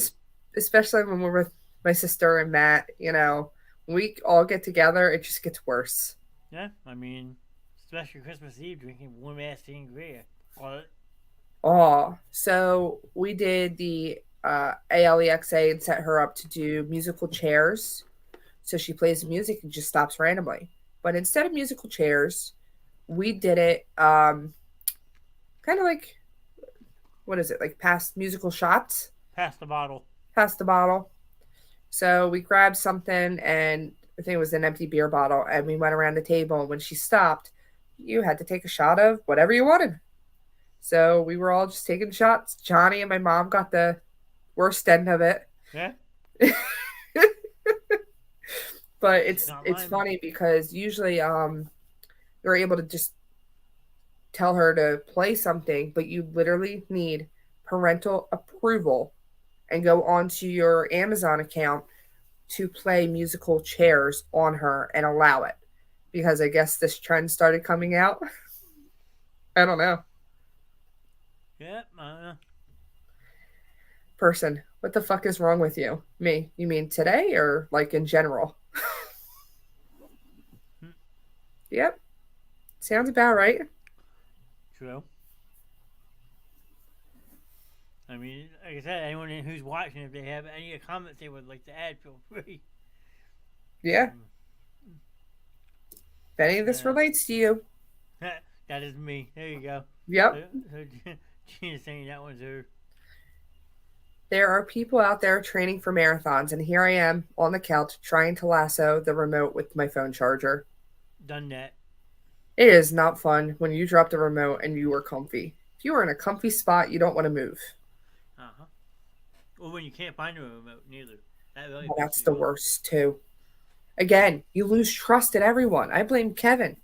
Especially when we're with my sister and Matt, when we all get together, it just gets worse. Yeah, I mean, especially Christmas Eve, drinking warm-ass sangria. Oh, so we did the ALEXA and set her up to do musical chairs. So she plays the music and just stops randomly. But instead of musical chairs, we did it kind of like, what is it, like past musical shots? Pass the bottle. Past the bottle. So we grabbed something, and I think it was an empty beer bottle, and we went around the table. And when she stopped, you had to take a shot of whatever you wanted. So we were all just taking shots. Johnny and my mom got the worst end of it. Yeah. But it's Not funny because usually you're able to just tell her to play something, but you literally need parental approval and go onto your Amazon account to play musical chairs on her and allow it. Because I guess this trend started coming out. I don't know. Yep. Person, what the fuck is wrong with you? Me? You mean today or like in general? Yep. Sounds about right. True. I mean, like I said, anyone who's watching, if they have any comments they would like to add, feel free. Yeah. If any of this relates to you. That is me. There you go. Yep. So Gina's saying that one's her. There are people out there training for marathons, and here I am on the couch trying to lasso the remote with my phone charger. Done that. It is not fun when you drop the remote and you are comfy. If you are in a comfy spot, you don't want to move. Uh-huh. Or when you can't find a remote, neither. That really That's the worst, too. Again, you lose trust in everyone. I blame Kevin.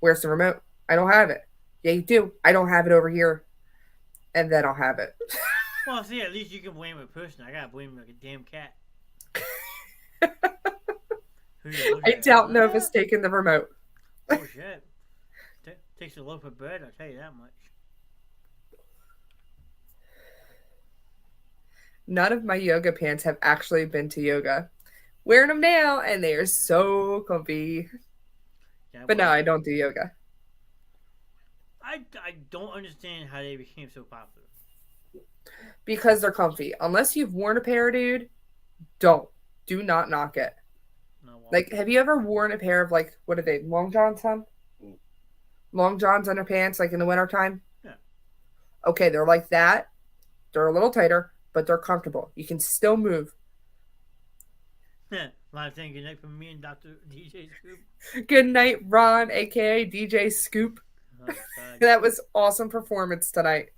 Where's the remote? I don't have it. Yeah, you do. I don't have it over here. And then I'll have it. Well, see, at least you can blame a person. I gotta blame him like a damn cat. I doubt Nova's taking the remote. Oh, shit. Takes a loaf of bread, I'll tell you that much. None of my yoga pants have actually been to yoga. Wearing them now, and they are so comfy. Yeah, but no, I don't do yoga. I don't understand how they became so popular. Because they're comfy. Unless you've worn a pair, dude, don't. Do not knock it. No, like, have you ever worn a pair of, like, what are they, long johns, son? Long johns underpants, like in the wintertime? Yeah. Okay, they're like that. They're a little tighter, but they're comfortable. You can still move. Last thing, good night from me and Dr. DJ Scoop. Good night, Ron, a.k.a. DJ Scoop. Oh, that was awesome performance tonight.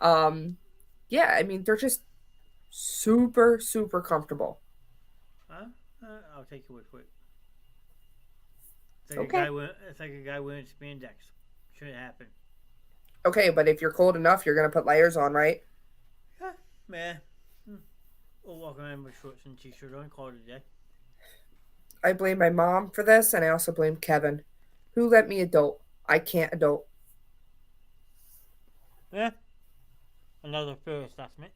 Yeah, I mean, they're just super, super comfortable. I'll take your word for it. It's like a guy wearing spandex. Shouldn't happen. Okay, but if you're cold enough, you're going to put layers on, right? Yeah, man. We'll walk around with shorts and t-shirt on, call it a day. I blame my mom for this, and I also blame Kevin. Who let me adult? I can't adult. Yeah. Another fair assessment.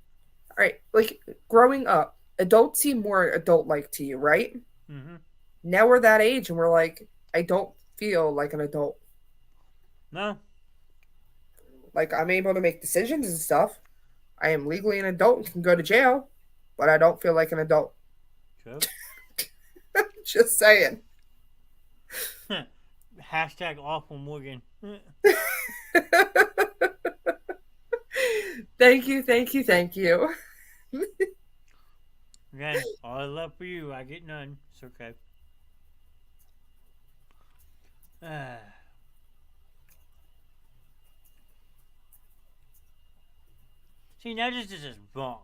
All right, like, growing up, adults seem more adult-like to you, right? Mm-hmm. Now we're that age, and we're like, I don't feel like an adult. No. Like, I'm able to make decisions and stuff. I am legally an adult and can go to jail, but I don't feel like an adult. True. Just saying. Hashtag awful Morgan. Thank you, thank you, thank you. Again, all I love for you, I get none. It's okay. See, now this is just wrong.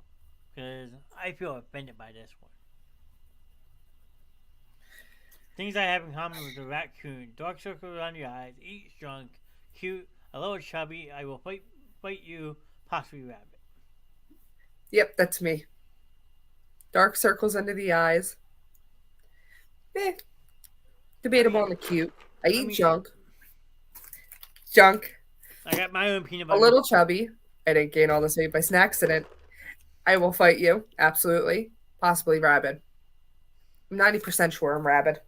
Because I feel offended by this one. Things I have in common with the raccoon. Dark circles on the eyes, eats junk, cute, a little chubby, I will fight you, possibly rabbit. Yep, that's me. Dark circles under the eyes. Debatable on the cute. I eat junk. Junk. I got my own peanut butter. A little chubby. I didn't gain all this weight by an accident. I will fight you. Absolutely. Possibly rabid. I'm 90% sure I'm rabid.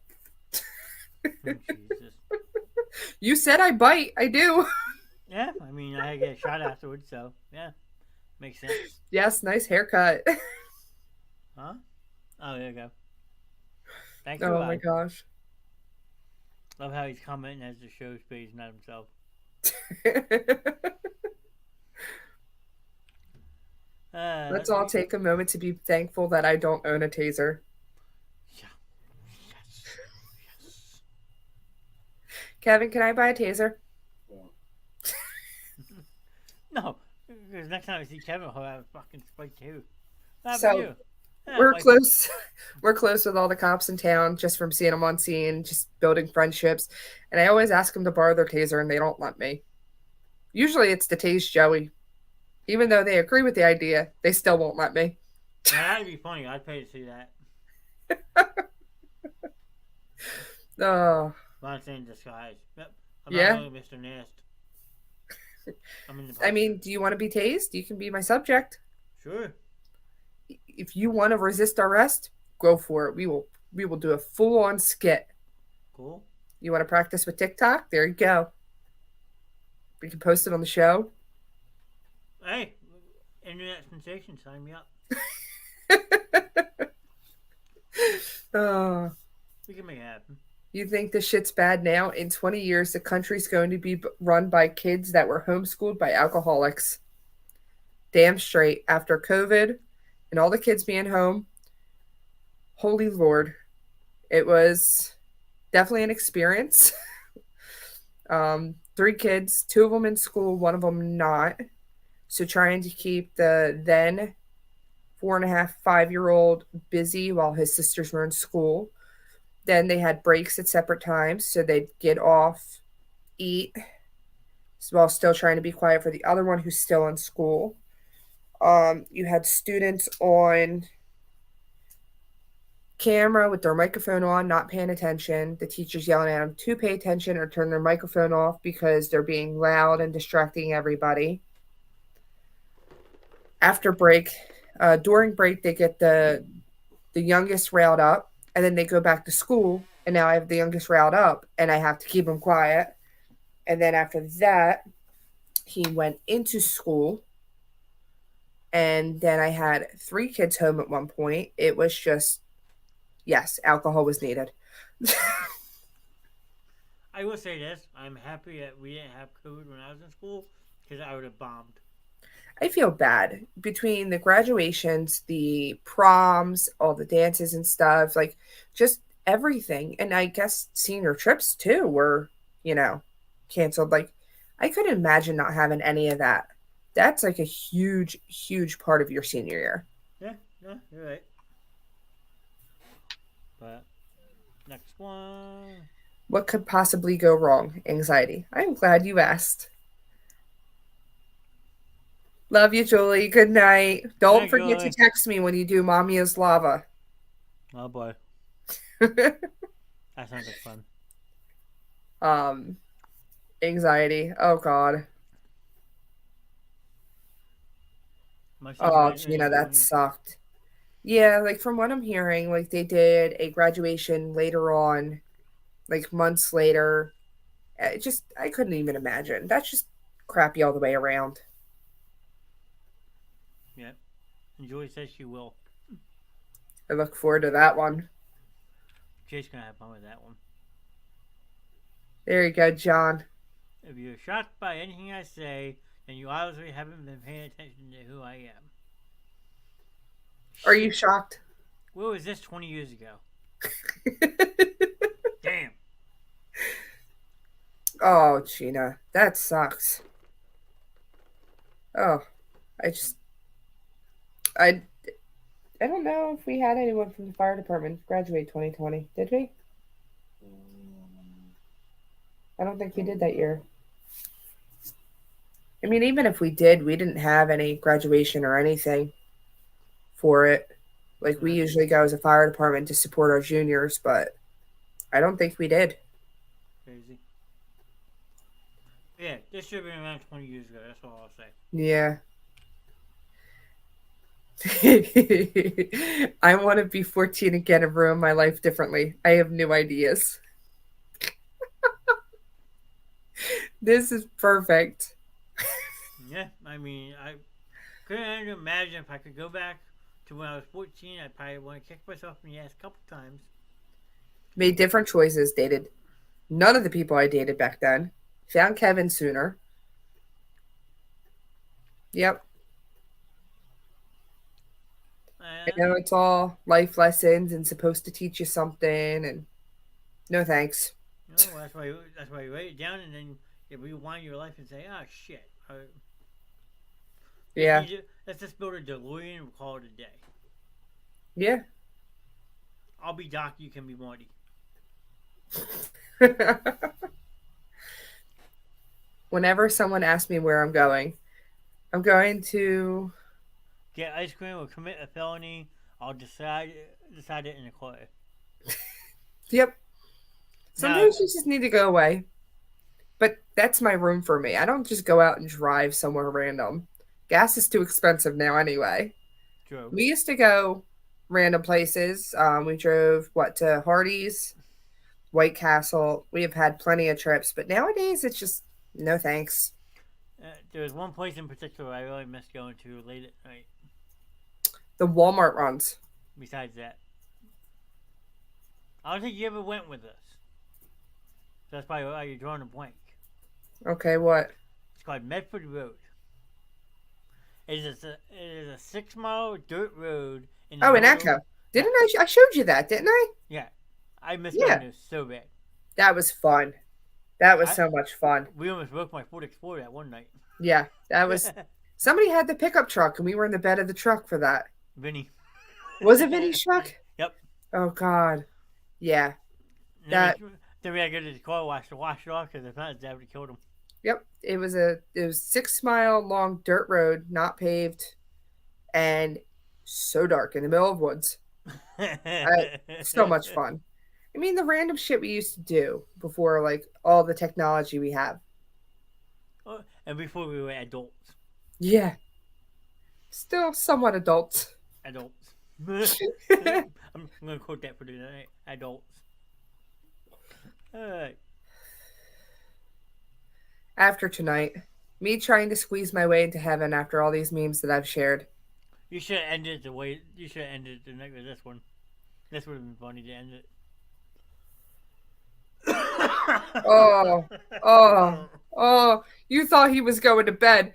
Oh, Jesus. You said I bite. I do. Yeah, I mean, I had to get a shot afterwards, so yeah, makes sense. Yes, nice haircut. Huh? Oh, there you go. Thanks for Oh my bye. gosh. Love how he's commenting as the show's page, not himself. Let's Let's all see. take a moment to be thankful that I don't own a taser. Yeah. Yes. Yes. Kevin, can I buy a taser? Well, No, because next time I see Kevin, he'll have a fucking spike too. How So about you? Yeah, we're like, close. We're close with all the cops in town just from seeing them on scene, just building friendships. And I always ask them to borrow their taser and they don't let me. Usually it's to tase Joey. Even though they agree with the idea, they still won't let me. yeah, that'd be funny. I'd pay to see that. Oh, Valentine in disguise. Yep. I'm yeah. not really Mr. Knast. I'm in the I pocket. mean, do you want to be tased? You can be my subject. Sure. If you want to resist arrest, go for it. We will do a full-on skit. Cool. You want to practice with TikTok? There you go. We can post it on the show. Hey, internet sensation, sign me up. Oh, We can make it happen. you think this shit's bad now? In 20 years, the country's going to be run by kids that were homeschooled by alcoholics. Damn straight. After COVID and all the kids being home, holy Lord, it was definitely an experience. 3 kids, 2 of them in school, 1 of them not. So trying to keep the then 4.5, 5-year-old busy while his sisters were in school. Then they had breaks at separate times, so they'd get off, eat, while still trying to be quiet for the other one who's still in school. You had students on camera with their microphone on, not paying attention. The teacher's yelling at them to pay attention or turn their microphone off because they're being loud and distracting everybody. After break, during break, they get the youngest railed up, and then they go back to school. And now I have the youngest railed up, and I have to keep him quiet. And then after that, he went into school. And then I had 3 kids home at one point. It was just, yes, alcohol was needed. I will say this: I'm happy that we didn't have COVID when I was in school, because I would have bombed. I feel bad between the graduations, the proms, all the dances and stuff, like just everything. And I guess senior trips too were, canceled. Like I couldn't imagine not having any of that. That's like a huge, huge part of your senior year. Yeah, no, you're right. But next one. What could possibly go wrong? Anxiety. I'm glad you asked. Love you, Julie. Good night. Don't Night, forget Julie. to text me when you do Mommy is Lava. Oh boy, that sounds like fun. Anxiety. Oh God. My son's Oh, graduating Gina, in that 20. sucked. Yeah, like from what I'm hearing, like they did a graduation later on, like months later. I couldn't even imagine. That's just crappy all the way around. Yep. And Julie says she will. I look forward to that one. Jay's gonna have fun with that one. There you go, John. If you're shocked by anything I say, then you obviously haven't been paying attention to who I am. Are you shocked? Where was this 20 years ago? Damn. Oh, Gina, that sucks. Oh, I don't know if we had anyone from the fire department graduate 2020. Did we? I don't think we did that year. I mean, even if we did, we didn't have any graduation or anything for it. Like, we usually go as a fire department to support our juniors, but I don't think we did. Crazy. Yeah, this should have been around 20 years ago. That's all I'll say. Yeah. I want to be 14 again and ruin my life differently. I have new ideas. This is perfect. Yeah, I mean, I couldn't imagine if I could go back to when I was 14. I'd probably want to kick myself in the ass a couple times. Made different choices, dated none of the people I dated back then. Found Kevin sooner. Yep. I know it's all life lessons and supposed to teach you something, and no thanks. No, that's why you write it down and then you rewind your life and say, "Ah, shit." Yeah. Let's just build a DeLorean and call it a day. Yeah. I'll be Doc. You can be Marty. Whenever someone asks me where I'm going to. Get ice cream or commit a felony. I'll decide it in the car. Yep. Sometimes you just need to go away. But that's my room for me. I don't just go out and drive somewhere random. Gas is too expensive now anyway. True. We used to go random places. We drove, to Hardee's, White Castle. We have had plenty of trips. But nowadays, it's just, no thanks. There's one place in particular I really miss going to late at night. The Walmart runs. Besides that. I don't think you ever went with us. That's probably why you're drawing a blank. Okay, what? It's called Medford Road. It is a 6-mile dirt road. In Echo. Didn't I showed you that, didn't I? Yeah. I missed going there so bad. That was fun. That was so much fun. We almost broke my Ford Explorer that one night. Yeah, that was... Somebody had the pickup truck, and we were in the bed of the truck for that. Vinny. Was it Vinny's truck? Yep. Oh, God. Yeah. Then we had to go to the car wash to wash it off because if not, that would have killed him. Yep. It was 6-mile long dirt road, not paved, and so dark in the middle of woods. So much fun. I mean, the random shit we used to do before, all the technology we have. And before we were adults. Yeah. Still somewhat adults. Adults. I'm going to quote that for tonight. Adults. Alright. After tonight, me trying to squeeze my way into heaven after all these memes that I've shared. You should have ended the night with this one. This would have been funny to end it. Oh, you thought he was going to bed.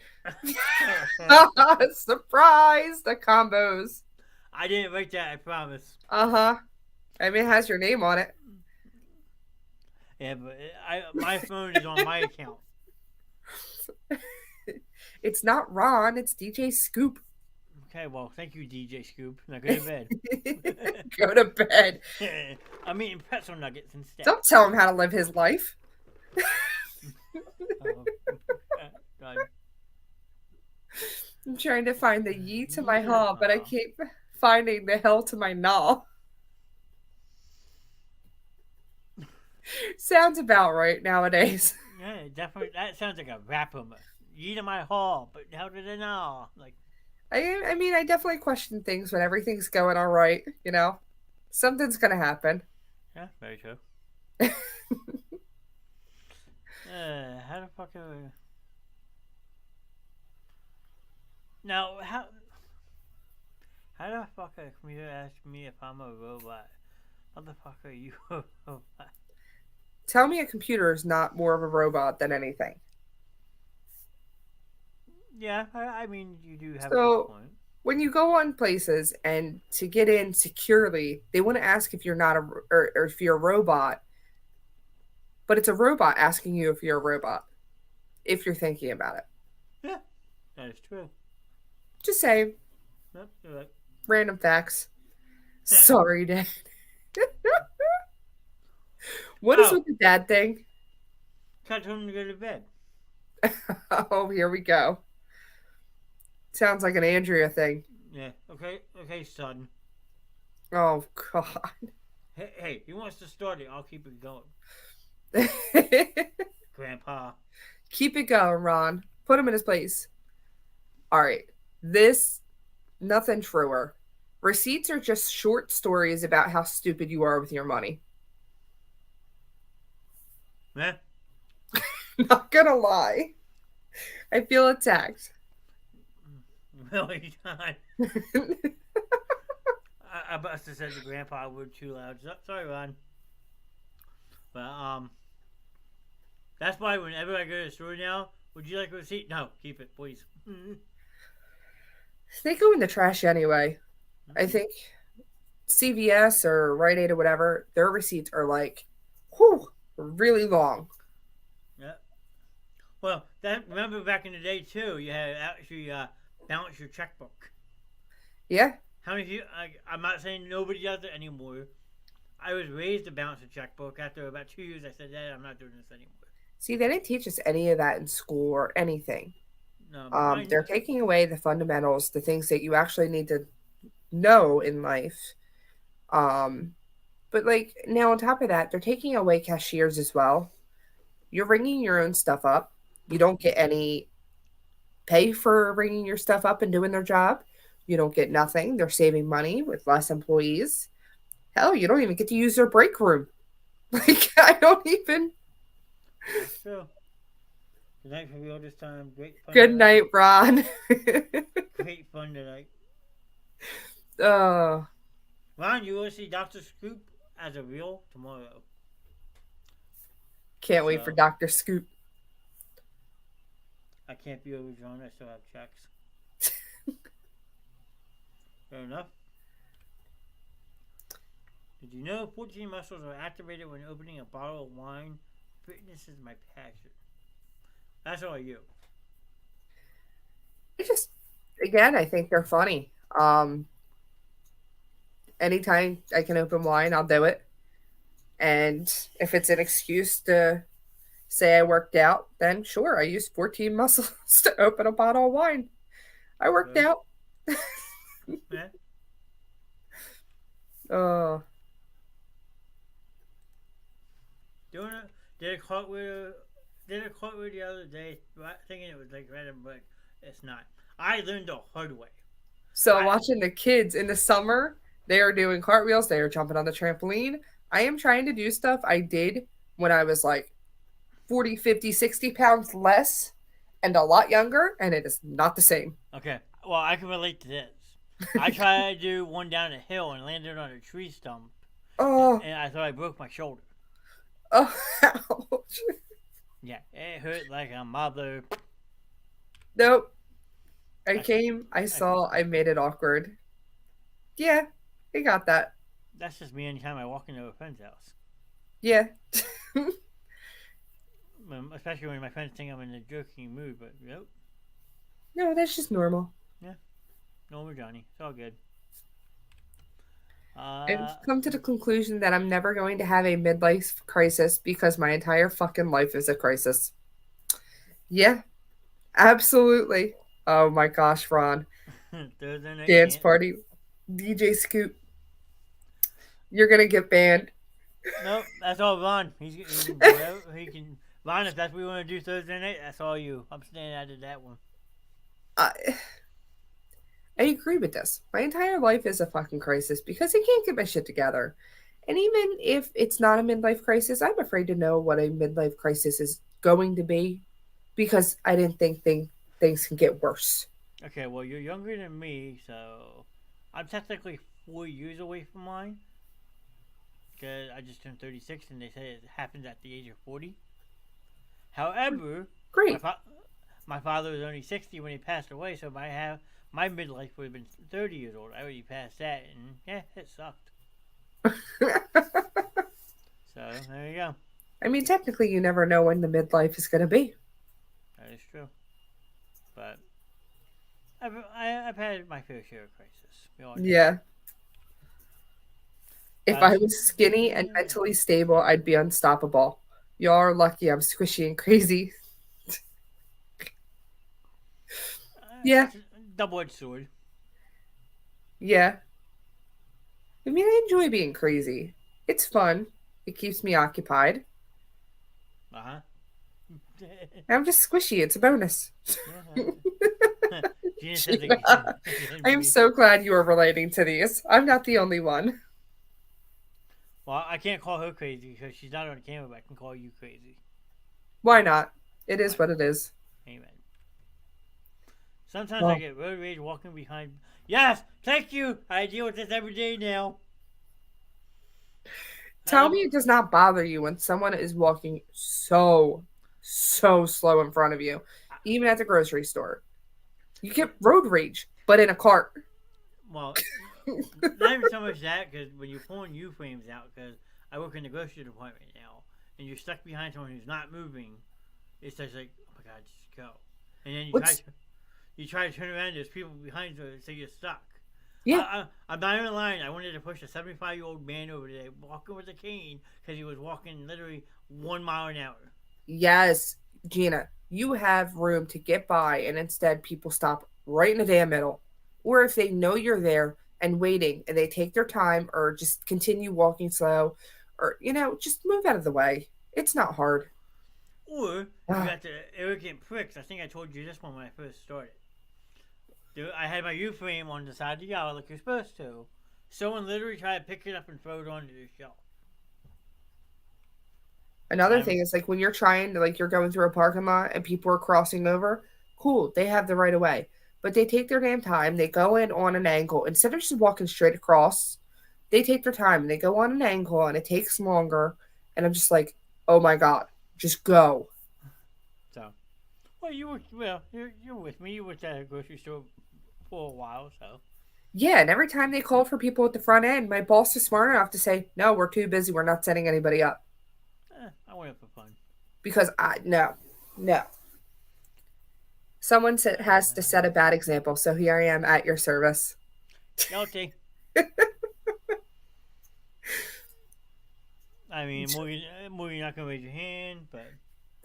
Surprise, the combos. I didn't write that, I promise. Uh-huh. I mean, it has your name on it. Yeah, but my phone is on my account. It's not Ron, it's DJ Scoop. Okay, well, thank you, DJ Scoop. Now go to bed. Go to bed. I'm eating pretzel nuggets instead. Don't tell him how to live his life. God. I'm trying to find the ye to my haw, but I keep finding the hell to my gnaw. Sounds about right nowadays. Yeah, definitely. That sounds like a rap almost. Ye to my haw, but how did it know? I mean, I definitely question things when everything's going all right, Something's going to happen. Yeah, very true. How the fuck are we... Now, how the fuck are you ask me if I'm a robot? What the fuck are you a robot? Tell me a computer is not more of a robot than anything. Yeah, I mean, you do have a good point. When you go on places and to get in securely, they want to ask if you're not or if you're a robot. But it's a robot asking you if you're a robot, if you're thinking about it. Yeah, that is true. Just saying. Yep, you're right. Random facts. Sorry, Dad. What is with the dad thing? Can't tell him to go to bed. Oh, here we go. Sounds like an Andrea thing. Yeah. Okay, son. Oh, God. Hey, he wants to start it. I'll keep it going. Grandpa. Keep it going, Ron. Put him in his place. All right. Nothing truer. Receipts are just short stories about how stupid you are with your money. Yeah. Not gonna lie. I feel attacked. Really, John? I must have said the grandpa word too loud. Sorry, Ron. But that's why whenever I go to the store now, would you like a receipt? No, keep it, please. They go in the trash anyway. I think CVS or Rite Aid or whatever, their receipts are like, whew, really long. Yeah. Well, remember back in the day too, you had to actually balance your checkbook. Yeah. How many of you? I'm not saying nobody does it anymore. I was raised to balance a checkbook. After about 2 years, I said, "Dad, I'm not doing this anymore." See, they didn't teach us any of that in school or anything. No, but mine. They're taking away the fundamentals, the things that you actually need to know in life. But like now, on top of that, they're taking away cashiers as well. You're ringing your own stuff up. You don't get any pay for ringing your stuff up and doing their job. You don't get nothing. They're saving money with less employees. Hell, you don't even get to use their break room. Like, I don't even. That's true. Good night for real this time. Great fun. Good tonight. night, Ron. Great fun tonight. Oh, Ron, you will see Dr. Scoop as a real tomorrow. can't wait for Dr. Scoop. I can't be overdrawn. I still have checks. Fair enough. Did you know 14 muscles are activated when opening a bottle of wine? Fitness is my passion. That's all you. Again, I think they're funny. Anytime I can open wine, I'll do it. And if it's an excuse to say I worked out, then sure, I used 14 muscles to open a bottle of wine. I worked out. Yeah. Oh, Did a cartwheel the other day, thinking it was like random, but it's not. I learned the hard way. so watching the kids in the summer, they are doing cartwheels, they are jumping on the trampoline. I am trying to do stuff I did when I was like 40, 50, 60 pounds less and a lot younger, and it is not the same. Okay, well, I can relate to this. I tried to do one down a hill and landed on a tree stump, Oh, and I thought I broke my shoulder. oh, ouch. Yeah, it hurt like a mother. Nope. I saw, I made it awkward. Yeah, I got that. That's just me anytime I walk into a friend's house. Yeah. Especially when my friends think I'm in a joking mood, but nope. No, that's just normal. Normal Johnny. It's all good. I've come to the conclusion that I'm never going to have a midlife crisis because my entire fucking life is a crisis. Yeah, absolutely. Oh my gosh, Ron. Thursday night Dance party. DJ Scoop. You're going to get banned. Nope, that's all Ron. He can. Ron, if that's what we want to do Thursday night, that's all you. I'm staying out of that one. I agree with this. My entire life is a fucking crisis because I can't get my shit together. And even if it's not a midlife crisis, I'm afraid to know what a midlife crisis is going to be because I didn't think things can get worse. Okay, well, you're younger than me, so I'm technically 4 years away from mine. Because I just turned 36 and they say it happens at the age of 40. However, Great. my father was only 60 when he passed away, so my midlife would have been 30 years old. I already passed that, and yeah, it sucked. So, there you go. I mean, technically, you never know when the midlife is going to be. That is true. But I've had my fair share of crisis. Yeah. If I was skinny and mentally stable, I'd be unstoppable. Y'all are lucky I'm squishy and crazy. Yeah. Double-edged sword. Yeah. I mean, I enjoy being crazy. It's fun. It keeps me occupied. Uh-huh. I'm just squishy. It's a bonus. Gina, I am so glad you are relating to these. I'm not the only one. Well, I can't call her crazy because she's not on camera, but I can call you crazy. Why not? It is what it is. Amen. Sometimes I get road rage walking behind. Yes, thank you. I deal with this every day now. Tell me it does not bother you when someone is walking so slow in front of you, even at the grocery store. You get road rage, but in a cart. Well, not even so much that, because when you're pulling U-frames out, because I work in the grocery department now, and you're stuck behind someone who's not moving, it's just like, oh my god, just go. And then you try to turn around, there's people behind you, so you're stuck. Yeah. I'm not even lying. I wanted to push a 75-year-old man over there, walking with a cane, because he was walking literally 1 mile an hour. Yes, Gina, you have room to get by, and instead people stop right in the damn middle. Or if they know you're there and waiting, and they take their time, or just continue walking slow, or, just move out of the way. It's not hard. Or you got the arrogant pricks. I think I told you this one when I first started. I had my U-frame on the side of the aisle like you're supposed to. Someone literally tried to pick it up and throw it onto the shelf. Another thing is, like, when you're trying to, like, you're going through a parking lot and people are crossing over, cool, they have the right of way. But they take their damn time. They go in on an angle. Instead of just walking straight across, they take their time and they go on an angle and it takes longer. And I'm just like, oh my God, just go. So, you're with me. You were at the grocery store for a while, so. Yeah, and every time they call for people at the front end, my boss is smart enough to say, no, we're too busy. We're not setting anybody up. I went up for fun. Because no. Someone has to set a bad example, so here I am at your service. Guilty. I mean, more you're not going to raise your hand, but...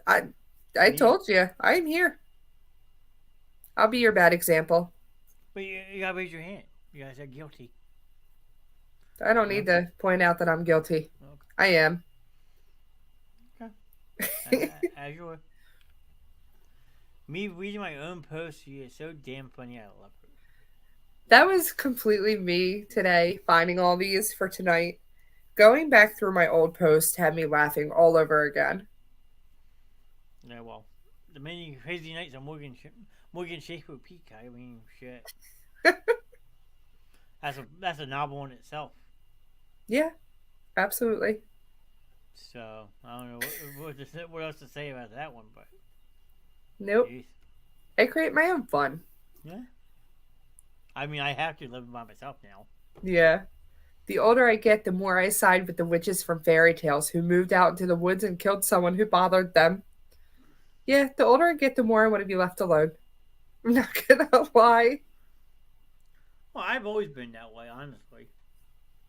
I told you, I'm here. I'll be your bad example. But you got to raise your hand. You guys are guilty. I don't need to point out that I'm guilty. Okay. I am. As you were. Me reading my own post is so damn funny. I love it. That was completely me today, finding all these for tonight. Going back through my old post had me laughing all over again. Yeah, well, the many crazy nights on Morgan Shakespeare Peak. I mean, shit. That's a novel in itself. Yeah, absolutely. So I don't know what else to say about that one, but nope. Geez. I create my own fun. Yeah. I mean, I have to live by myself now. Yeah. The older I get, the more I side with the witches from fairy tales who moved out into the woods and killed someone who bothered them. Yeah, the older I get, the more I want to be left alone. I'm not gonna lie. Well, I've always been that way, honestly.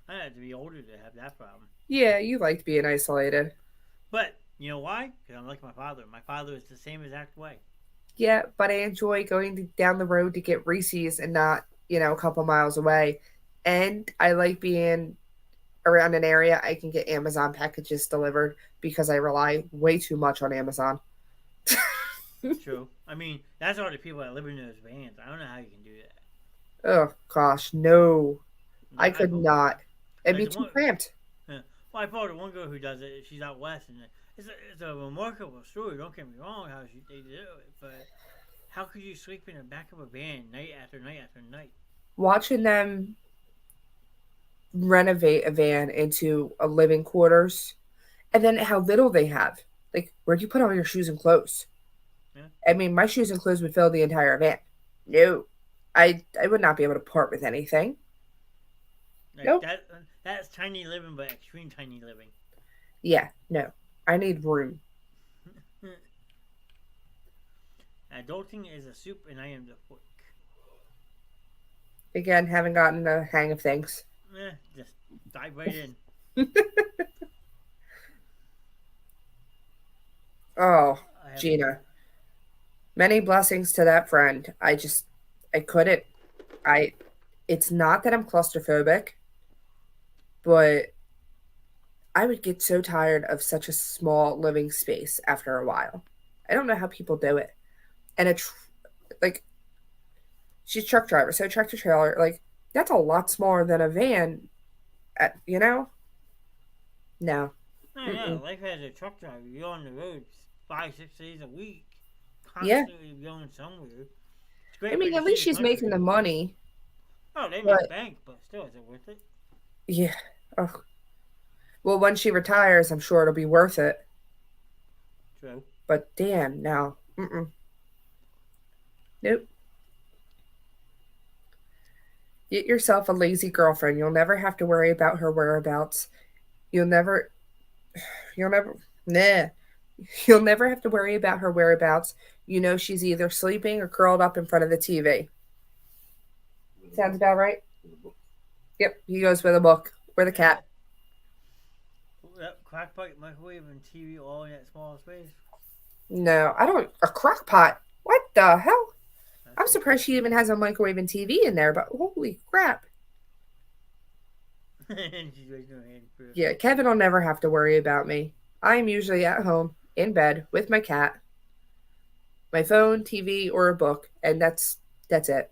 I had to be older to have that problem. Yeah, you liked being isolated. But, you know why? Because I'm like my father. My father is the same exact way. Yeah, but I enjoy going down the road to get Reese's and not, a couple miles away. And I like being around an area I can get Amazon packages delivered because I rely way too much on Amazon. True. I mean, that's all the people that live in those vans. I don't know how you can do that. Oh, gosh, no. I could not. It'd be too cramped. Yeah. Well, I followed one girl who does it. She's out west, and it's a remarkable story. Don't get me wrong, how they do it, but how could you sleep in the back of a van night after night after night? Watching them renovate a van into a living quarters, and then how little they have. Like, where'd you put all your shoes and clothes? Yeah. I mean, my shoes and clothes would fill the entire van. No, I would not be able to part with anything. Like nope. That's tiny living, but extreme tiny living. Yeah, no. I need room. Adulting is a soup, and I am the fork. Again, haven't gotten the hang of things. Just dive right in. Oh, Gina. Many blessings to that friend. I couldn't. It's not that I'm claustrophobic, but I would get so tired of such a small living space after a while. I don't know how people do it. And she's a truck driver, so tractor trailer, that's a lot smaller than a van, No. No, life as a truck driver, you're on the road 5-6 days a week, constantly going somewhere. It's great I for mean, to at see least the she's country. making the money. Oh, they but- make bank, but still, is it worth it? Yeah. Oh. Well, when she retires, I'm sure it'll be worth it. True. But damn, no. Nope. Get yourself a lazy girlfriend. You'll never have to worry about her whereabouts. You'll never, nah. You'll never have to worry about her whereabouts. You know she's either sleeping or curled up in front of the TV. Sounds about right? Yep, he goes with a book. With a cat. That crackpot, microwave, and TV all in that small space. No, I don't. A crock pot. What the hell? That's I'm surprised she even has a microwave and TV in there, but holy crap. And she's raising her hand for Yeah, Kevin will never have to worry about me. I'm usually at home, in bed, with my cat, my phone, TV, or a book, and that's it.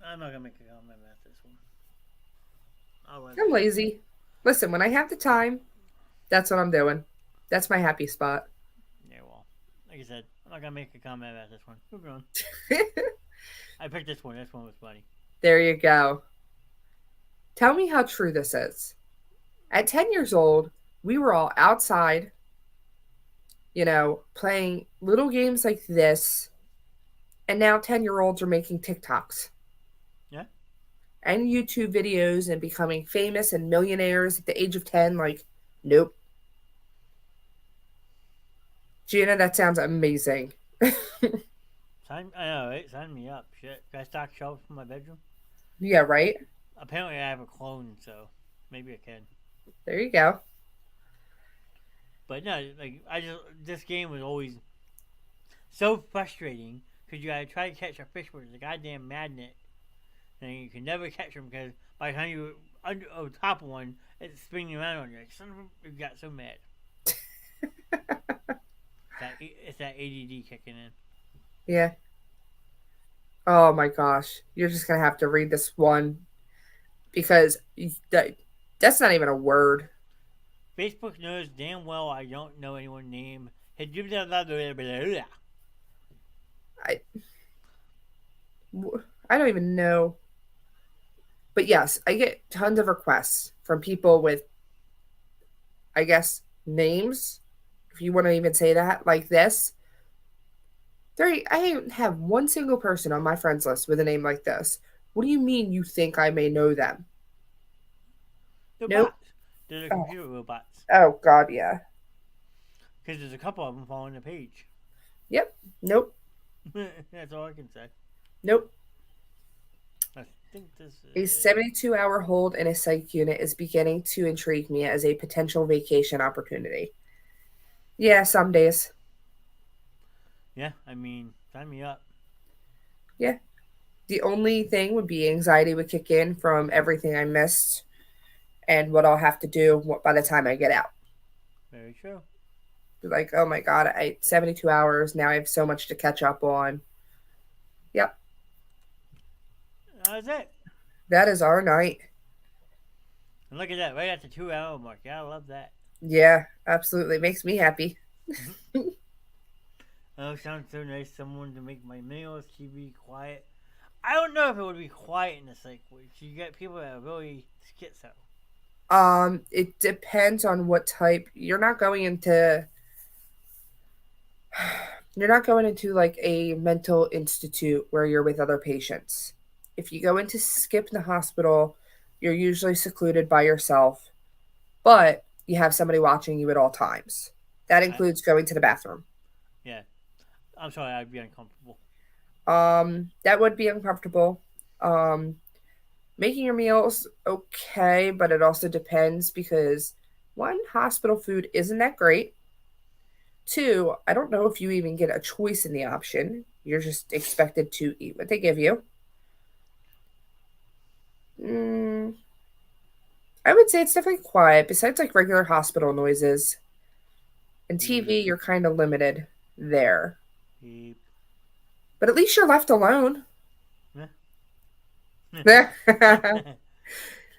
I'm not gonna make a comment about this one. I'm lazy. Listen, when I have the time, that's what I'm doing. That's my happy spot. Yeah, well, like I said, I'm not gonna make a comment about this one. Moving on. I picked this one. This one was funny. There you go. Tell me how true this is. At 10 years old, we were all outside, playing little games like this, and now 10-year-olds are making TikToks. Yeah. And YouTube videos and becoming famous and millionaires at the age of 10. Like, nope. Gina, that sounds amazing. I know, right? Sign me up. Shit. Can I stock shelves for my bedroom? Yeah, right? Apparently, I have a clone, so maybe I can. There you go. But no, like this game was always so frustrating because you gotta try to catch a fish with a goddamn magnet, and you can never catch them because by the time you under top of one, it's spinning around on you. Like, son of a, you got so mad. It's that ADD kicking in. Yeah. Oh my gosh. You're just going to have to read this one because that's not even a word. Facebook knows damn well I don't know anyone's name. I don't even know. But yes, I get tons of requests from people with, I guess, names, if you want to even say that, like this. I have one single person on my friends list with a name like this. What do you mean you think I may know them? They're Nope. bots. They're the computer robots. Oh, God, yeah. Because there's a couple of them following the page. Yep. Nope. That's all I can say. Nope. I think this A is... 72-hour hold in a psych unit is beginning to intrigue me as a potential vacation opportunity. Yeah, some days. Yeah, I mean, sign me up. Yeah. The only thing would be anxiety would kick in from everything I missed and what I'll have to do by the time I get out. Very true. Like, oh my God, 72 hours. Now I have so much to catch up on. Yep. That's it. That is our night. And look at that, right at the 2-hour mark. Yeah, I love that. Yeah, absolutely. Makes me happy. Oh, sounds so nice. Someone to make my meals, TV quiet. I don't know if it would be quiet in the psych ward. You get people that are really schizo. It depends on what type. You're not going into like a mental institute where you're with other patients. If you go into skip in the hospital, you're usually secluded by yourself, but you have somebody watching you at all times. That includes going to the bathroom. Yeah. I'm sorry, I'd be uncomfortable. That would be uncomfortable. Making your meals, okay, but it also depends because one, hospital food isn't that great. Two, I don't know if you even get a choice in the option. You're just expected to eat what they give you. I would say it's definitely quiet, besides like regular hospital noises. And TV, you're kind of limited there. Beep. But at least you're left alone. Yeah.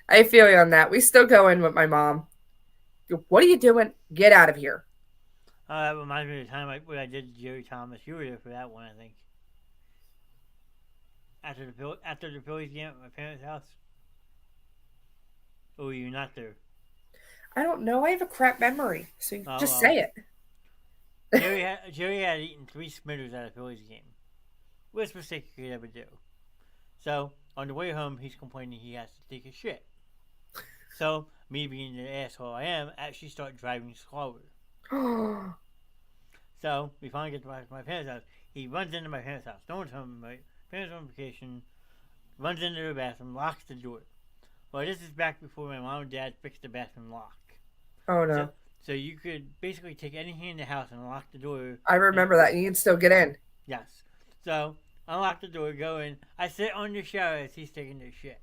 I feel you on that. We still go in with my mom. What are you doing? Get out of here. That reminds me of the time when I did Jerry Thomas. You were there for that one, I think. After the Phillies game at my parents' house. Or were you not there? I don't know. I have a crap memory, so you Oh, just well. say it. Jerry had eaten 3 Smithers at a Phillies game. Worst mistake he could ever do. So, on the way home, he's complaining he has to take a shit. So, me being the asshole I am, actually start driving slower. So, we finally get to my parents' house. He runs into my parents' house. No one's home. My parents are on vacation. Runs into the bathroom, locks the door. Well, this is back before my mom and dad fixed the bathroom lock. Oh no! So you could basically take anything in the house and lock the door. I remember that. You can still get in. Yes. So, unlock the door, go in. I sit on the shower as he's taking their shit.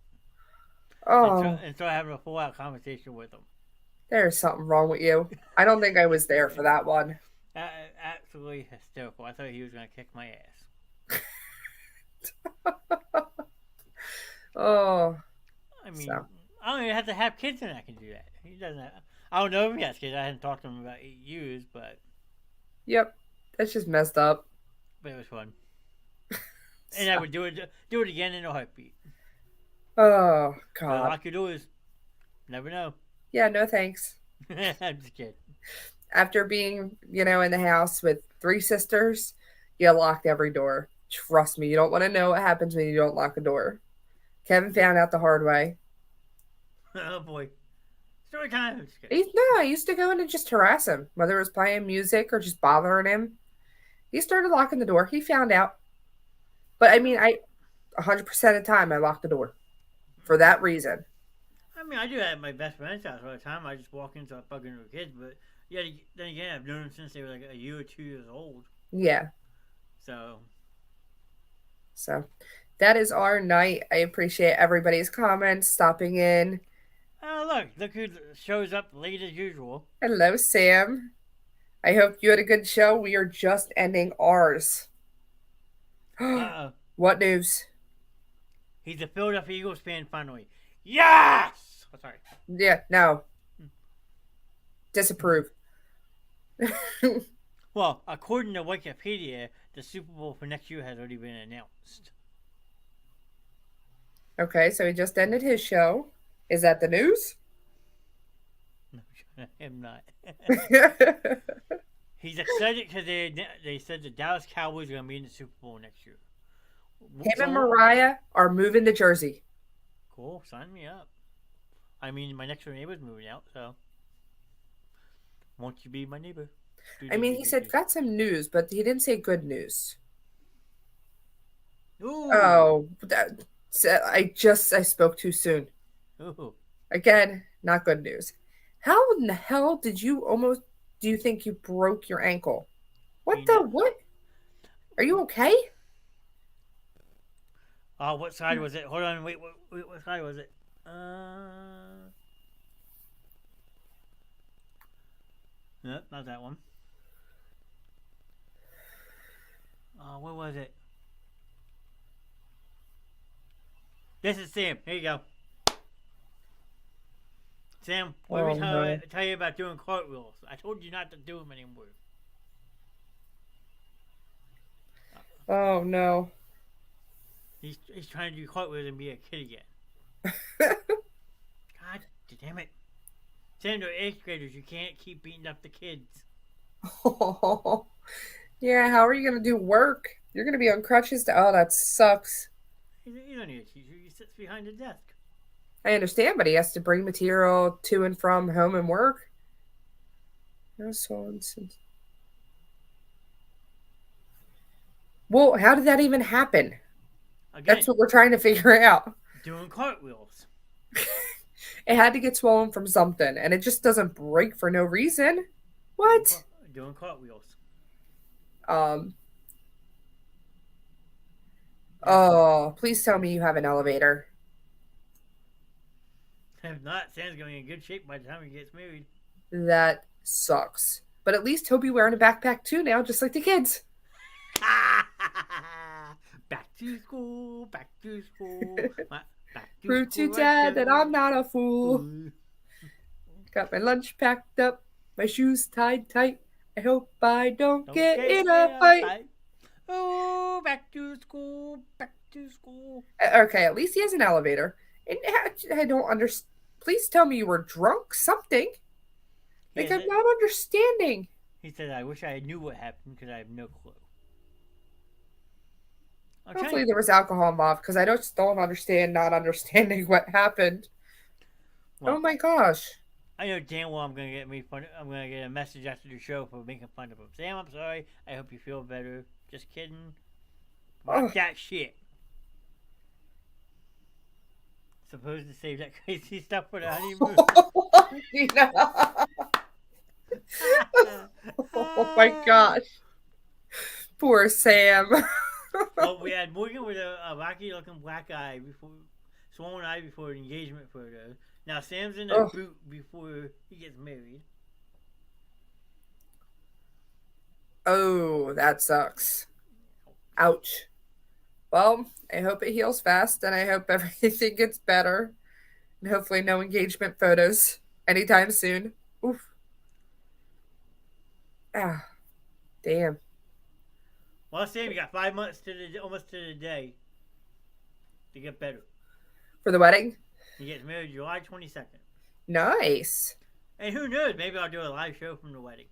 Oh, And start having a full-out conversation with him. there's something wrong with you. I don't think I was there for that one. Absolutely hysterical. I thought he was going to kick my ass. Oh. I mean, So. I don't even have to have kids and I can do that. He doesn't have, I don't know if he has kids. I hadn't talked to him in about 8 years, but Yep. That's just messed up. it was fun. And I would do it again in a heartbeat. Oh, So God. lock your doors. Never know. Yeah, no thanks. I'm just kidding. After being, in the house with 3 sisters, you locked every door. Trust me, you don't want to know what happens when you don't lock a door. Kevin found out the hard way. Oh boy. Story time. I'm just kidding. I used to go in and just harass him, whether it was playing music or just bothering him. He started locking the door. He found out. But I mean, 100% of the time, I locked the door for that reason. I mean, I do that at my best friend's house all the time. I just walk in, start bugging with kids. But yeah, then again, I've known them since they were like a year or 2 years old. Yeah. So that is our night. I appreciate everybody's comments, stopping in. oh look who shows up late as usual. Hello, Sam. I hope you had a good show. We are just ending ours. Uh-oh. What news? He's a Philadelphia Eagles fan finally. Yes! Oh, sorry. Yeah, no. Disapprove. Well, according to Wikipedia, the Super Bowl for next year has already been announced. Okay, so he just ended his show. Is that the news? No, I am not. He's excited because they said the Dallas Cowboys are going to be in the Super Bowl next year. Him and Mariah are moving to Jersey. Cool, sign me up. I mean, my next door neighbor's moving out, so won't you be my neighbor? I mean, he said got some news, but he didn't say good news. Ooh. Oh, I spoke too soon. Ooh. Again, not good news. How in the hell do you think you broke your ankle? What? Are you okay? What side was it? Hold on, wait, what side was it? No, not that one. What was it? This is Sam. Here you go. Sam, what did I tell you about doing cartwheels? I told you not to do them anymore. Oh, no. He's trying to do cartwheels and be a kid again. God damn it. Sam, they're 8th graders. You can't keep beating up the kids. Oh, yeah, how are you going to do work? You're going to be on crutches? Oh, that sucks. You don't need a teacher. He sits behind the desk. I understand, but he has to bring material to and from home and work. Well, how did that even happen? Again, That's what we're trying to figure out. doing cartwheels. It had to get swollen from something, and it just doesn't break for no reason. What? Doing cartwheels. Oh, please tell me you have an elevator. If not, Sam's going to be in good shape by the time he gets married. That sucks. But at least he'll be wearing a backpack too now, just like the kids. Back to school, back to school. Prove to Dad that I'm not a fool. Got my lunch packed up, my shoes tied tight. I hope I don't Don't get in a fight. Oh, back to school, back to school. Okay, at least he has an elevator. And I don't understand. Please tell me you were drunk. Something. Like, Yeah, I'm not understanding. he said, I wish I knew what happened because I have no clue. Hopefully there was alcohol involved because I just don't understand not understanding what happened. Well, Oh my gosh. I know damn well I'm gonna get made fun. I'm gonna get a message after the show for making fun of him. Sam, I'm sorry. I hope you feel better. Just kidding. Rock that shit. Supposed to save that crazy stuff for the honeymoon. Oh my gosh. Poor Sam. Well, we had Morgan with a rocky looking black eye before, swollen eye before an engagement photo. Now Sam's in a boot before he gets married. Oh, that sucks. Ouch. Well, I hope it heals fast and I hope everything gets better. And hopefully no engagement photos anytime soon. Oof. Ah, damn. Well, Sam, you got 5 months to almost to the day to get better. For the wedding? He gets married July 22nd. Nice. And who knows? Maybe I'll do a live show from the wedding.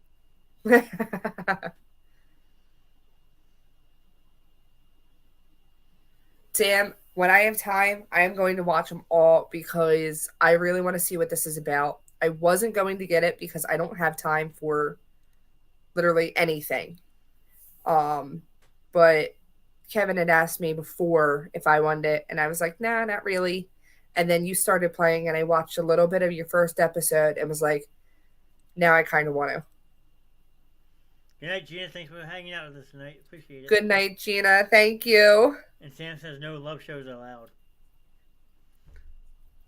Sam, when I have time, I am going to watch them all because I really want to see what this is about. I wasn't going to get it because I don't have time for literally anything. But Kevin had asked me before if I wanted it, and I was like, nah, not really. And then you started playing, and I watched a little bit of your first episode and was like, now I kind of want to. Good night, Gina. Thanks for hanging out with us tonight. Appreciate it. Good night, Gina. Thank you. And Sam says no love shows allowed.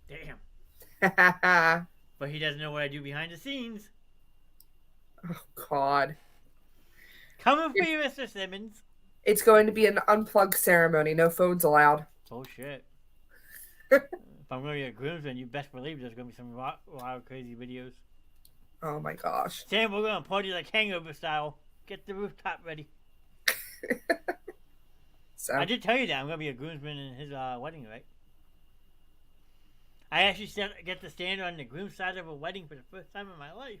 Damn. But he doesn't know what I do behind the scenes. Oh, God. Coming for you, Mr. Simmons. It's going to be an unplugged ceremony. No phones allowed. Oh, shit. If I'm going to be a groomsman, you best believe there's going to be some wild, crazy videos. Oh, my gosh. Sam, we're going to party like hangover style. Get the rooftop ready. So I did tell you that I'm going to be a groomsman in his wedding, right? I actually get to stand on the groom's side of a wedding for the first time in my life.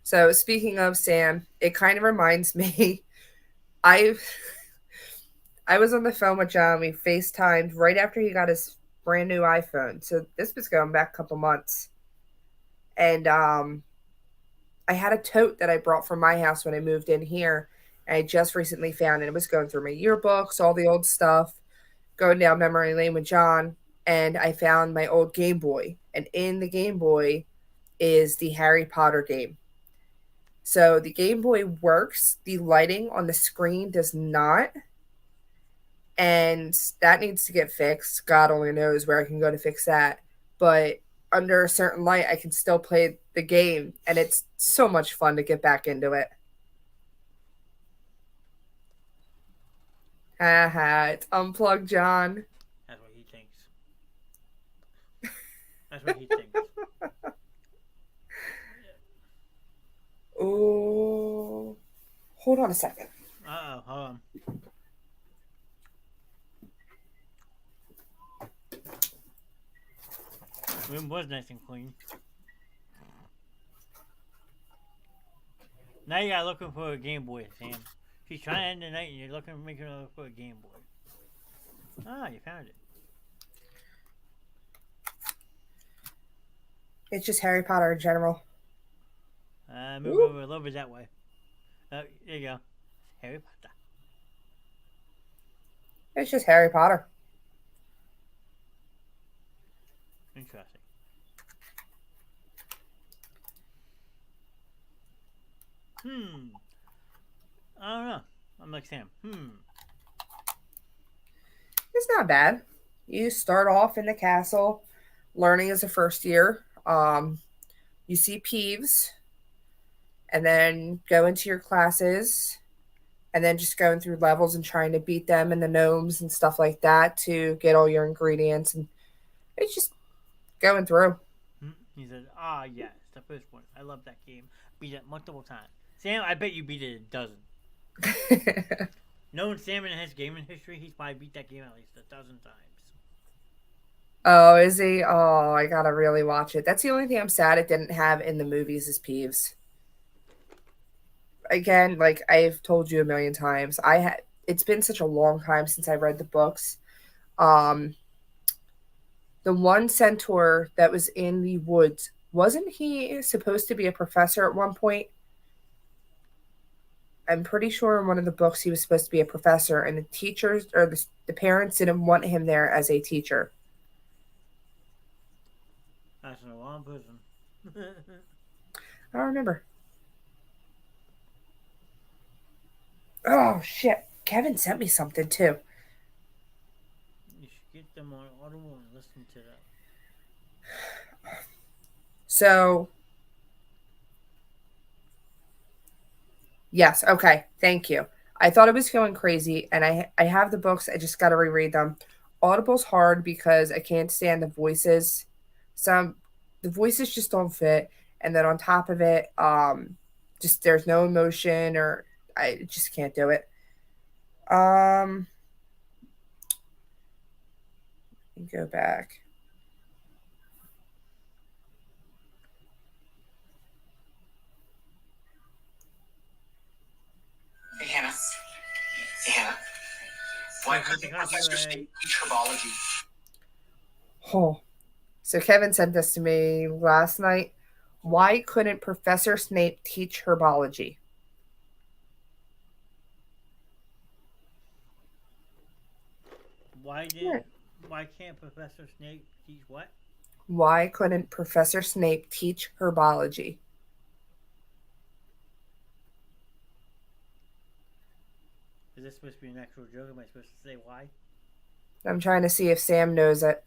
So speaking of Sam, it kind of reminds me, I was on the phone with John. We FaceTimed right after he got his brand new iPhone. So this was going back a couple months. And I had a tote that I brought from my house when I moved in here. And I just recently found it. It was going through my yearbooks, all the old stuff, going down memory lane with John. And I found my old Game Boy. And in the Game Boy is the Harry Potter game. So the Game Boy works. The lighting on the screen does not. And that needs to get fixed. God only knows where I can go to fix that. But under a certain light, I can still play the game. And it's so much fun to get back into it. Haha, it's unplugged, John. That's what he thinks. That's what he thinks. Oh, hold on a second. Uh-oh, hold on. Room was nice and clean. Now you got looking for a Game Boy, Sam. She's trying to end the night and you're making her look for a Game Boy. Ah, you found it. It's just Harry Potter in general. Move over a little bit that way. There you go. Harry Potter. It's just Harry Potter. Interesting. I don't know. I'm like Sam. It's not bad. You start off in the castle, learning as a first year. You see Peeves, and then go into your classes, and then just going through levels and trying to beat them and the gnomes and stuff like that to get all your ingredients. And it's just going through. He said, yes, the first one. I love that game. Beat it multiple times. Sam, I bet you beat it a dozen. Knowing Sam and his gaming history, he's probably beat that game at least a dozen times. Oh, is he? Oh, I gotta really watch it. That's the only thing I'm sad it didn't have in the movies is Peeves. Again, like I've told you a million times, it's been such a long time since I read the books. Um, the one centaur that was in the woods, wasn't he supposed to be a professor at one point? I'm pretty sure in one of the books he was supposed to be a professor, and the teachers or the parents didn't want him there as a teacher. That's an alarm person. I don't remember. Oh shit! Kevin sent me something too. You should get them on Audible and listen to that. So, yes, okay, thank you. I thought it was going crazy, and I have the books. I just got to reread them. Audible's hard because I can't stand the voices. The voices just don't fit, and then on top of it, just there's no emotion, or I just can't do it. Let me go back. Hey, Hannah. Hey, Hannah. Why couldn't Professor Snape teach herbology? Oh, so Kevin sent this to me last night. Why couldn't Professor Snape teach herbology? Why can't Professor Snape teach what? Why couldn't Professor Snape teach herbology? Is this supposed to be an actual joke? Am I supposed to say why? I'm trying to see if Sam knows it.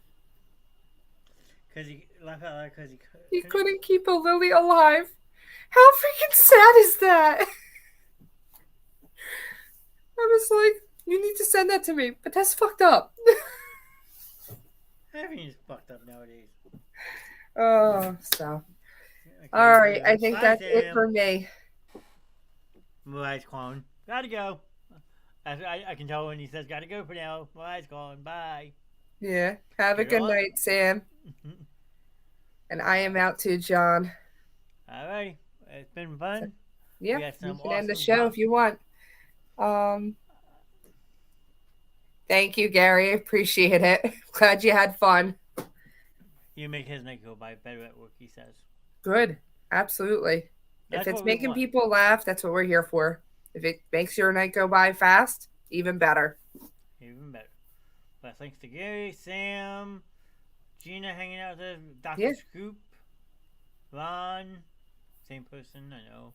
Because he laughed out loud because He couldn't keep a lily alive. How freaking sad is that? I was like, you need to send that to me, but that's fucked up. Everything's fucked up nowadays. Oh, so. Okay, All right, so I think bye, that's Sam. it for me. My eyes calling. Gotta go. I can tell when he says gotta go for now. My eyes calling. Bye. Yeah. Have a Good good luck. night, Sam. And I am out too, John. Alright. It's been fun. Yeah, We got you some can end the awesome show if you want. Thank you, Gary. I appreciate it. Glad you had fun. You make his night go by better at work, he says. Good. Absolutely. That's If it's what we making want. people laugh, that's what we're here for. If it makes your night go by fast, even better. Even better. But thanks to Gary, Sam, Gina hanging out with us, Dr. Yeah. Scoop, Ron, same person, I know.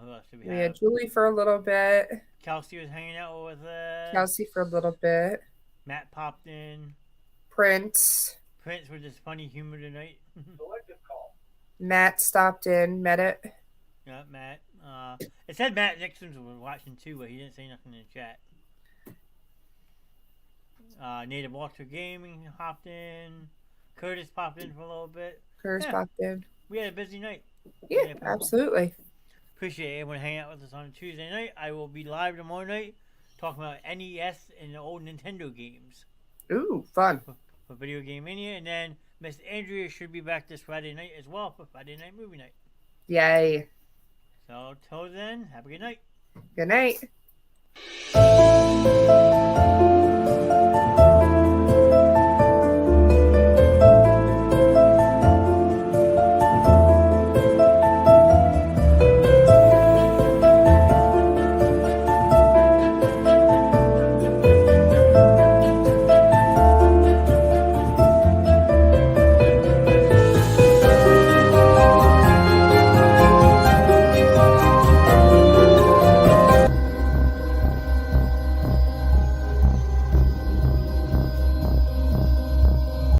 Who else did we We have? had Julie for a little bit. Kelsey was hanging out with us. Kelsey for a little bit. Matt popped in. Prince. Prince with his funny humor tonight. Matt stopped in, met it. Yeah, Matt. It said Matt Nixon was watching too, but he didn't say nothing in the chat. Native Walker Gaming hopped in. Curtis popped in for a little bit. Curtis popped in. We had a busy night. Yeah, absolutely. Appreciate everyone hanging out with us on Tuesday night. I will be live tomorrow night talking about NES and the old Nintendo games Ooh, fun. for Video Game Mania. And then Miss Andrea should be back this Friday night as well for Friday Night Movie Night. Yay. So, till then, have a good night. Good night.